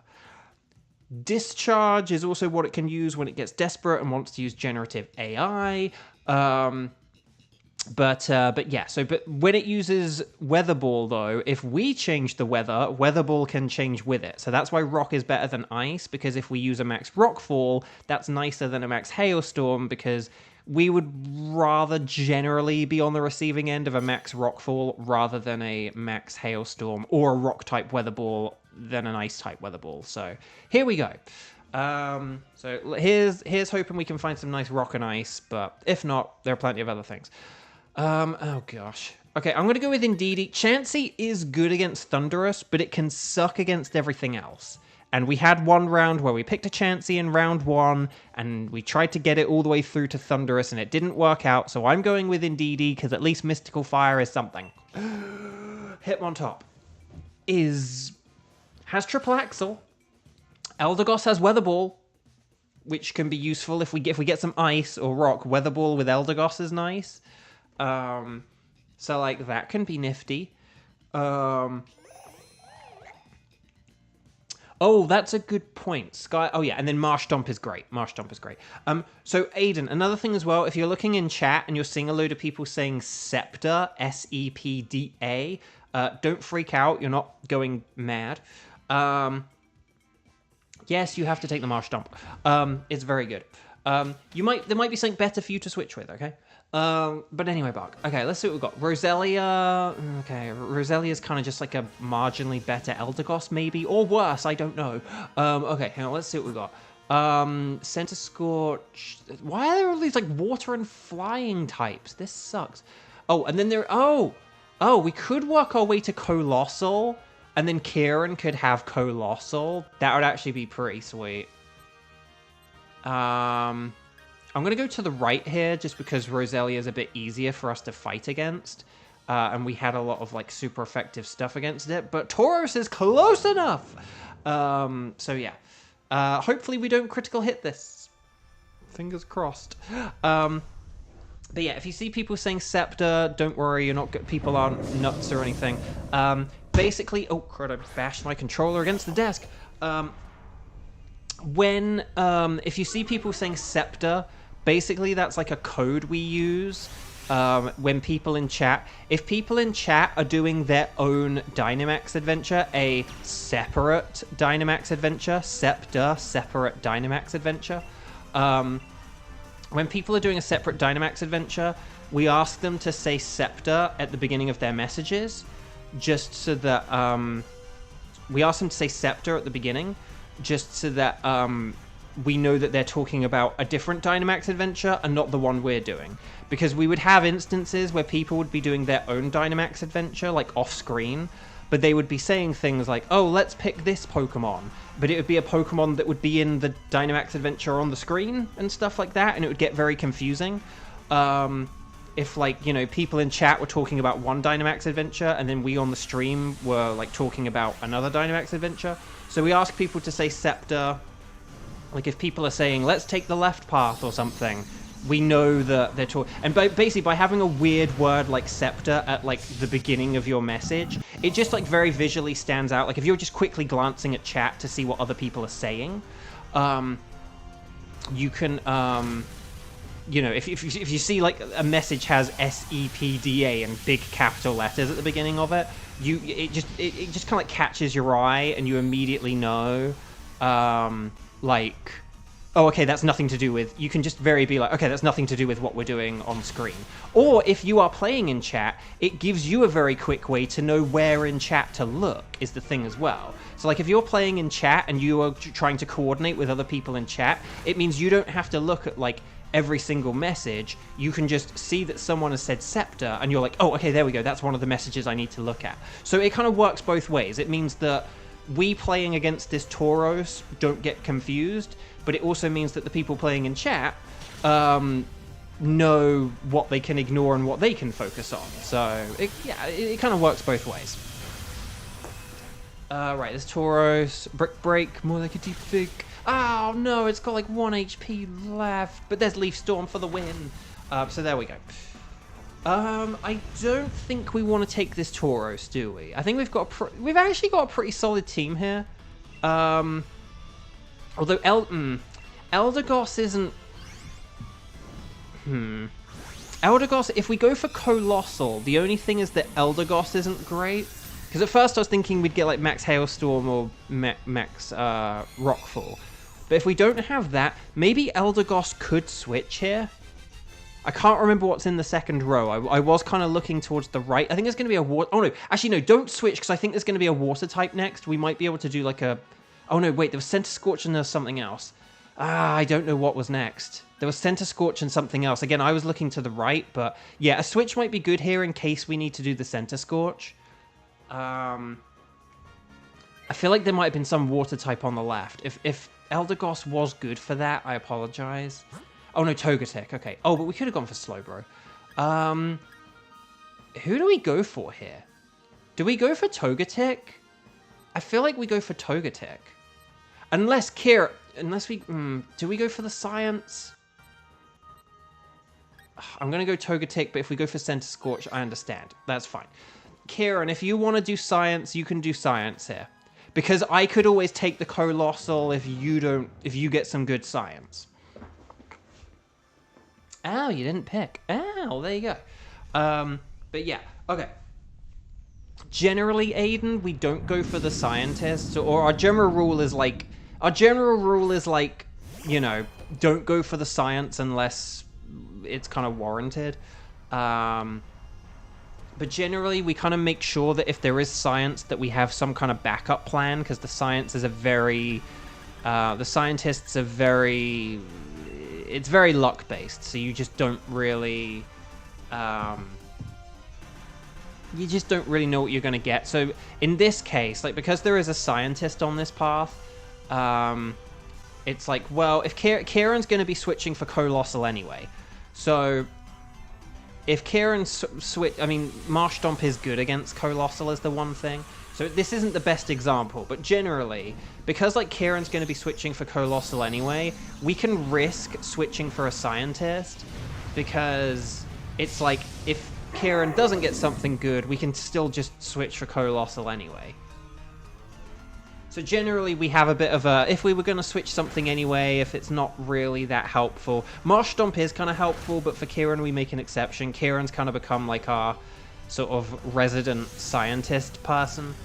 Discharge is also what it can use when it gets desperate and wants to use generative AI. But when it uses Weather Ball, though, if we change the weather, Weather Ball can change with it. So that's why Rock is better than Ice, because if we use a max Rockfall, that's nicer than a max Hailstorm, because we would rather generally be on the receiving end of a max Rockfall rather than a max Hailstorm or a Rock-type Weather Ball than an Ice-type Weather Ball. So here we go. So here's hoping we can find some nice Rock and Ice, but if not, there are plenty of other things. Oh gosh. Okay, I'm gonna go with Indeedee. Chansey is good against Thunderous, but it can suck against everything else. And we had one round where we picked a Chansey in round 1, and we tried to get it all the way through to Thunderous, and it didn't work out, so I'm going with Indeedee, because at least Mystical Fire is something. Hitmontop has Triple Axle. Eldegoss has Weather Ball, which can be useful if we get some Ice or Rock. Weather Ball with Eldegoss is nice. So like that can be nifty. Oh, that's a good point. Sky. Oh yeah, and then Marsh Stomp is great. So Aiden, another thing as well. If you're looking in chat and you're seeing a load of people saying Sepda, S-E-P-D-A, don't freak out. You're not going mad. Yes, you have to take the Marsh Stomp. It's very good. There might be something better for you to switch with. Okay. But anyway, Bark. Okay, let's see what we've got. Roselia. Okay, Roselia's kind of just like a marginally better Eldegoss, maybe, or worse. I don't know. Okay, hang on, let's see what we've got. Center Scorch. Why are there all these like water and flying types? This sucks. Oh, and then we could work our way to Colossal, and then Kieran could have Colossal. That would actually be pretty sweet. I'm going to go to the right here just because Roselia is a bit easier for us to fight against. And we had a lot of like super effective stuff against it. But Tauros is close enough. So yeah. Hopefully we don't critical hit this. Fingers crossed. But yeah, if you see people saying Scepter, don't worry. People aren't nuts or anything. Basically, oh crud, I bashed my controller against the desk. If you see people saying Scepter, basically that's like a code we use when people in chat. If people in chat are doing their own Dynamax adventure, a separate Dynamax adventure, Scepter, separate Dynamax adventure. When people are doing a separate Dynamax adventure, we ask them to say Scepter at the beginning of their messages, just so that we ask them to say Scepter at the beginning, just so that we know that they're talking about a different Dynamax adventure and not the one we're doing. Because we would have instances where people would be doing their own Dynamax adventure, like off-screen, but they would be saying things like, oh, let's pick this Pokemon. But it would be a Pokemon that would be in the Dynamax adventure on the screen and stuff like that, and it would get very confusing. If, like, you know, people in chat were talking about one Dynamax adventure, and then we on the stream were, like, talking about another Dynamax adventure. So we ask people to say Scepter. Like, if people are saying, let's take the left path or something, we know that they're talking. And basically, by having a weird word like Scepter at, like, the beginning of your message, it just, like, very visually stands out. Like, if you're just quickly glancing at chat to see what other people are saying, you can, you know, if you see, like, a message has S-E-P-D-A in big capital letters at the beginning of it, it just kind of, like, catches your eye, and you immediately know, like, oh, okay, that's nothing to do with... You can just very be like, okay, that's nothing to do with what we're doing on screen. Or if you are playing in chat, it gives you a very quick way to know where in chat to look, is the thing as well. So, like, if you're playing in chat and you are trying to coordinate with other people in chat, it means you don't have to look at, like, every single message. You can just see that someone has said Scepter, and you're like, oh, okay, there we go, that's one of the messages I need to look at. So it kind of works both ways. It means that we playing against this Tauros don't get confused, but it also means that the people playing in chat know what they can ignore and what they can focus on. So, it kind of works both ways. Right, there's Tauros. Brick Break, more like a deep fig. Oh, no, it's got like 1 HP left. But there's Leaf Storm for the win. So there we go. I don't think we want to take this Tauros, do we? I think we've actually got a pretty solid team here. Although Eldegoss isn't... Eldegoss, if we go for Colossal, the only thing is that Eldegoss isn't great. Because at first I was thinking we'd get like Max Hailstorm or Max Rockfall. But if we don't have that, maybe Eldegoss could switch here. I can't remember what's in the second row. I was kind of looking towards the right. I think there's going to be a water... Oh, no. Actually, no. Don't switch, because I think there's going to be a water type next. We might be able to do like a... Oh, no. Wait. There was Center Scorch and there's something else. I don't know what was next. There was Center Scorch and something else. Again, I was looking to the right, but... Yeah, a switch might be good here in case we need to do the Center Scorch. I feel like there might have been some water type on the left. If Eldegoss was good for that, I apologize. Oh, no, Togetic. Okay. Oh, but we could have gone for Slowbro. Who do we go for here? Do we go for Togetic? I feel like we go for Togetic. Unless Kira... Unless we... do we go for the Science? I'm going to go Togetic, but if we go for Center Scorch, I understand. That's fine. Kieran, if you want to do Science, you can do Science here. Because I could always take the Colossal if you get some good Science. Oh, you didn't pick. Oh, there you go. But yeah, okay. Generally, Aiden, we don't go for the Scientists, or our general rule is like, you know, don't go for the Science unless it's kind of warranted. But generally, we kind of make sure that if there is Science, that we have some kind of backup plan, because the Science is a very, the Scientists are very... It's very luck-based, so you just don't really... you just don't really know what you're going to get. So in this case, like, because there is a Scientist on this path, it's like, well, if Kieran's going to be switching for Colossal anyway, so if Kieran I mean, Marshtomp is good against Colossal is the one thing. So this isn't the best example, but generally, because like Kieran's going to be switching for Colossal anyway, we can risk switching for a Scientist, because it's like, if Kieran doesn't get something good, we can still just switch for Colossal anyway. So generally, we have a bit of a, if we were going to switch something anyway, if it's not really that helpful. Marshtomp is kind of helpful, but for Kieran, we make an exception. Kieran's kind of become like our sort of resident Scientist person.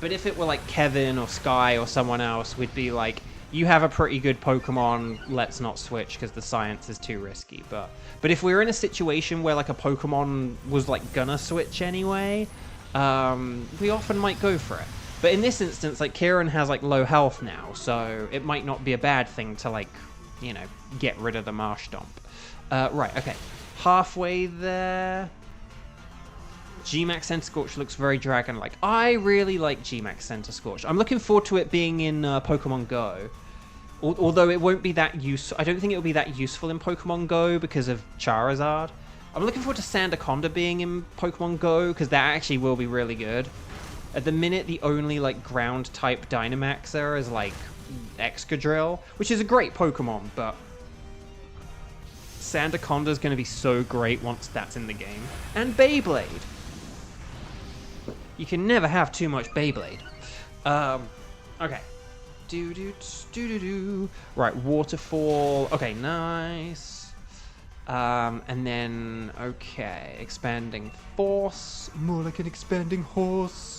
But if it were like Kevin or Sky or someone else, we'd be like, you have a pretty good Pokemon, let's not switch because the Science is too risky. But if we were in a situation where like a Pokemon was like gonna switch anyway, we often might go for it. But in this instance, like, Kieran has like low health now, so it might not be a bad thing to, like, you know, get rid of the Marshtomp. Right, okay. Halfway there. G-Max Center Scorch looks very dragon-like. I really like G-Max Center Scorch. I'm looking forward to it being in Pokemon Go. Although it won't be that useful. I don't think it'll be that useful in Pokemon Go because of Charizard. I'm looking forward to Sandaconda being in Pokemon Go, because that actually will be really good. At the minute, the only, like, ground-type Dynamaxer is, like, Excadrill, which is a great Pokemon, but Sandaconda's going to be so great once that's in the game. And Beyblade. You can never have too much Beyblade. Okay. Right, Waterfall. Okay, nice. And then, okay, Expanding Force. More like an expanding horse.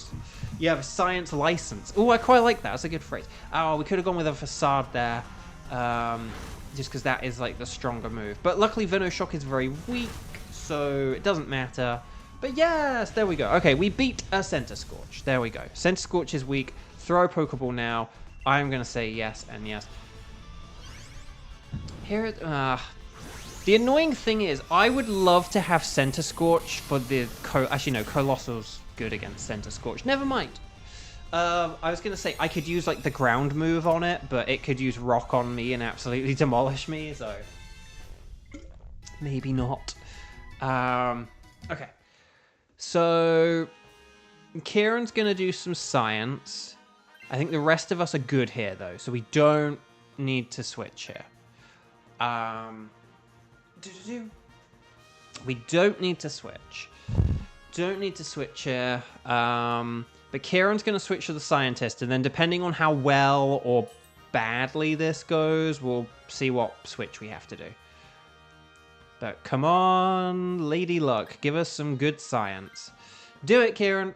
You have a Science License. Oh, I quite like that. That's a good phrase. Oh, we could have gone with a Facade there. Just because that is like the stronger move. But luckily Venoshock is very weak, so it doesn't matter. But yes, there we go. Okay, we beat a Center Scorch. There we go. Center Scorch is weak. Throw a Pokeball now. I'm going to say yes and yes. Here, the annoying thing is, I would love to have Center Scorch for the... Actually, no, Colossal's good against Center Scorch. Never mind. I was going to say, I could use, like, the ground move on it, but it could use Rock on me and absolutely demolish me, so... Maybe not. Okay. So, Kieran's going to do some science. I think the rest of us are good here, though, so we don't need to switch here. We don't need to switch. Don't need to switch here. But Kieran's going to switch to the scientist, and then depending on how well or badly this goes, we'll see what switch we have to do. But come on, Lady Luck, give us some good science. Do it, Kieran.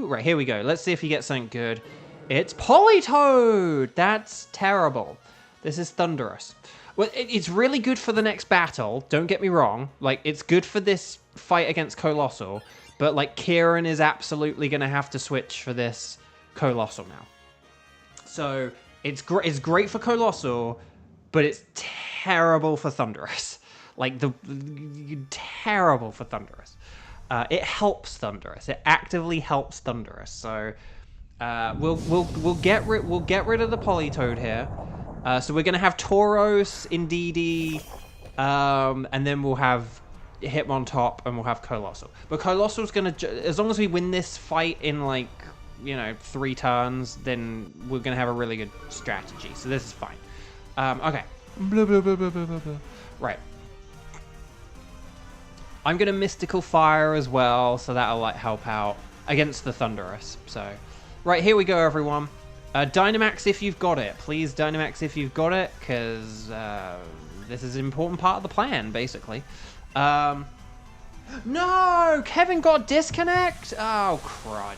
Right, here we go. Let's see if he gets something good. It's Politoed! That's terrible. This is thunderous. Well, it's really good for the next battle. Don't get me wrong. Like, it's good for this fight against Colossal. But, like, Kieran is absolutely going to have to switch for this Colossal now. So, it's great for Colossal, but it's terrible for Thunderous. Like, terrible for Thunderous. It helps Thunderous. It actively helps Thunderous. So, we'll get rid of the Politoed here. So we're gonna have Tauros, Indeedee, and then we'll have Hitmontop, and we'll have Colossal. But Colossal's gonna, as long as we win this fight in like, 3 turns, then we're gonna have a really good strategy. So this is fine. Okay. Right. I'm gonna Mystical Fire as well, so that'll like help out against the Thunderous. So, right, here we go, everyone. Dynamax if you've got it. Please Dynamax if you've got it, because this is an important part of the plan, basically. No! Kevin got disconnect? Oh, crud.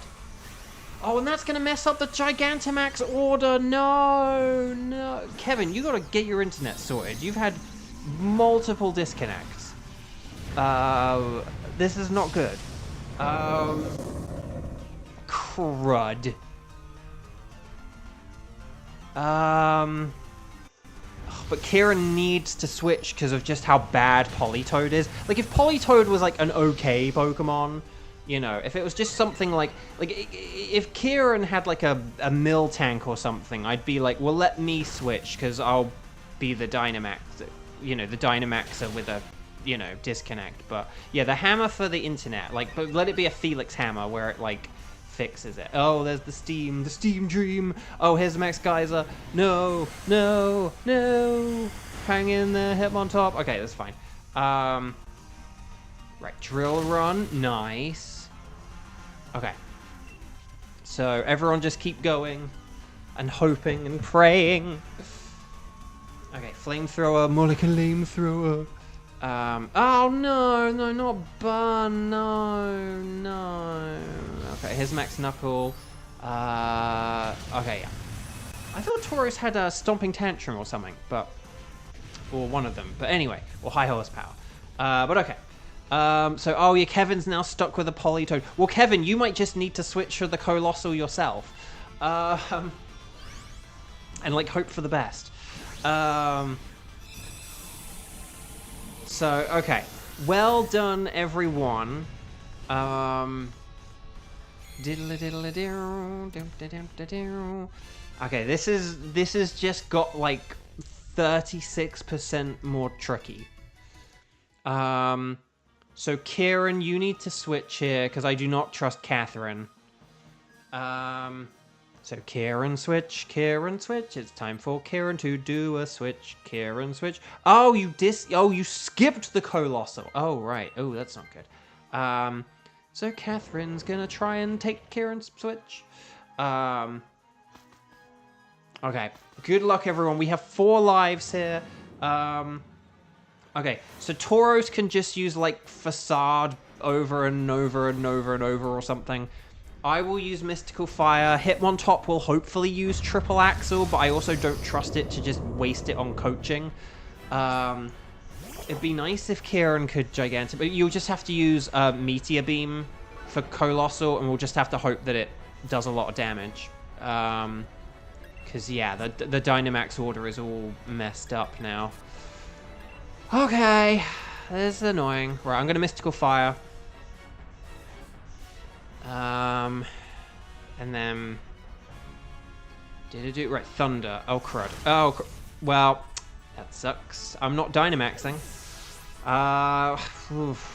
Oh, and that's going to mess up the Gigantamax order. No. Kevin, you got to get your internet sorted. You've had multiple disconnects. This is not good. Crud. But Kieran needs to switch because of just how bad Politoed is. Like, if Politoed was, like, an okay Pokemon, if it was just something like if Kieran had, like, a Miltank or something, I'd be like, well, let me switch because I'll be the Dynamax, the Dynamaxer with a, disconnect. But, yeah, the hammer for the internet, like, but let it be a Felix hammer where it, like, fixes it. Oh, there's the Steam Dream. Oh, here's the Max Geyser. No. Hang in there, Hitmontop. Okay, that's fine. Right, Drill Run. Nice. Okay. So, everyone just keep going and hoping and praying. Okay, Flamethrower, Mulligan Flamethrower. Oh, no, not Burn, no. Okay, here's Max Knuckle. Okay, yeah. I thought Tauros had a Stomping Tantrum or something, or one of them. But anyway, or High Horsepower. But okay. So, yeah, Kevin's now stuck with a Politoed. Well, Kevin, you might just need to switch for the Colossal yourself. And, like, hope for the best. So, okay. Well done, everyone. Okay, this is just got, like, 36% more tricky. So, Kieran, you need to switch here, because I do not trust Catherine. So, Kieran switch. It's time for Kieran to do a switch. Kieran switch. Oh, you skipped the Colossal. Oh, right. Oh, that's not good. So, Catherine's gonna try and take Kieran's switch. Okay. Good luck, everyone. We have 4 lives here. Okay. So, Tauros can just use, like, Facade over and over or something. I will use Mystical Fire. Hitmontop will hopefully use Triple Axle, but I also don't trust it to just waste it on coaching. It'd be nice if Kieran could Gigantic, but you'll just have to use Meteor Beam for Colossal, and we'll just have to hope that it does a lot of damage. Because, yeah, the Dynamax order is all messed up now. Okay, this is annoying. Right, I'm going to Mystical Fire. And then... Did it do... Right, Thunder. Oh, crud. Oh, well, that sucks. I'm not Dynamaxing. Oof.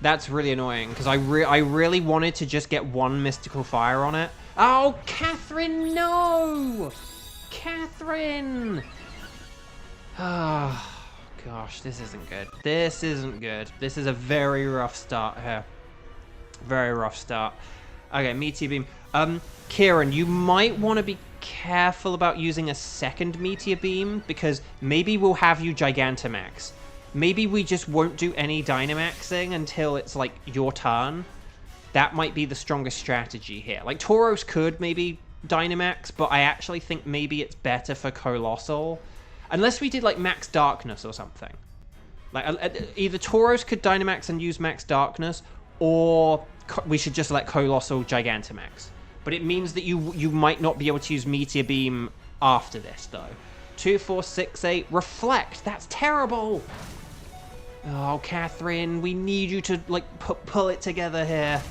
That's really annoying, because I really wanted to just get one Mystical Fire on it. Oh, Catherine, no! Catherine! Oh, gosh, this isn't good. This isn't good. This is a very rough start here. Very rough start. Okay, Meteor Beam. Kieran, you might want to be careful about using a second Meteor Beam, because maybe we'll have you Gigantamax. Maybe we just won't do any Dynamaxing until it's, like, your turn. That might be the strongest strategy here. Like, Tauros could maybe Dynamax, but I actually think maybe it's better for Colossal. Unless we did, like, Max Darkness or something. Like, either Tauros could Dynamax and use Max Darkness, or we should just let Colossal Gigantamax. But it means that you might not be able to use Meteor Beam after this, though. 2, 4, 6, 8. Reflect! That's terrible! Oh, Catherine, we need you to, like, pull it together here.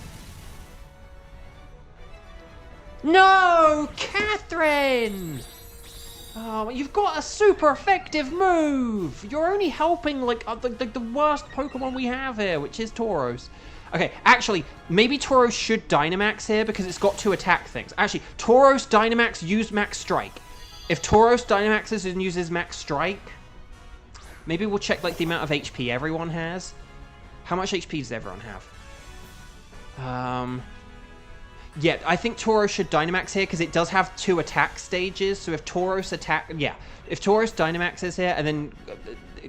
No! Catherine! Oh, you've got a super effective move! You're only helping, like, the worst Pokemon we have here, which is Tauros. Okay, actually, maybe Tauros should Dynamax here, because it's got 2 attack things. Actually, Tauros Dynamax use Max Strike. If Tauros Dynamaxes and uses Max Strike, maybe we'll check, like, the amount of HP everyone has. How much HP does everyone have? Yeah, I think Tauros should Dynamax here, because it does have 2 attack stages. So if Tauros if Tauros Dynamaxes here, and then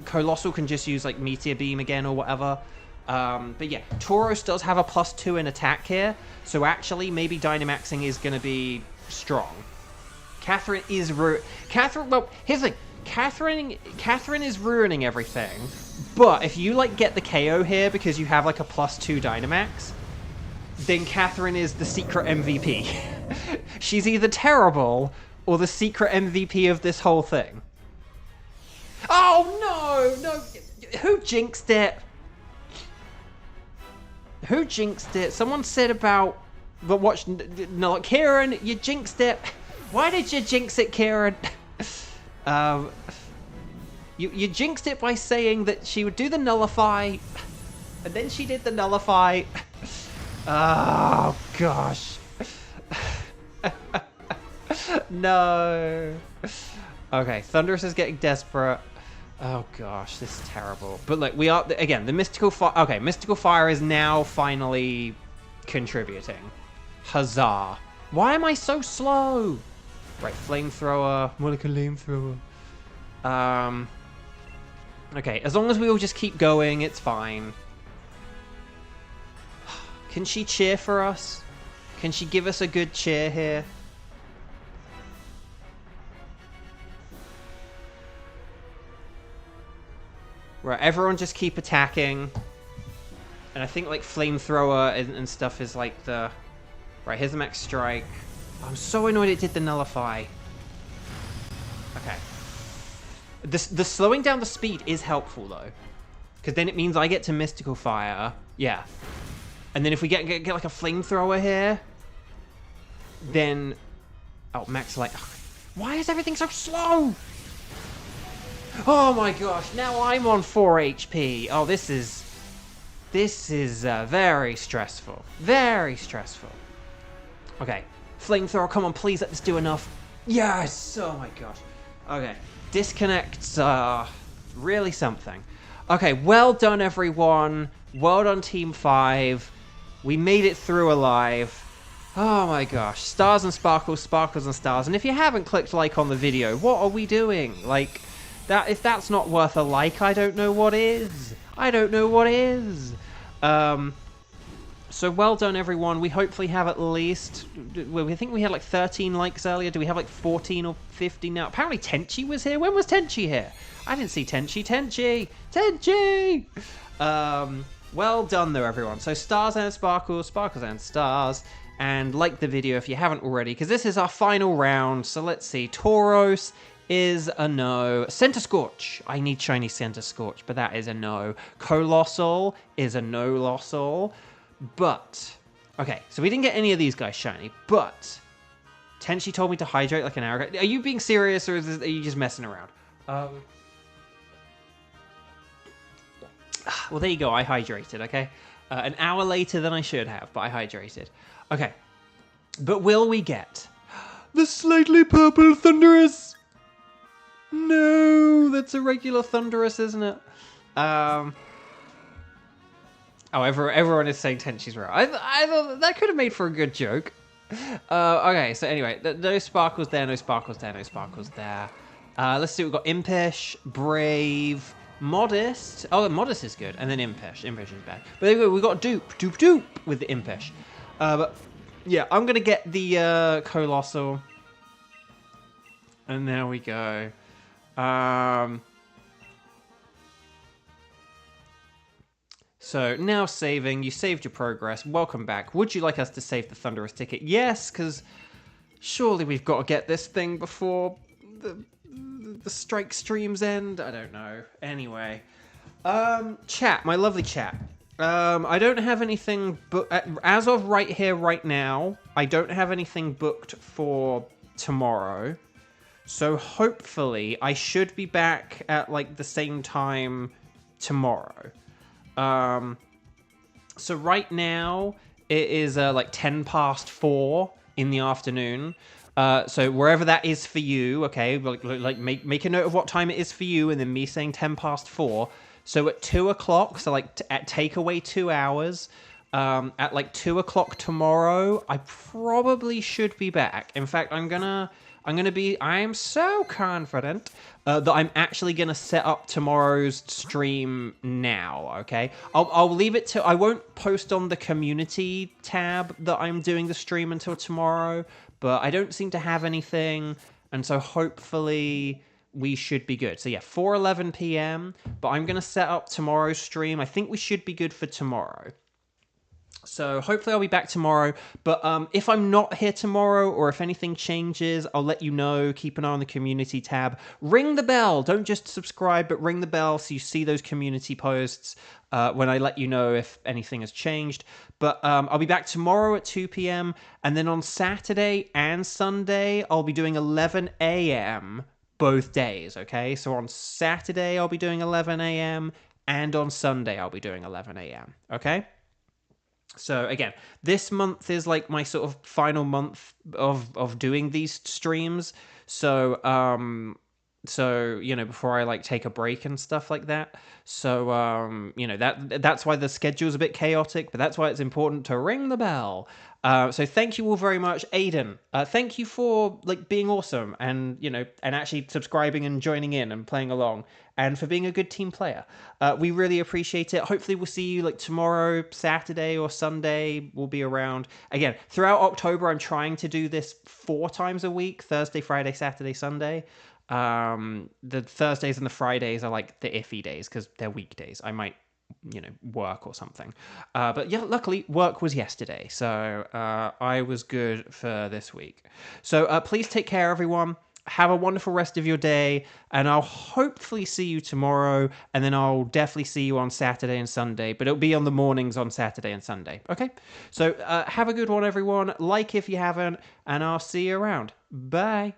Colossal can just use, like, Meteor Beam again or whatever. But yeah, Tauros does have a +2 in attack here. So actually, maybe Dynamaxing is going to be strong. Catherine is well, here's the thing. Catherine is ruining everything. But if you, like, get the KO here because you have, like, a +2 Dynamax, then Catherine is the secret MVP. She's either terrible or the secret MVP of this whole thing. Oh, no! Who jinxed it? Who jinxed it? Someone said about... But watch... No, Kieran, you jinxed it. Why did you jinx it, Kieran? You jinxed it by saying that she would do the nullify, and then she did the nullify. Oh, gosh. No. Okay, Thunderous is getting desperate. Oh, gosh, this is terrible. But look, we are, again, the Mystical Fire... Okay, Mystical Fire is now finally contributing. Huzzah. Why am I so slow? Right, Flamethrower. More like a flamethrower. Okay, as long as we all just keep going, it's fine. Can she cheer for us? Can she give us a good cheer here? Right, everyone just keep attacking. And I think, like, Flamethrower and stuff is, like, the... Right, here's the Max Strike. I'm so annoyed it did the Nullify. Okay. The slowing down the speed is helpful, though. Because then it means I get to Mystical Fire. Yeah. And then if we get like, a Flamethrower here, then... Oh, Max Light. Why is everything so slow? Oh my gosh, now I'm on 4 HP. Oh, this is very stressful. Very stressful. Okay. Flamethrower, come on, please let this do enough. Yes! Oh my gosh. Okay. Disconnects are really something. Okay, well done, everyone. Well done, Team 5. We made it through alive. Oh my gosh. Stars and sparkles, sparkles and stars. And if you haven't clicked like on the video, what are we doing? Like, if that's not worth a like, I don't know what is. I don't know what is. So well done, everyone. We hopefully have at least... Well, we think we had like 13 likes earlier. Do we have like 14 or 15 now? Apparently Tenchi was here. When was Tenchi here? I didn't see Tenchi. Tenchi! Well done, though, everyone. So stars and sparkles, sparkles and stars. And like the video if you haven't already, because this is our final round. So let's see. Tauros is a no. Center Scorch. I need shiny Center Scorch, but that is a no. Colossal is a no-lossal. But, okay, so we didn't get any of these guys shiny, but Tenchi told me to hydrate like an hour ago. Are you being serious, or are you just messing around? Well, there you go, I hydrated, okay? An hour later than I should have, but I hydrated. Okay, but will we get the slightly purple Thunderous? No, that's a regular Thunderous, isn't it? Oh, everyone is saying Tenchi's rare. I thought that could have made for a good joke. Okay, so anyway, no sparkles there, no sparkles there, no sparkles there. Let's see, we've got Impish, Brave, Modest. Oh, Modest is good, and then Impish. Impish is bad. But there we go, we've got Dupe with the Impish. But yeah, I'm going to get the Colossal. And there we go. So, now saving. You saved your progress. Welcome back. Would you like us to save the Thunderous ticket? Yes, because surely we've got to get this thing before the strike streams end. I don't know. Anyway. Chat. My lovely chat. I don't have anything booked. As of right here, right now, I don't have anything booked for tomorrow. So, hopefully, I should be back at, like, the same time tomorrow. So right now it is like 10 past 4 in the afternoon. So wherever that is for you, okay, like make a note of what time it is for you, and then me saying 10 past 4. So at 2 o'clock, so like take away 2 hours. At like 2 o'clock tomorrow, I probably should be back. In fact, I am so confident that I'm actually gonna set up tomorrow's stream now. Okay, I'll leave it to. I won't post on the community tab that I'm doing the stream until tomorrow, but I don't seem to have anything, and so hopefully we should be good. So yeah, 4:11 p.m. But I'm gonna set up tomorrow's stream. I think we should be good for tomorrow. So hopefully I'll be back tomorrow, but if I'm not here tomorrow, or if anything changes, I'll let you know. Keep an eye on the community tab. Ring the bell. Don't just subscribe, but ring the bell so you see those community posts when I let you know if anything has changed. But I'll be back tomorrow at 2 p.m. And then on Saturday and Sunday, I'll be doing 11 a.m. both days, okay? So on Saturday, I'll be doing 11 a.m. and on Sunday, I'll be doing 11 a.m., okay? So again, this month is like my sort of final month of doing these streams. So you know, before I like take a break and stuff like that. So you know, that's why the schedule's a bit chaotic, but that's why it's important to ring the bell. So thank you all very much, Aiden. Thank you for like being awesome, and you know, and actually subscribing and joining in and playing along, and for being a good team player. We really appreciate it. Hopefully we'll see you like tomorrow, Saturday or Sunday. We'll be around. Again, throughout October, I'm trying to do this 4 times a week: Thursday, Friday, Saturday, Sunday. The Thursdays and the Fridays are like the iffy days because they're weekdays. I might, you know, work or something. But yeah, luckily work was yesterday, so I was good for this week. So please take care, everyone. Have a wonderful rest of your day, and I'll hopefully see you tomorrow, and then I'll definitely see you on Saturday and Sunday, but it'll be on the mornings on Saturday and Sunday, okay? So have a good one, everyone. Like if you haven't, and I'll see you around. Bye.